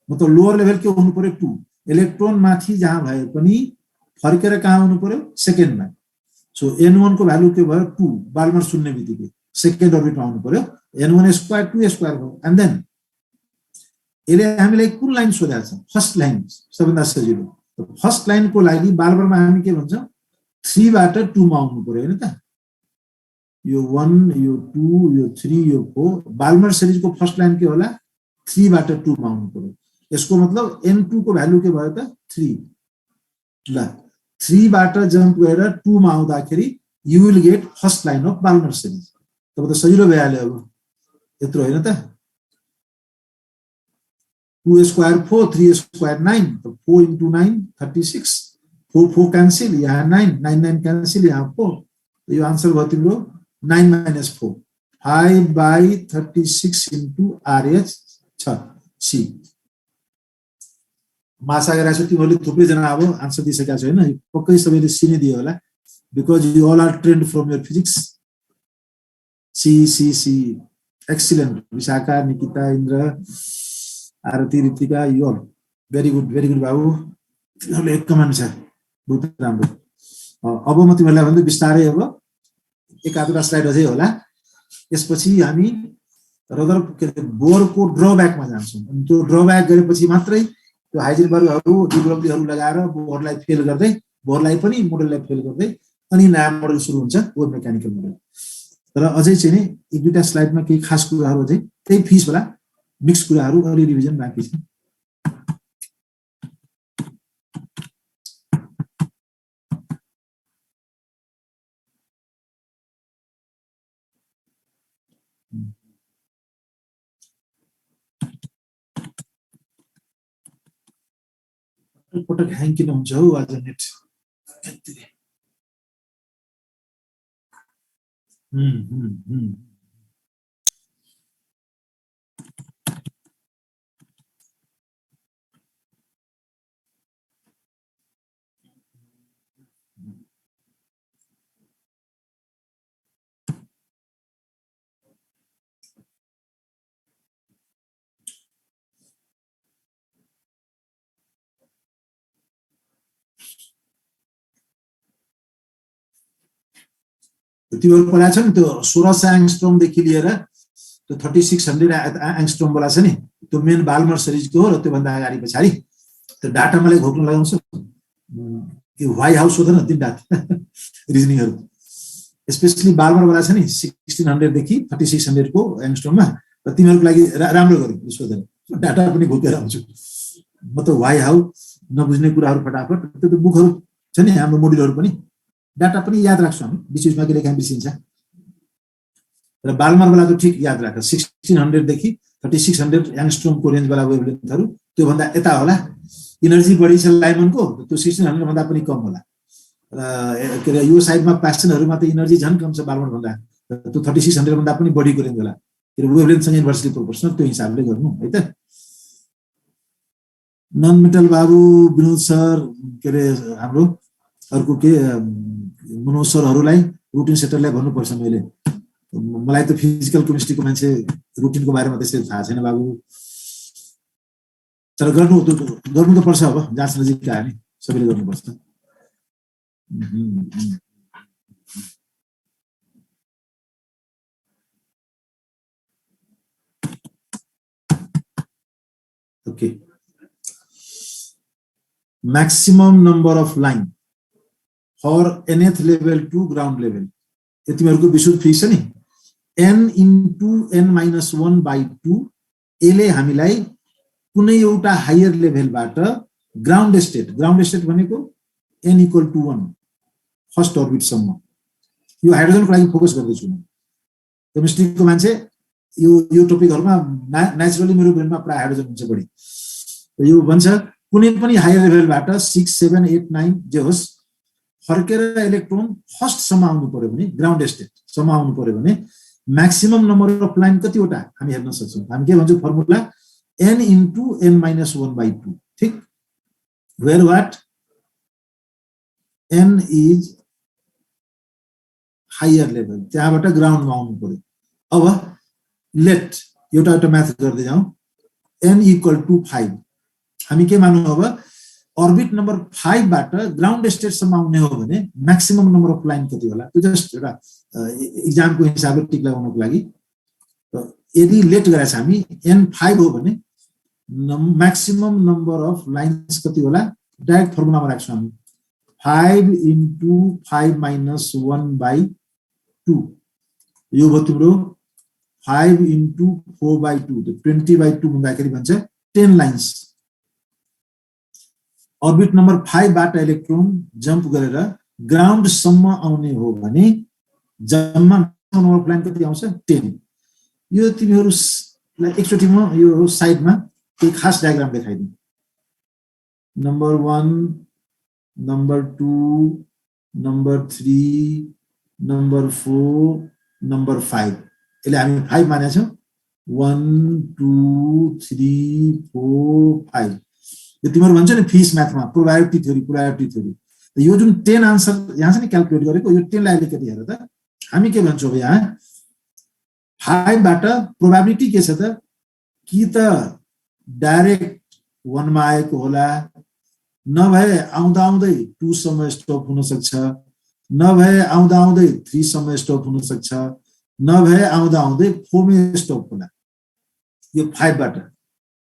मतलब लोअर लेभल के हुनु पर्यो 2 इलेक्ट्रोन माथि जहाँ भए पनि फर्केर कहाँ हुनु पर्यो सेकेन्डमा सो n1 को भ्यालु के भयो 2 बाल्मर सुन्ने बित्तिकै सेकेन्ड अर्बिटमा आउनु पर्यो n1 स्क्वायर 2 स्क्वायर भयो एन्ड देन यसले हामीलाई कुन लाइन सोधेको छ फर्स्ट लाइन सबभन्दा सजिलो फर्स्ट लाइनको लागि बाल्मरमा हामी के भन्छौं 3 बाट 2 मा आउनु पर्यो हैन त यो 1 यो 2 यो 3 यो 4 बाल्मर सिरिजको फर्स्ट लाइन के होला 3 बाट 2 मा आउनु पर्यो यसको मतलब n2 को भ्यालु के भयो त 3 ल 3 बाट जम्प गरेर 2 मा आउँदाखेरि you will get first line of Balmer series तब त सजिलो भइहाल्यो अब यत्रो हैन त 2 स्क्वायर 4 3 स्क्वायर 9 तो 4 into 9 36 4 cancel यहाँ 9 9 9 cancel यहाँ 4 तो यो आन्सर भयो तिम्रो 9 minus 4 5/36 into RH छ C मासा गरेको छु तिमीहरुले थुप्रै जना अब आन्सर दिइसकेका छ हैन पक्कै सबैले C नै दियो होला because you all are trained from your physics C excellent Vishakha Nikita Indra Aarti Ritika you all very good बाबु तिमीहरुले एक कमेन्ट छ बहुत राम्रो अब म तिमीहरुलाई भन्दै बिस्तारै अब एक आधुरा स्लाइड अझै होला यसपछि हामी रदर बोरको ड्रब्याकमा जान्छौं अनि त्यो ड्रब्याक गरेपछि मात्रै त्यो हाइजेनबर्गहरु डिब्रोग्लीहरु लगाएर बोरलाई फेल गर्दै बोरलाई पनि मोडललाई फेल गर्दै अनि नयाँ मोडल सुरु हुन्छ बोर मेकानिकल मोडल तर अझै चाहिँ नि एक दुईटा स्लाइडमा केही खास कुराहरु अझै त्यही फिस होला मिक्स कुराहरु अलि रिभिजन बाँकी छ पटक ह्याङ किन हुन्छ हौ आज नेट तिमीहरु पढाएको छ नि त्यो 1600 एङ्स्ट्रोम देखि लिएर त्यो 3600 एङ्स्ट्रोम वाला छ नि त्यो मेन बाल्मर सिरिजको हो र त्यो भन्दा अगाडि पछाडी त्यो डाटा मलाई घोक्न लगाउँछ कि व्हाइ हाउस हो न तीन डाटा रिजनिङहरु स्पेशली बाल्मर वाला छ नि 1600 देखि 3600 को एङ्स्ट्रोममा र तिमीहरुको लागि राम्रो गर्यो यो सोधेर डाटा पनि घोकेर आउँछु म त व्हाइ हाउ नबुझ्ने कुराहरु फटाफट त्यो बुकहरु छ नि हाम्रो मोड्युलहरु पनि डाटा पनि याद राख्छौं हामी बीचमा के लेखा बिर्सिन्छ र बाल्मर वाला त ठीक याद राख 1600 देखि 3600 एङ्स्ट्रोम को रेन्ज वाला वेभलेन्थहरु त्यो भन्दा यता होला एनर्जी बढी छ लाइमनको त्यो 1600 भन्दा पनि कम होला के अरे यो साइडमा प्यासनहरुमा त एनर्जी झन् कम छ बालमोट भन्दा त्यो 3600 भन्दा पनि बढीको रेन्ज होला किन वेभलेन्थ सँग इन्भर्सली प्रोपोर्सनल त्यो हिसाबले गर्नु है त नन मेटल बाबु विनोद सर के अरे हाम्रो अर्को के मनोज सरहरुलाई रुटिन सेटरलाई भन्नुपर्छ मैले मलाई त फिजिकल केमिस्ट्रीको मान्छे रुटिनको बारेमा त्यसै थाहा छैन बाबु तर गर्नु त पर्छ अब जाँच नजिक आयो नि सबैले गर्नुपर्छ okay maximum number of line for nth level to ground level यति मेरको विशुद्ध फिक्स छ नि n into n minus 1 by 2 यसले हामीलाई कुनै एउटा हायर लेभलबाट ग्राउन्ड स्टेट भनेको n equal to 1 first orbit सम्म यो हाइड्रोजनको लागि फोकस गर्दै छु म केमिस्ट्रीको मान्छे यो टपिकहरुमा नेचुरली मेरो ब्रेनमा प्राय हाइड्रोजन हुन्छ बढी यो भन्छ कुनै पनि हायर लेभलबाट 6 7 8 9 जे होस् फर्केर इलेक्ट्रोन फर्स्ट सम्म आउनु पर्यो भने ग्राउन्ड स्टेट सम्म आउनु पर्यो भने म्याक्सिमम नम्बर अफ लाइन कतिवटा हामी हेर्न सक्छौं हामी के भन्छौं formula n into n minus 1 by 2 ठीक where what n is higher level त्यहाँबाट ग्राउन्डमा आउनु पर्यो अब लेट एउटा म्याथ गर्दै जाउँ n equal to 5 हामी के मानौं अब अर्बिट नम्बर 5 बाट ग्राउन्ड स्टेट सम्म आउने हो भने म्याक्सिमम नम्बर अफ लाइन कति होला त्यो जस्ट एउटा एक्जामको हिसाबले टिक लगाउनको लागि यदि लेट गरेछ हामी n5 हो भने म्याक्सिमम नम्बर अफ लाइन्स कति होला डाइरेक्ट फर्मुलामा राख्छौं हामी 5 into 5 minus 1 by 2 यो भयो तिम्रो 5 into 4 by 2 तो 20 by 2 भन्दाखेरि भन्छ 10 लाइन्स अर्बिट नम्बर 5 बाट इलेक्ट्रोन जम्प गरेर ग्राउन्ड सम्म आउने हो भने जम्मा नम्बर अफ लाइन कति आउँछ 10 यो तिमीहरुलाई एकचोटी म यो साइडमा एक खास डायग्राम देखाइदिन्छु number 1 number 2 number 3 number 4 number 5 यसले हामी 5 मानेका छौं 1 2 3 4 5 यो तिम्रो भन्छ नि फिस म्याथमा प्रोबेबिलिटी थ्योरी यो जुन 10 आन्सर यहाँ छ नि क्याल्कुलेट गरेको यो 10 लाई अलिकति हेर त हामी के भन्छौं यहाँ 5 बाट प्रोबेबिलिटी के छ त कि त डाइरेक्ट 1 मा आएको होला नभए आउँदा आउँदै 2 सम्म स्टप हुन सक्छ नभए आउँदा आउँदै 3 सम्म स्टप हुन सक्छ नभए आउँदा आउँदै 4 मा स्टप होला यो 5 बाट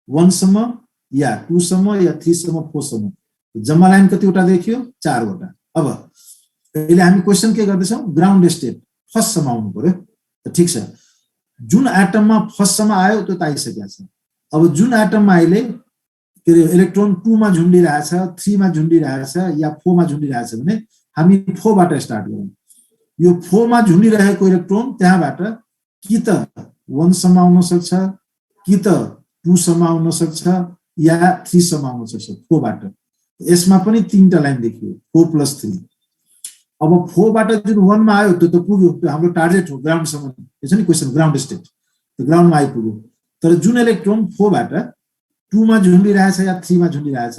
1 सम्म या 2 सम्म या 3 सम्म 4 सम्म जम्मा लाइन कतिवटा देखियो 4 वटा अब अहिले हामी क्वेशन के गर्दै छौं ग्राउन्ड स्टेट फर्स्ट सम्म आउनु पर्यो त ठीक छ जुन एटममा फर्स्ट सम्म आयो त्यो त आइसकेको छ अब जुन एटममा अहिले के रे इलेक्ट्रोन 2 मा झुन्डिरहेछ 3 मा झुन्डिरहेछ या 4 मा झुन्डिरहेछ भने हामी 4 बाट स्टार्ट गरौँ यो 4 मा झुन्डिरहेको इलेक्ट्रोन त्यहाँबाट कि त 1 सम्म आउन सक्छ कि त 2 सम्म आउन सक्छ या 3 सम्म आउन सक्छ 4 बाट यसमा पनि तीनटा लाइन देखियो 4 + 3 अब 4 बाट जुन 1 मा आयो त्यो त पुग्यो त्यो हाम्रो टार्गेट हो ग्राउन्ड सम्म यो छ नि क्वेशन ग्राउन्ड स्टेट त्यो ग्राउन्डमा आइपुग्यो तर जुन इलेक्ट्रोन 4 बाट 2 मा झुन्डिरहेछ या 3 मा झुन्डिरहेछ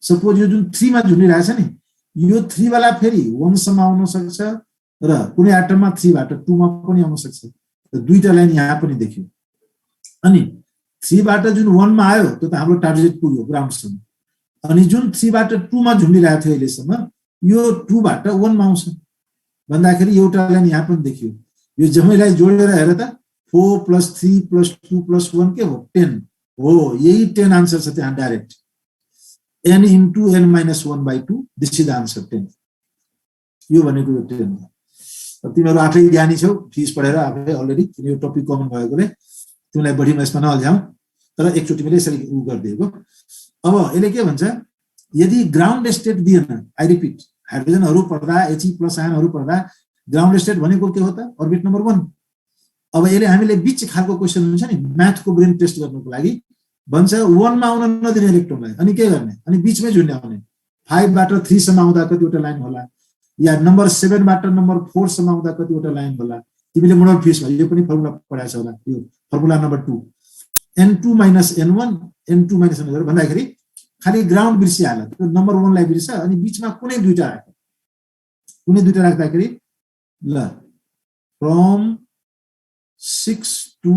सपोज यो जुन 3 मा झुन्डिरहेछ नि यो 3 वाला फेरि 1 सम्म आउन सक्छ र कुनै एटममा 3 बाट 2 मा पनि आउन सक्छ त दुईटा लाइन यहाँ पनि देखियो अनि 3 बाट जुन 1 मा आयो त्यो त हाम्रो टार्गेट पुग्यो ग्राउन्ड सम्म अनि जुन 3 बाट 2 मा झुन्डिरहेको थियो अहिलेसम्म यो 2 बाट 1 मा आउँछ भन्दाखेरि एउटा लाइन यहाँ पनि देखियो यो जम्मैलाई जोडेर हेर त 4 + 3 + 2 + 1 के हो 10 हो यही 10 आन्सर छ त्यहाँ direct n into n minus 1 by 2 this is the answer 10 यो भनेको यो 10 हो तिमीहरु आफै ज्ञानी छौ फिस पढेर आफै अलरेडी यो टपिक कमन भएकोले तिमीलाई बढी यसमा नअल्झाऊ तर एकचोटी मैले यसरी उ गर्दिएको अब यसले के भन्छ यदि ग्राउन्ड स्टेट दिएन आई रिपिट हाइड्रोजनहरु पढ्दा He+ आयनहरु पढ्दा ग्राउन्ड स्टेट भनेको के हो त अर्बिट नम्बर 1 अब यसले हामीले बीच खालको क्वेशन हुन्छ नि म्याथको ब्रेन टेस्ट गर्नको लागि भन्छ 1 मा आउन नदिने इलेक्ट्रोनलाई अनि के गर्ने अनि बीचमै झुन्ड्याउने 5 बाट 3 सम्म आउँदा कतिवटा लाइन होला या नम्बर 7 बाट नम्बर 4 सम्म आउँदा कतिवटा लाइन होला तिमीले मोडल फिसमा यो पनि फर्मुला पढाएको छ होला यो formula number 2 n2 - n1 n2 - n0 भन्दाखेरि खाली ग्राउन्ड बिर्सिहाल्यो त्यो नम्बर 1 लाई बिर्स अनि बीचमा कुनै दुईटा राख्दाखेरि ल फ्रम 6 to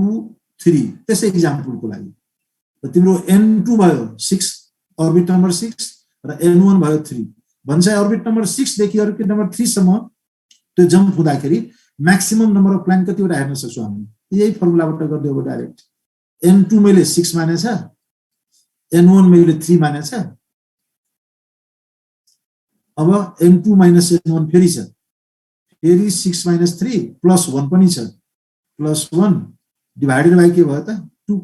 3 त्यसै एक्जाम्पलको लागि तिम्रो n2 भयो 6 अर्बिट नम्बर 6 र n1 भयो 3 भन्छ अर्बिट नम्बर 6 देखि अर्बिट नम्बर 3 सम्म त्यो जम्प हुँदाखेरि म्याक्सिमम नम्बर अफ लाइन कतिवटा हेर्न सक्छौं हामी यही फर्मुलाबाट गर्दै हो डाइरेक्ट n2 मैले 6 मानेछ n1 मैले 3 मानेछ अब n2 - n1 फेरि छ फेरि 6 - 3 + 1 पनि छ +1 डिवाइडेड बाइ के भयो त 2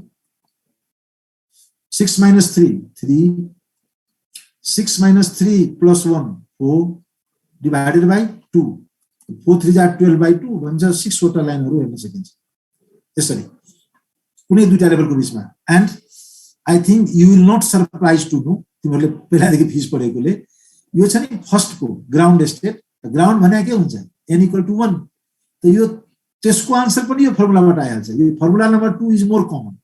6 - 3 3 6 - 3 + 1 4 डिवाइडेड बाइ 2 4 3 जा 12/2 भन्छ 6 वटा लाइनहरु हेर्न सकिन्छ यसरी कुनै दुईटा लेभलको बीचमा and I think you will not surprise to know तिमीहरुले पहिलादेखि फिज पढेकोले यो छ नि फर्स्टको ग्राउन्ड स्टेट ग्राउन्ड भने के हुन्छ n = 1 त यो त्यसको आन्सर पनि यो फर्मुलाबाट आइहाल्छ यो formula number 2 is more common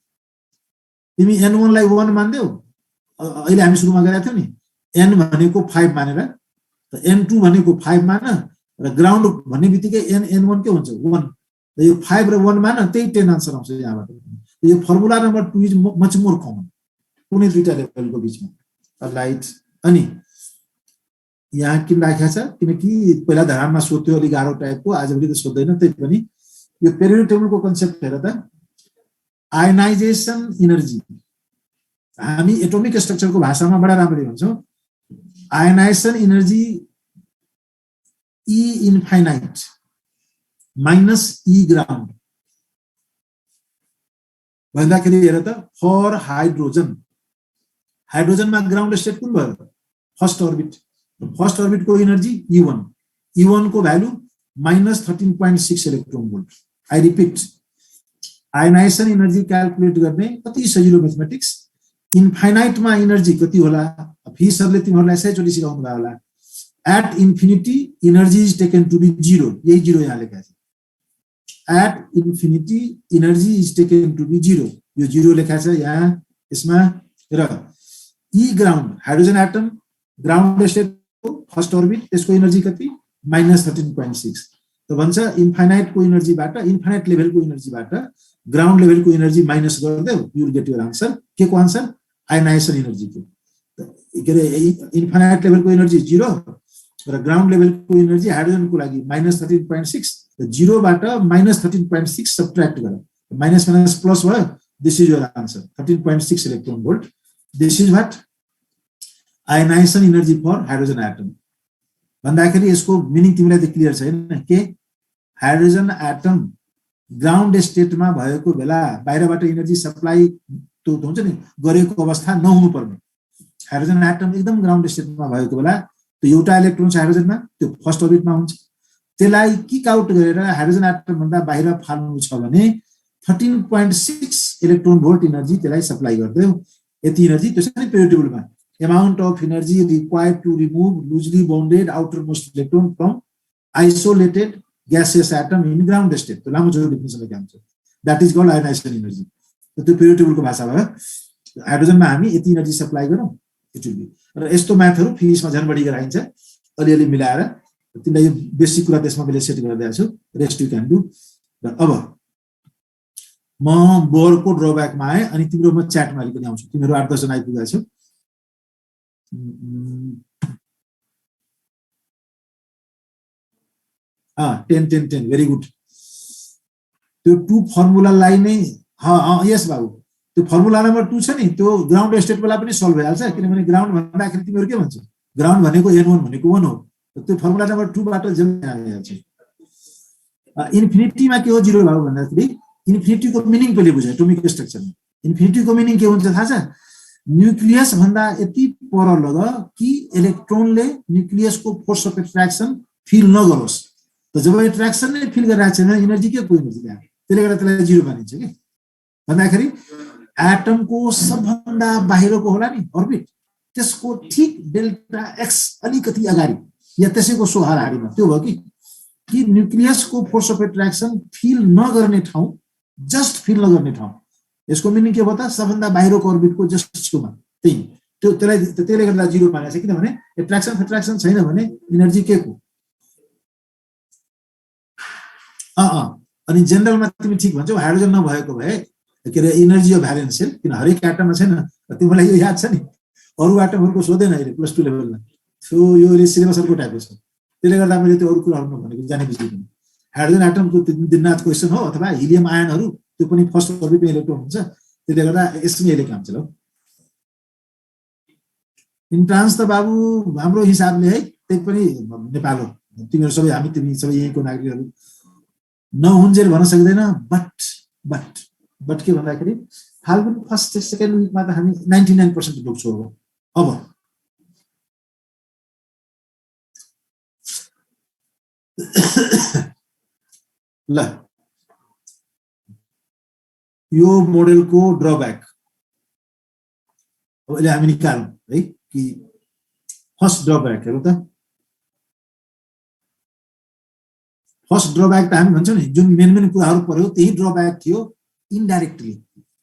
तिमी n1 लाई 1 मान्देऊ अहिले हामी सुरुमा गरेका थियौ नि n भनेको 5 मानेर त n2 भनेको 5 मान र ग्राउन्ड भन्ने बित्तिकै n1 के हुन्छ 1 र यो 5 र 1 मान त्यही 10 आन्सर आउँछ यहाँबाट यो formula number 2 is much more common कुनै दुईटा लेभलको बीचमा राइट अनि यहाँ किन राखेको छ किनकि पहिला धारणमा सोध्यो अलि गाह्रो टाइपको आजभोलि त सोध्दैन त्यही पनि यो पेरियोडिक टेबलको कन्सेप्ट हेर त आयनाइजेसन एनर्जी हामी एटोमिक स्ट्रक्चरको भाषामा बडा राम्ररी भन्छौं ionisation energy E infinite minus E ground भन्दाखेरि हेर त फर हाइड्रोजनमा ग्राउन्ड स्टेट कुन भयो फर्स्ट अर्बिट को एनर्जी E1 को value -13.6 electron volt I repeat ionisation energy calculate गर्ने कति सजिलो म्याथमेटिक्स इन्फाइनाइट मा एनर्जी कति होला फिसहरुले तिमीहरुलाई यसैचोटी सिकाउनु भयो होला at infinity energy is taken to be 0 यही 0 यहाँ लेखा छ at infinity energy is taken to be 0 यो 0 लेखा छ यहाँ यसमा र E ground hydrogen atom ground state को फर्स्ट अर्बिट त्यसको एनर्जी कति -13.6 त भन्छ इन्फाइनाइट को एनर्जी बाट इन्फाइनाइट लेभल को एनर्जी बाट ग्राउन्ड लेभल को एनर्जी माइनस गर्दै you will get your answer के को आन्सर आयनाइजेसन एनर्जी को के रे इन्फाइनाइट लेभल को एनर्जी 0 र ग्राउन्ड लेभलको एनर्जी हाइड्रोजन को लागि -13.6 र 0 बाट -13.6 सबट्र्याक्ट गर माइनस प्लस भयो this is your answer 13.6 electron volt this is what ionisation energy for hydrogen atom भन्दाखेरि यसको मिनिङ तिमीलाई त क्लियर छैन के हाइड्रोजन एटम ग्राउन्ड स्टेटमा भएको बेला बाहिरबाट एनर्जी सप्लाई त्यो हुन्छ नि गरेको अवस्था नहुनु पर्ने हाइड्रोजन एटम एकदम ग्राउन्ड स्टेटमा भएको बेला त्यो एउटा इलेक्ट्रोन छ हाइड्रोजनमा त्यो फर्स्ट अर्बिटमा हुन्छ त्यसलाई किक आउट गरेर हाइड्रोजन एटम भन्दा बाहिर फाल्नु छ भने 13.6 इलेक्ट्रोन भोल्ट एनर्जी त्यसलाई सप्लाई गर्दै यति एनर्जी त्यसै पनि पेरियोडिक टेबलमा amount of energy required to remove loosely bounded outermost electron from isolated gaseous atom in ground state त्यो लामो छोटो डेफिनेसन लेखेको हुन्छ that is called ionisation energy त्यो पेरियोडिक टेबलको भाषा भयो हाइड्रोजनमा हामी यति एनर्जी सप्लाई गरौँ इट विल बी र यस्तो म्याथहरु फिजिक्समा झन् बढी गराइन्छ अलिअलि मिलाएर तिमीलाई यो बेसिक कुरा त्यसमा मैले सेट गरिदिएको छु रेस्ट यु क्यान डु र अब म बोरको ड्रब्याकमा आए अनि तिम्रो म च्याटमा पनि आउँछु तिमीहरु 8-10 जना आइपुगेका छौ 10 भेरी गुड त्यो 2 फर्मुलालाई नै यस बाबु त्यो फर्मुला नम्बर 2 छ नि त्यो ग्राउन्ड स्टेट बेला पनि सल्भ भइहाल्छ किनभने ग्राउन्ड भन्दाखेरि तिमीहरु के भन्छौ ग्राउन्ड भनेको n1 भनेको 1 हो त्यो फर्मुला नम्बर 2 बाट जम्मै आइहाल्छ इन्फिनिटीमा के हो 0 बाबु भन्दाखेरि इन्फिनिटीको मिनिङ पहिले बुझ्नु एटोमिक स्ट्रक्चरमा इन्फिनिटीको मिनिङ के हुन्छ थाहा छ न्यूक्लियस भन्दा यति पर लग कि इलेक्ट्रोनले न्यूक्लियसको फोर्स अफ एट्र्याक्सन फिल नगरोस् त जब एट्र्याक्सन नै फिल गरिरहेको छैन एनर्जी के को एनर्जी त्यहाँ त्यसले गर्दा त्यसलाई 0 मानिन्छ के भन्दाखेरि एटमको सबभन्दा बाहिरको होला नि अर्बिट, त्यसको ठीक डेल्टा एक्स अलिकति अगाडि या त्यसैको सोहाराहारीमा त्यो भयो कि न्यूक्लियसको फोर्स अफ एट्र्याक्सन फिल नगर्ने ठाउँ, जस्ट फिल नगर्ने ठाउँ। यसको मिनिङ के भयो त, सबभन्दा बाहिरको अर्बिटको जस्ट छेउमा, त्यसले गर्दा जिरो मानेको छ, किनभने एट्र्याक्सन छैन भने इनर्जी के को। अनि जेनरलमा तिमी ठिक भन्छौ, हाइड्रोजन नभएको भए के अरे इनर्जी अफ भ्यालेन्सियल, किन हरेक एटममा छैन। तिमीलाई यो याद छ नि, अरू एटमहरूको सोधेन अहिले +2 लेभलमा, यो सिलेबसहरूको टाइपको छ। त्यसले गर्दा मैले त्यो अरू कुराहरू नभनेको जाने बित्तिकै पनि हाइड्रोजन एटमको दिनरात क्वेसन हो, अथवा हिलियम आयनहरू त्यो पनि फर्स्ट अर्बिटमा इलेक्ट्रोन हुन्छ। त्यसले गर्दा यसमै अहिले काम छ। इन्ट्रान्स त बाबु हाम्रो हिसाबले है, त्यही पनि नेपाल हो, तिमीहरू सबै तिमी सबै यहीँको नागरिकहरू नहुन्जेल भन्न सक्दैन। बट के भन्दाखेरि फाल्गुन फर्स्ट सेकेन्ड विकमा त हामी 99% पुग्छौँ। अब ल यो मोडेलको ड्रब्याक अब अहिले हामी निकालौँ है कि फर्स्ट ड्रब्याक हेरौँ त। फर्स्ट ड्रब्याक त हामी भन्छौँ नि, जुन मेन कुराहरू पर्यो त्यही ड्रब्याक थियो इन्डाइरेक्टली।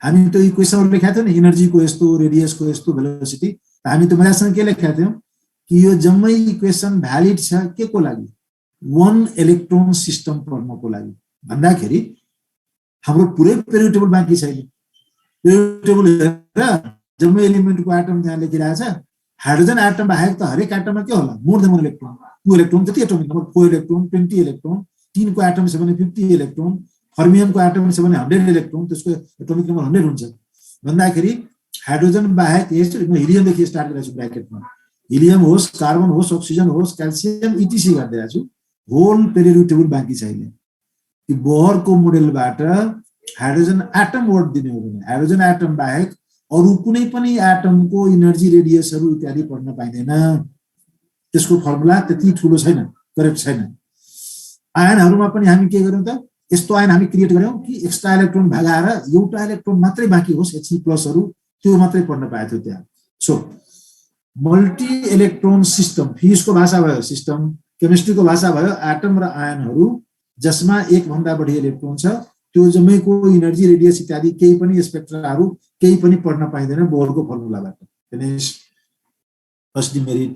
हामी त्यो इक्वेसनहरू लेखेका थियौँ नि, इनर्जीको यस्तो, रेडियसको यस्तो, भेलोसिटी। हामी त्यो मजासँग के लेखेका थियौँ कि यो जम्मै इक्वेसन भ्यालिड छ के को लागि, 1 इलेक्ट्रोन सिस्टम पढ्नको लागि भन्दाखेरि हाम्रो पुरै पेरियोडिक टेबल बाँकी छैन। पेरियोडिक टेबल हेरेर जम्मै एलिमेन्टको एटम त्यहाँ लेखिरहेको छ। हाइड्रोजन एटम बाहेक त हरेक एटममा के होला, मोर देन 1 इलेक्ट्रोन। 2 इलेक्ट्रोन जति एटोमिक नम्बर, 4 इलेक्ट्रोन, 20 इलेक्ट्रोन, 3 को एटम छ भने 50 इलेक्ट्रोन, फर्मियमको एटम छ भने 100 इलेक्ट्रोन, त्यसको एटोमिक नम्बर 100 हुन्छ। भन्दाखेरि हाइड्रोजन बाहेक हिलियमदेखि स्टार्ट गरेको छु ब्र्याकेटमा, हिलियम होस्, कार्बन होस्, अक्सिजन होस्, क्याल्सियम इटिसी गरिदिएको छु। होल पेरियोडिक टेबल बाँकी छैन। कि बोहरको मोडेलबाट हाइड्रोजन एटम वर्ड दिने हो भने हाइड्रोजन एटम बाहेक अरू कुनै पनि एटमको इनर्जी, रेडियसहरू इत्यादि पढ्न पाइँदैन। त्यसको फर्मुला त्यति ठुलो छैन, करेक्ट छैन। आयनहरूमा पनि हामी के गर्यौँ त, यस्तो आयन हामी क्रिएट गर्यौँ कि एक्स्ट्रा इलेक्ट्रोन भगाएर एउटा इलेक्ट्रोन मात्रै बाँकी होस्, He+हरू त्यो मात्रै पढ्न पाएको थियो त्यहाँ। सो मल्टी इलेक्ट्रोन सिस्टम, फिजिक्सको भाषा भयो सिस्टम, केमिस्ट्रीको भाषा भयो एटम र आयनहरू जसमा एक भन्दा बढी इलेक्ट्रोन छ, त्यो जम्मैको इनर्जी, रेडियस इत्यादि केही पनि स्पेक्ट्राहरू केही पनि पढ्न पाइँदैन बोहरको फर्मुलाबाट। Finish, first demerit.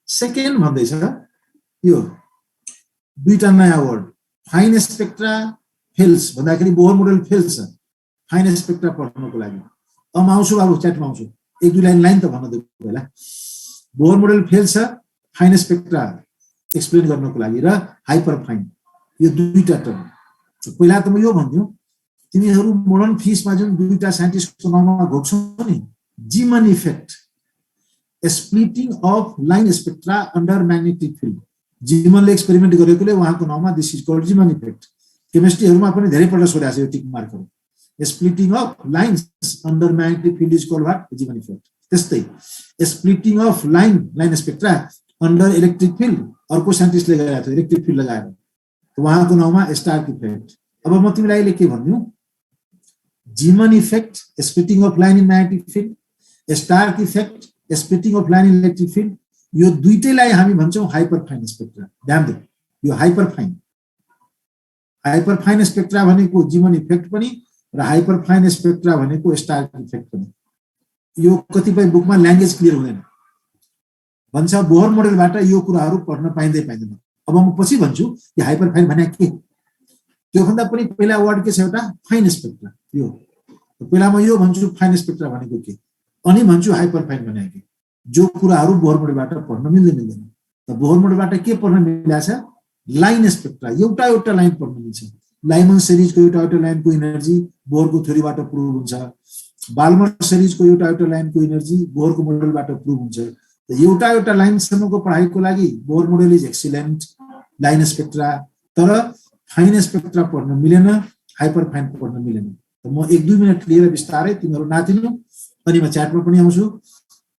सेकेन्ड भन्दैछ यो दुईटा नयाँ वर्ड, फाइन स्पेक्ट्रा, फेल्स भन्दाखेरि बोहर मोडेल फेल्स छ फाइन स्पेक्ट्रा पढ्नको लागि। अब आउँछु बाबु, च्याटमा आउँछु, एक दुई लाइन त भन्न दिनु पहिला। बोहर मोडेल फेल्स छ फाइन स्पेक्ट्रा एक्सप्लेन गर्नको लागि र हाइपर फाइन, यो दुईटा टर्म। पहिला त म यो भन्दिउँ, तिमीहरू मोडर्न फिजिक्समा जुन दुईटा साइन्टिस्टको नाममा घोक्छौ नि, Zeeman effect, splitting of line spectra under magnetic field, जीमनले एक्सपेरिमेन्ट गरेकोले उहाँको नाममा this is called Zeeman effect. केमिस्ट्रीहरूमा पनि धेरैपल्ट सोधेको छ यो टिक मार्कहरू। Splitting of lines under magnetic field is called what, Zeeman effect. त्यस्तै splitting of line spectra under electric field अर्को साइन्टिस्टले गरेको थियो, इलेक्ट्रिक फिल्ड लगाएर, उहाँको नाममा स्टार्क इफेक्ट। अब म तिमीलाई अहिले के भन्दिउँ, Zeeman effect splitting of line in magnetic field, Stark effect splitting of line in electric field, यो दुईटैलाई हामी भन्छौँ हाइपर फाइन स्पेक्ट्रा। ध्यान दिउँ, यो हाइपर फाइन स्पेक्ट्रा भनेको जीमन इफेक्ट पनि र हाइपर फाइन स्पेक्ट्रा भनेको स्टार्क इफेक्ट पनि। यो कतिपय बुकमा ल्याङ्ग्वेज क्लियर हुँदैन, भन्छ बोहर मोडेलबाट यो कुराहरू पढ्न पाइँदैन। अब म पछि भन्छु कि हाइपर फाइन भने के, त्योभन्दा पनि पहिला वर्ड के छ, एउटा फाइन स्पेक्ट्रा। यो पहिला म यो भन्छु फाइन स्पेक्ट्रा भनेको के, अनि भन्छु हाइपर फाइन भने के। जो कुराहरू बोहर मोडेलबाट पढ्न मिल्दैन। त बोहर मोडेलबाट के पढ्न मिलेको छ, लाइन स्पेक्ट्रा, एउटा लाइन पढ्न मिल्छ। लाइमन सिरिजको एउटा लाइनको इनर्जी बोहरको थ्योरीबाट प्रुभ हुन्छ। बाल्मर सिरिजको एउटा लाइनको इनर्जी बोहरको मोडेलबाट प्रुभ हुन्छ। त एउटा लाइनसम्मको पढाइको लागि Bohr model is excellent, line spectra. तर फाइन स्पेक्ट्रा पढ्न मिलेन, हाइपर फाइन पढ्न मिलेन। त म 1-2 मिनट लिएर बिस्तारै तिमीहरू नातिनु, अनि म च्याटमा पनि आउँछु।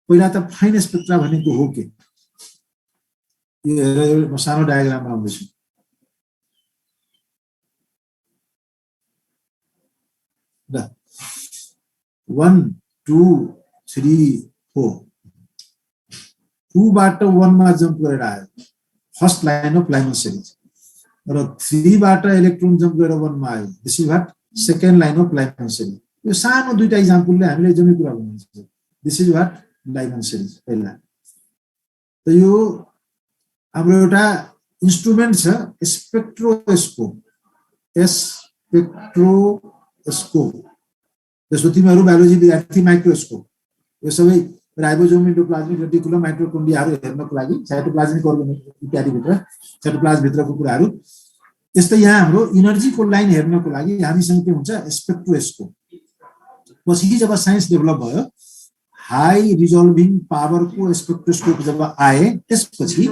पहिला त फाइन स्पेक्ट्रा भनेको हो के, यो हेरेर म सानो डायग्राम बनाउँदैछु। ल 1 2 3 4 2 बाट 1 मा जम्प गरेर आयो first line of Lyman series र 3 बाट इलेक्ट्रोन जम्प गरेर 1 मा आयो this is what second line of Lyman series यो सानो दुईटा एक्जाम्पलले हामीले जम्मै कुरा भन्नुहुन्छ this is what Lyman series पहिला त यो हाम्रो एउटा इन्स्ट्रुमेन्ट छ स्पेक्ट्रोस्कोप जस्तो तिमीहरू बायोलोजी विद्यार्थी माइक्रोस्कोप यो सबै राइबोसोम एन्डोप्लाज्मिक रेटिकुलम माइटोकोन्ड्रियाहरू हेर्नको लागि साइटोप्लाज्मिक अर्गन इत्यादि भित्र साइटोप्लाज्म भित्रको कुराहरू त्यस्तै यहाँ हाम्रो इनर्जीको लाइन हेर्नको लागि हामीसँग के हुन्छ स्पेक्ट्रोस्कोप पछि जब साइन्स डेभलप भयो हाई रिजल्भिङ पावरको स्पेक्ट्रोस्कोप जब आए त्यसपछि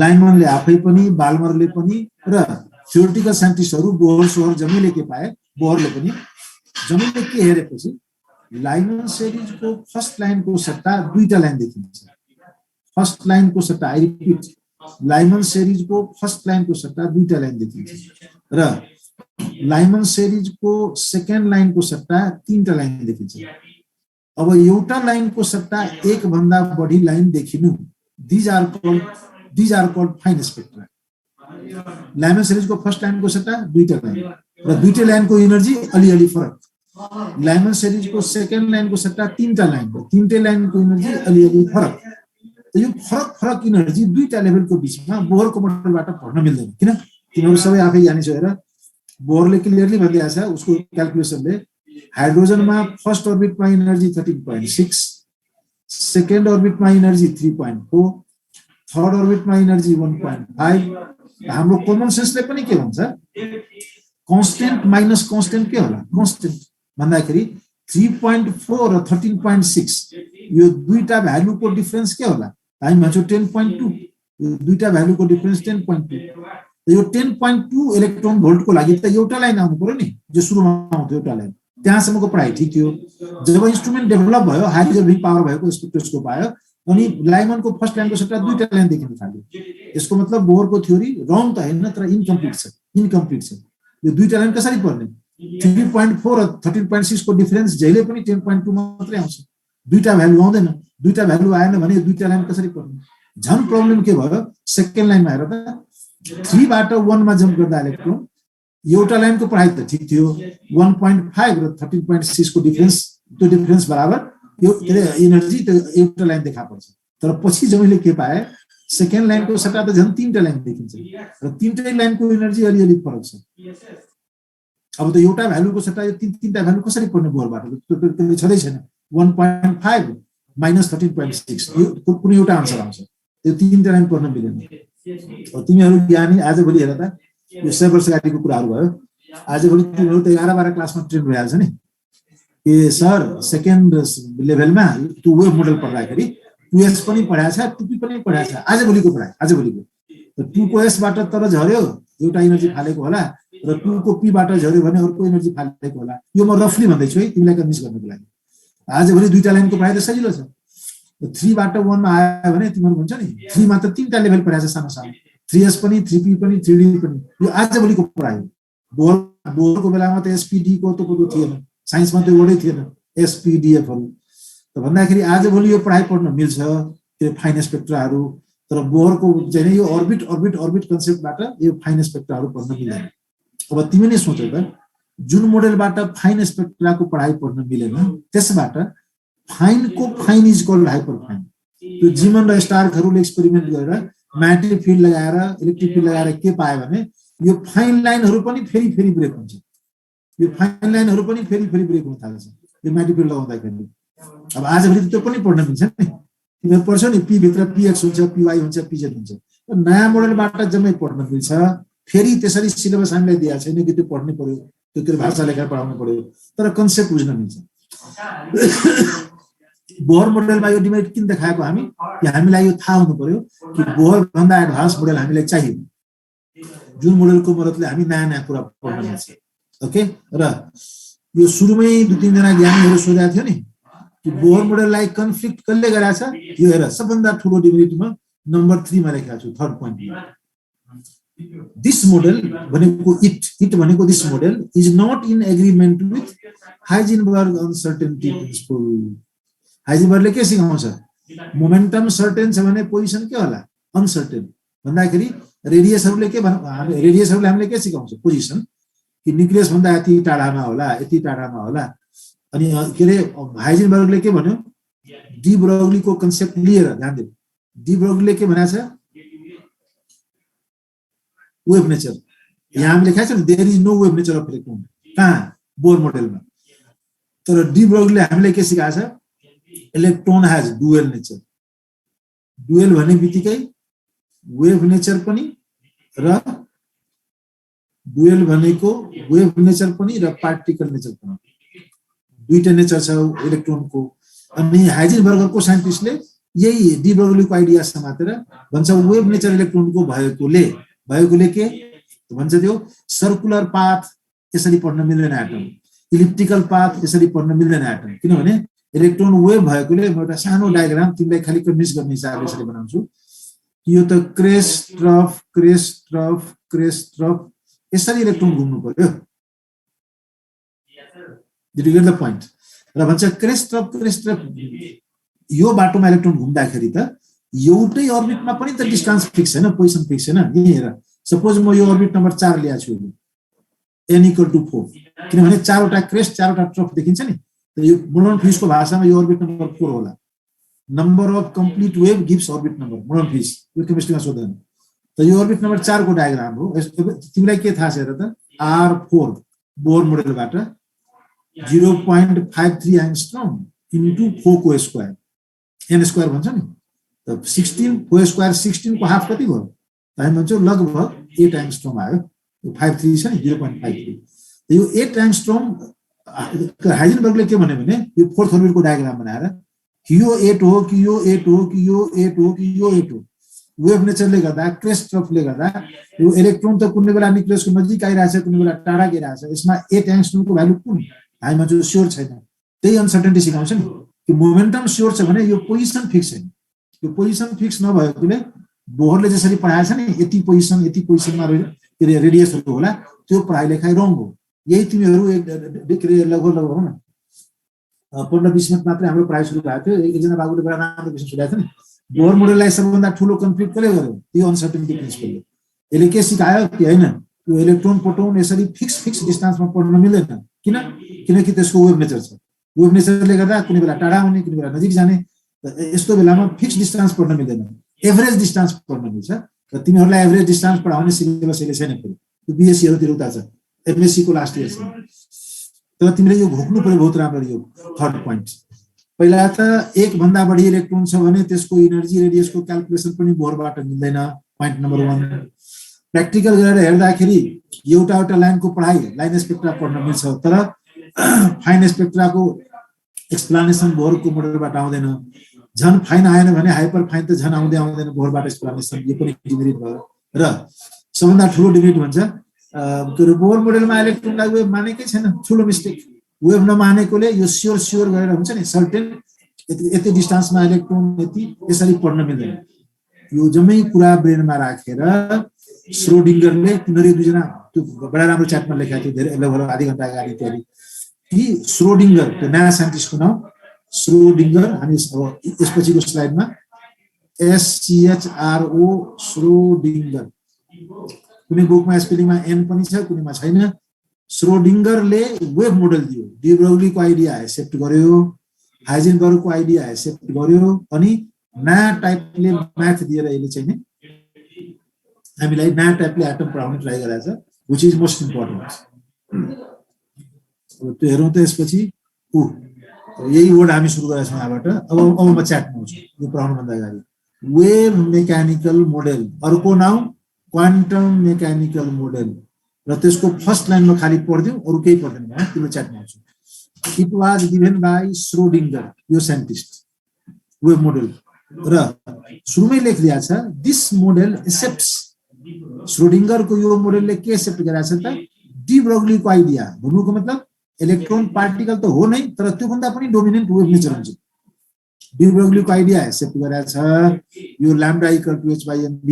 लाइमनले आफै पनि बाल्मरले पनि र थ्योरिटिकल साइन्टिस्टहरू बोहर सोहर जम्मैले के पाए बोहरले पनि जम्मैले के हेरेपछि लाइमन सिरिजको फर्स्ट लाइनको सट्टा दुईटा लाइन देखिन्छ फर्स्ट लाइनको सट्टा आई रिपिट लाइमन सिरिजको फर्स्ट लाइनको सट्टा दुईटा लाइन देखिन्छ र लाइमन सिरिजको सेकेन्ड लाइनको सट्टा तीनटा लाइन देखिन्छ अब एउटा लाइनको सट्टा एक भन्दा बढी लाइन देखिनु these are called fine spectra Lyman सिरिजको फर्स्ट लाइनको सट्टा दुईटा लाइन र दुईटै लाइनको एनर्जी अलिअलि फरक लाइमन सिरिजको सेकेन्ड लाइनको सट्टा तीनटा लाइन र तीनटै लाइनको एनर्जी अलिअलि फरक त यो फरक एनर्जी दुईटा लेभलको बीचमा बोहरको मोडलबाट पढ्न मिल्दैन किन तिमीहरू सबै आफै जानिन्छ हेर बोहरले क्लियरली भनिदिएको छ उसको क्याल्कुलेसनले हाइड्रोजनमा फर्स्ट अर्बिटमा एनर्जी 13.6 सेकेन्ड अर्बिटमा एनर्जी 3.4 थर्ड अर्बिटमा एनर्जी 1.5 हाम्रो कमन सेन्सले पनि के भन्छ कन्स्टेन्ट माइनस कन्स्टेन्ट के होला कन्स्टेन्ट भन्दाखेरि 3.4 र 13.6 यो दुईटा भ्यालुको डिफरेन्स के होला हामी भन्छौँ 10.2 यो दुईटा भ्यालुको डिफरेन्स 10.2 यो 10.2 इलेक्ट्रोन भोल्टको लागि त एउटा लाइन आउनु पर्यो नि जो सुरुमा आउँथ्यो एउटा लाइन त्यहाँसम्मको पढाइ ठिक थियो जब इन्स्ट्रुमेन्ट डेभलप भयो हाई रिजल्भिङ पावर भएको स्पेक्ट्रोस्कोप आयो अनि लाइमनको फर्स्ट लाइनको सट्टा दुईटा लाइन देखिन थाल्यो यसको मतलब बोहरको थ्योरी रङ त हैन तर इन्कम्प्लिट छ यो दुईटा लाइन कसरी पर्ने 3.4 र 13.6 को डिफरेन्स जहिले पनि 10.2 मात्रै आउँछ दुईटा भ्यालु आउँदैन दुईटा भ्यालु आएन भने दुईटा लाइन कसरी पर्ने झन् प्रब्लम के भयो सेकेन्ड लाइनमा हेर त 3 बाट 1 मा जम्प गर्दा इलेक्ट्रोन एउटा लाइनको पढाइ त ठीक थियो 1.5 र 13.6 को डिफरेन्स त्यो डिफरेन्स बराबर यो एनर्जी त्यो एउटा लाइन देखा पर्छ तर पछि जहिले के पाए सेकेन्ड लाइनको सट्टा त झन् तीनटा लाइन देखिन्छ र तीनटै लाइनको एनर्जी अलिअलि फरक छ अब त एउटा भ्यालुको सट्टा यो तीनटा भ्यालु कसरी पर्ने बोहरबाट त्यो छँदै छैन 1.5 माइनस 13.6 यो कुनै एउटा आन्सर आउँछ त्यो तीनटा लाइन पर्न मिलेन तिमीहरू ज्ञानी आजभोलि हेर त यो 100 वर्ष अगाडिको कुराहरू भयो आजभोलि तिमीहरू त 11-12 क्लासमा ट्रेन भइहाल्छ नि ए सर सेकेन्ड लेभलमा त्यो वेभ मोडल पढ्दाखेरि 2s पनि पढाएको छ 2p पनि पढाएको छ आजभोलिको पढाइ आजभोलिको 2 को s बाट तर झर्यो एउटा एनर्जी फालेको होला र 2 को p बाट झर्यो भने अर्को एनर्जी फालेको होला यो म रफली भन्दैछु है तिमीलाई कन्भिन्स गर्नको लागि आजभोलि दुईटा लाइनको पढाइ त सजिलो छ 3 बाट 1 मा आयो भने तिमीहरू भन्छ नि 3 मा त तीनटा लेभल पढाएको छ सानो सानो 3s पनि 3p पनि 3d पनि यो आजभोलिको पढाइ हो बोहरको बेलामा त spd को त पदो थिएन साइन्समा त वर्डै थिएन spdf हरु त भन्दाखेरि आजभोलि यो पढाइ पढ्न मिल्छ त्यो फाइन स्पेक्ट्राहरू तर बोहरको चाहिँ यो अर्बिट कन्सेप्टबाट यो फाइन स्पेक्ट्राहरू पढ्न मिल्दैन अब तिमी नै सोचौ त जुन मोडलबाट फाइन स्पेक्ट्राको पढाइ पढ्न मिलेन त्यसबाट फाइनको fine is called hyper fine त्यो जिमन र स्टार्कहरूले एक्सपेरिमेन्ट गरेर म्याग्नेटिक फिल्ड लगाएर इलेक्ट्रिक फिल्ड लगाएर के पायो भने यो फाइन लाइनहरू पनि फेरि ब्रेक हुन्छ यो फाइन लाइनहरू पनि फेरि ब्रेक हुन थाल्छ यो म्याग्नेटिक फिल्ड लगाउँदाखेरि अब आजभोलि त्यो पनि पढ्न मिल्छ नि तिमीहरू पढ्छौ नि p भित्र px हुन्छ py हुन्छ pz हुन्छ नयाँ मोडलबाट जम्मै पढ्न मिल्छ फेरि त्यसरी सिलेबस हामीलाई दिएको छैन कि त्यो पढ्नै पर्यो त्यो भाषा लेखेर पढाउनु पर्यो तर कन्सेप्ट बुझ्न मिल्छ बोहर मोडलमा यो डिमेरिट किन देखाएको हामी कि हामीलाई यो थाहा हुनु पर्यो कि बोहर भन्दा एडभान्स मोडल हामीलाई चाहियो जुन मोडलको मद्दतले हामी नयाँ कुरा पढ्न मिल्छ ओके र यो सुरुमै 2-3 जना ज्ञानीहरू सोधेको थियो नि कि बोहर मोडललाई कन्फ्लिक्ट कसले गराएको छ यो हेर सबभन्दा ठुलो डिमेरिटमा नम्बर 3 मा लेखेको छु थर्ड पोइन्ट दिस मोडल भनेको इट भनेको this model is not in agreement with Heisenberg uncertainty principle. हाइजेनबर्गले के सिकाउँछ? मोमेन्टम सर्टेन छ भने पोजिसन के होला? अनसर्टेन। भन्दाखेरि रेडियसहरुले हामीले के सिकाउँछ? पोजिसन कि न्यूक्लियस भन्दा यति टाढामा होला, यति टाढामा होला। अनि के रे हाइजेनबर्गले के भन्यो? डी ब्रोग्लीको कन्सेप्ट लिएर ध्यान दिनु। डी ब्रोग्लीले के भनेछ? Wave nature. यहाँ हामीले लेखेको छ नि there is no wave nature of electron. कहाँ? Bohr model. तर डी ब्रोग्लीले हामीले के सिकाछ? Electron has dual nature. Dual भन्ने बित्तिकै वेभ नेचर पनि र डुअल भनेको वेभ नेचर पनि र पार्टिकल नेचर पनि, दुईटा नेचर छ इलेक्ट्रोनको। अनि हाइजेनबर्गको साइन्टिस्टले यही डी ब्रोग्लीको आइडिया समातेर भन्छ वेभ नेचर इलेक्ट्रोनको भएकोले के भन्छ? त्यो सर्कुलर पाथ यसरी पढ्न मिल्दैन एटम, इलिप्टिकल पाथ यसरी पढ्न मिल्दैन एटम। किनभने इलेक्ट्रोन वेभ भएकोले म एउटा सानो डायग्राम तिमीलाई खाली कन्भिन्स गर्ने हिसाबले यसरी बनाउँछु। यो त क्रेस्ट ट्रफ क्रेस्ट ट्रफ क्रेस्ट ट्रफ यसरी इलेक्ट्रोन घुम्नु पर्यो। Did you get the point? र भन्छ क्रेस्ट ट्रफ यो बाटोमा इलेक्ट्रोन घुम्दाखेरि त एउटै अर्बिटमा पनि त डिस्टेन्स फिक्स छैन, पोजिसन फिक्स छैन। यही हेर, सपोज म यो अर्बिट नम्बर 4 ल्याएको छु, n = 4, किनभने चारवटा क्रेस्ट चारवटा ट्रफ देखिन्छ नि। त यो मोडर्न फिजिक्सको भाषामा यो अर्बिट नम्बर 4 होला। Number of complete wave gives orbit number, modern physics. यो केमिस्ट्रीमा सोध्दैन। त यो अर्बिट नम्बर 4 को डायग्राम हो। तिमीलाई के थाहा छ हेर त? R4 बोर मोडेलबाट 0.53 एङ्स्ट्रम इन्टु 4 को स्क्वायर, n स्क्वायर भन्छ नि। त 16 4 स्क्वायर 16 को हाफ कति भयो? हामी भन्छौँ लगभग 8 एङ्स्ट्रम आयो। 53 छ नि, 0.53। यो 8 एङ्स्ट्रम हाइजेनबर्गले के भन्यो भने यो फोर्थ अर्बिटको डायग्राम बनाएर यो 8 हो कि यो 8 हो कि यो 8 हो कि यो 8 हो। वेभ नेचरले गर्दा, क्रेस्ट ट्रफले गर्दा यो इलेक्ट्रोन त कुनै बेला न्यूक्लियसको नजिक आइरहेछ, कुनै बेला टाढा गइरहेछ। यसमा 8 एङ्स्ट्रमको भ्यालु कुन? हामी भन्छौँ स्योर छैन। त्यही अनसर्टेनिटी सिकाउँछ नि कि मोमेन्टम स्योर छ भने यो पोजिसन फिक्स छैन। यो पोजिसन फिक्स नभएकोले बोहरले जसरी पढाएछ नि यति पोजिसनमा रेडियसहरु होला, त्यो पढाइ लेखाइ रङ हो। यही तिमीहरू लगभग हो न 15-20 मिनट मात्रै हाम्रो पढाइ सुरु भएको थियो। एकजना बाबुले बडा राम्रो क्वेसन सोधेको थियो नि, बोहर मोडेललाई सबभन्दा ठुलो कन्फ्लिक्ट कसले गर्यो? त्यो अनसर्टेनिटी प्रिन्सिपलले। यसले के सिकायो कि हैन यो इलेक्ट्रोन प्रोटोन यसरी फिक्स डिस्टेन्समा पढ्न मिल्दैन। किनकि त्यसको वेभ नेचर छ। वेभ नेचरले गर्दा कुनै बेला टाढा आउने, कुनै बेला नजिक जाने। यस्तो बेलामा फिक्स डिस्टेन्स पढ्न मिल्दैन, एभरेज डिस्टेन्स पढ्न मिल्छ। र तिमीहरूलाई एभरेज डिस्टेन्स पढाउने सिलेबस अहिले छैन। फेरि बीएससीहरुतिर उता छ, एमएससी को लास्ट इयर छ। तर तिमीले यो घोक्नु पर्यो बहुत राम्ररी। यो थर्ड पोइन्ट, पहिला त एक भन्दा बढी इलेक्ट्रोन छ भने त्यसको एनर्जी रेडियसको क्याल्कुलेसन पनि बोहरबाट मिल्दैन। Point number 1। प्र्याक्टिकल गरेर हेर्दाखेरि एउटा लाइनको पढाइ लाइन स्पेक्ट्रा पढ्न मिल्छ, तर फाइन स्पेक्ट्राको एक्सप्लेनेसन बोहरको मोडलबाट आउँदैन। झन फाइन आएन भने हाइपर फाइन त झन आउँदैन बोहरबाट एक्सप्लेनेसन। यो पनि डिमेरिट भयो। र सबभन्दा ठुलो डिमेरिट भन्छ बोहर मोडेलमा इलेक्ट्रोनलाई वेभ मानेकै छैन। ठुलो मिस्टेक। वेभ नमानेकोले यो स्योर गरेर हुन्छ नि, सर्टेन यति डिस्टेन्समा इलेक्ट्रोन यति यसरी पढ्न मिल्दैन। यो जम्मै कुरा ब्रेनमा राखेर श्रोडिङ्गरले, तिनीहरू दुईजना त्यो बडा राम्रो च्याटमा लेखेको थियो धेरै लगभग आधी घण्टा अगाडि इत्यादि, कि श्रोडिङ्गर त्यो नयाँ साइन्टिस्टको नाम श्रोडिङ्गर। हामी यसपछिको स्लाइडमा SCHRO श्रोडिङ्गर, कुनै बुकमा स्पेलिङमा n पनि छ, कुनैमा छैन। श्रोडिङ्गरले वेभ मोडल दियो, डी ब्रोग्लीको आइडिया एक्सेप्ट गर्यो, हाइजेनबर्गको आइडिया एक्सेप्ट गर्यो, अनि नयाँ टाइपले म्याथ दिएर यसले चाहिँ नि हामीलाई नयाँ टाइपले एटम पढाउन ट्राई गरेको छ, विच इज मोस्ट इम्पोर्टेन्ट। त्यो हेरौँ त यसपछि। यही वर्ड हामी सुरु गरेका छौँ यहाँबाट। अब म च्याटमा आउँछु यो पढाउनुभन्दा अगाडि। वेभ मेकानिकल मोडेल, अर्को नाउँ क्वान्टम मेकानिकल मोडेल। र त्यसको फर्स्ट लाइनमा खाली पढ्दिउँ, अरू केही पढ्दैन भने तिम्रो च्याटमा आउँछु। इट वाज गिभन बाई श्रोडिङ्गर, यो साइन्टिस्ट, वेभ मोडेल। र सुरुमै लेखिदिएको छ दिस मोडेल एक्सेप्ट्स। श्रोडिङ्गरको यो मोडेलले के एक्सेप्ट गरेको छ त? डी ब्रोग्लीको आइडिया। भन्नुको मतलब इलेक्ट्रोन पार्टिकल त हो नै, तर त्योभन्दा पनि डोमिनेन्ट वेभ नेचर हुन्छ। डी ब्रोग्लीको आइडिया एक्सेप्ट गरेको छ। यो λ = h/mv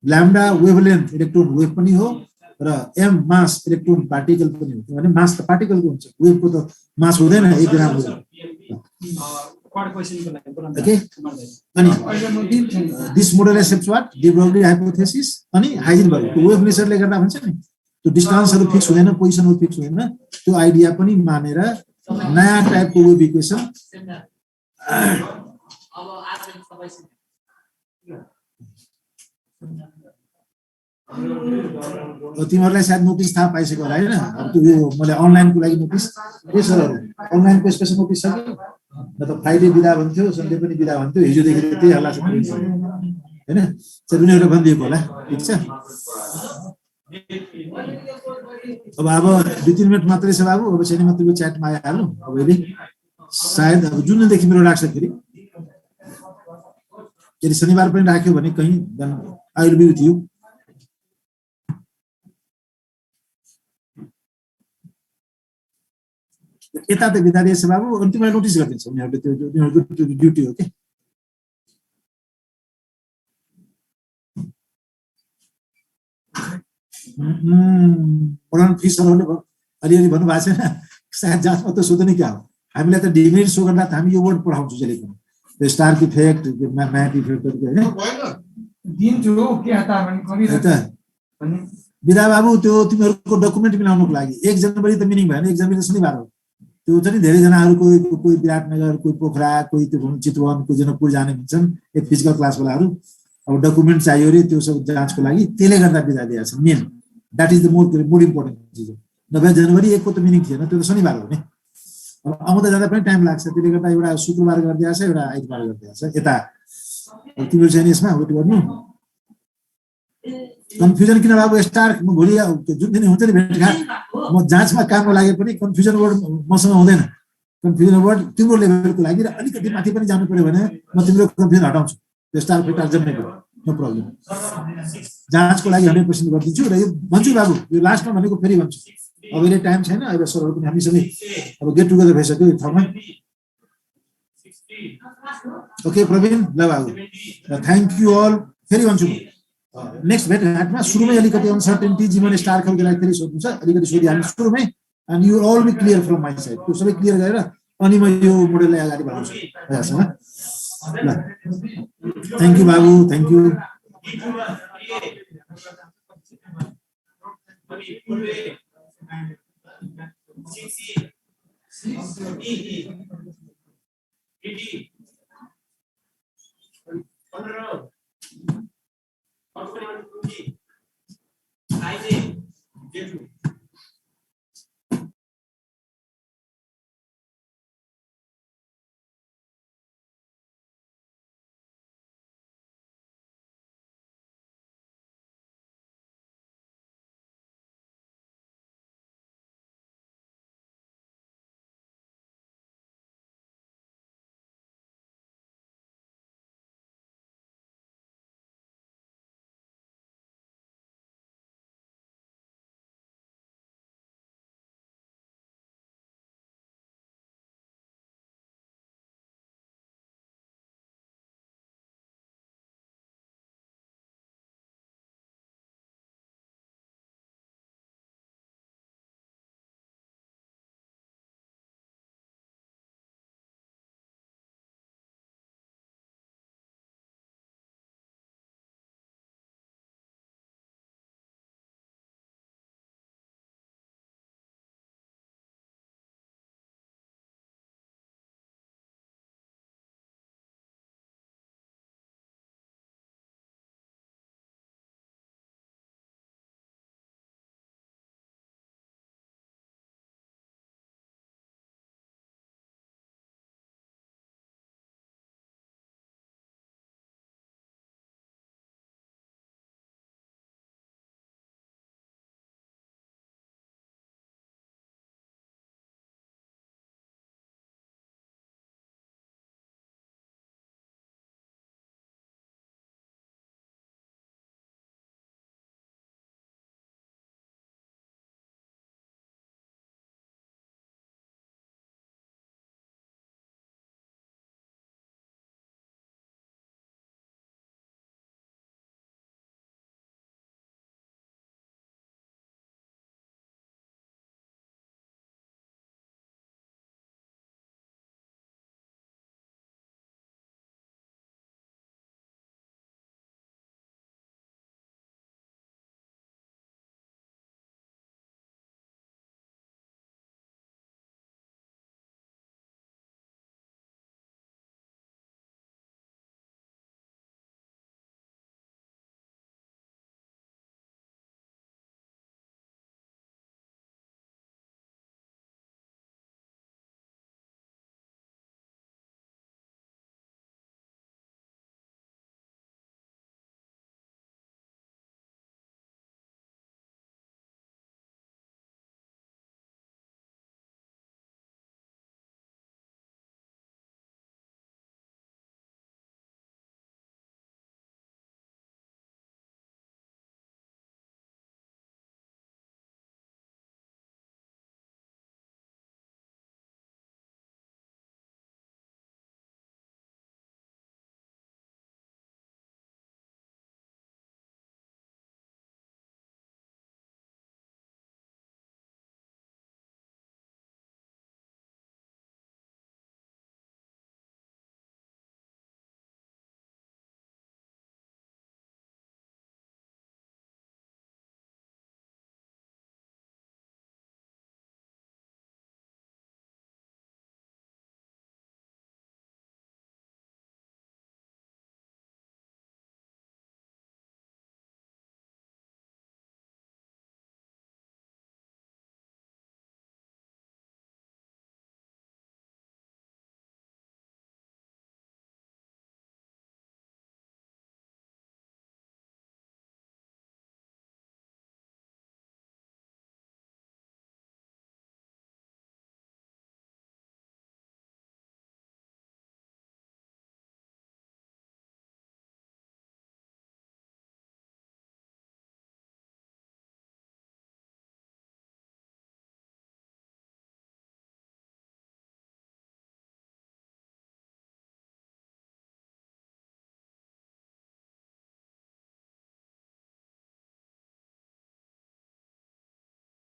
lambda wavelength electron wave पनि हो र एम मास इलेक्ट्रोन पार्टिकल पनि हो किनभने मास त पार्टिकलको हुन्छ वेभको त मास हुँदैन 1 ग्राम हो ओके अनि this model accepts what de Broglie hypothesis अनि हाइजेनबर्ग वेभ नेचरले गर्दा भन्छ नि त्यो डिस्टेन्सहरु फिक्स हुँदैन पोजिसनहरु फिक्स हुँदैन त्यो आइडिया पनि मानेर नयाँ टाइपको वेभ इक्वेसन तिमीहरुलाई सायद नोटिस थाहा पाइसक्यो होला हैन अब त्यो मैले अनलाइनको लागि नोटिस के सरहरु अनलाइनको स्पेशल नोटिस छ कि न त फ्राइडे बिदा भन्थ्यो सन्डे पनि बिदा भन्थ्यो हिजो देखि त्यही हल्ला छ हैन चाहिँ उनीहरुले भनिदिएको होला ठीक छ अब 2-3 मिनेट मात्रै छ बाबु अब छैन मात्रैको च्याटमा आइहाल्नु अब अहिले सायद अब जुन देखि मेरो राख्छ फेरि यदि शनिबार पनि राख्यो भने कहीं I will be with you यता त बिदा दिएछ बाबु अनि तिमीलाई नोटिस गरिदिन्छ उनीहरुले त्यो उनीहरुको ड्युटी हो के पढाउन फिसहरुले अलिअलि भन्नु भएको छैन सायद जाँचमा त सोध्ने क्या हो हामीलाई त डिमेरिट सो गर्दा त हामी यो वर्ड पढाउँछौँ जहिले पनि त्यो स्टार इफेक्ट म्याथ इफेक्टहरु हैन दिन्छु के हता भने कविता बिदा बाबु त्यो तिमीहरुको डकुमेन्ट मिलाउनको लागि 1 जनवरी त मिनिङ भएन 1 जनवरी त शनिबार हो त्यो चाहिँ धेरै जनाहरु कोही विराटनगर कोही पोखरा कोही त्यो चितवन कोही जनकपुर जाने हुन्छन् एक फिजिकल क्लास वालाहरु अब डकुमेन्ट चाहियो रे त्यो सब जाँचको लागि त्यसले गर्दा बिदा दिएको छ main that is the more important चीज हो नभए जनवरी 1 को त मिनिङ थिएन त्यो त शनिबार हो नि अब आउँदा जाँदा पनि टाइम लाग्छ त्यसले गर्दा एउटा शुक्रबार गरिदिएको छ एउटा आइतबार गरिदिएको छ यता तिम्रो चाहिँ यसमा वेट गर्नु कन्फ्युजन किन बाबु स्टार म भोलि जुन दिन हुन्छ नि भेटघाट म जाँचमा काममा लागे पनि कन्फ्युजन वर्ड मसँग हुँदैन कन्फ्युजन वर्ड तिम्रो लेभलको लागि र अलिकति माथि पनि जानु पर्यो भने म तिम्रो कन्फ्युजन हटाउँछु त्यो स्टार फिटार जम्मेको नो प्रब्लम जाँचको लागि 100% गरिदिन्छु र यो भन्छु बाबु यो लास्टमा भनेको फेरि भन्छु अब अहिले टाइम छैन अहिले सरहरु पनि हामीसँगै अब गेट टुगेदर भइसक्यो यो ठाउँमा ओके प्रवीण ल बाबु थ्यांक यू अल फेरि भन्छु नेक्स्ट भेटघाटमा सुरुमै अलिकति अनसर्टेनिटी जीवन स्टार खलको लागि फेरि सोध्नु छ अलिकति सोधिहाल्नु सुरुमै and you all be clear from my side त्यो सबै क्लियर गरेर अनि म यो मोडललाई अगाडि बढाउँछु यहाँसम्म ल थ्यांक यू बाबु थ्यांक यू I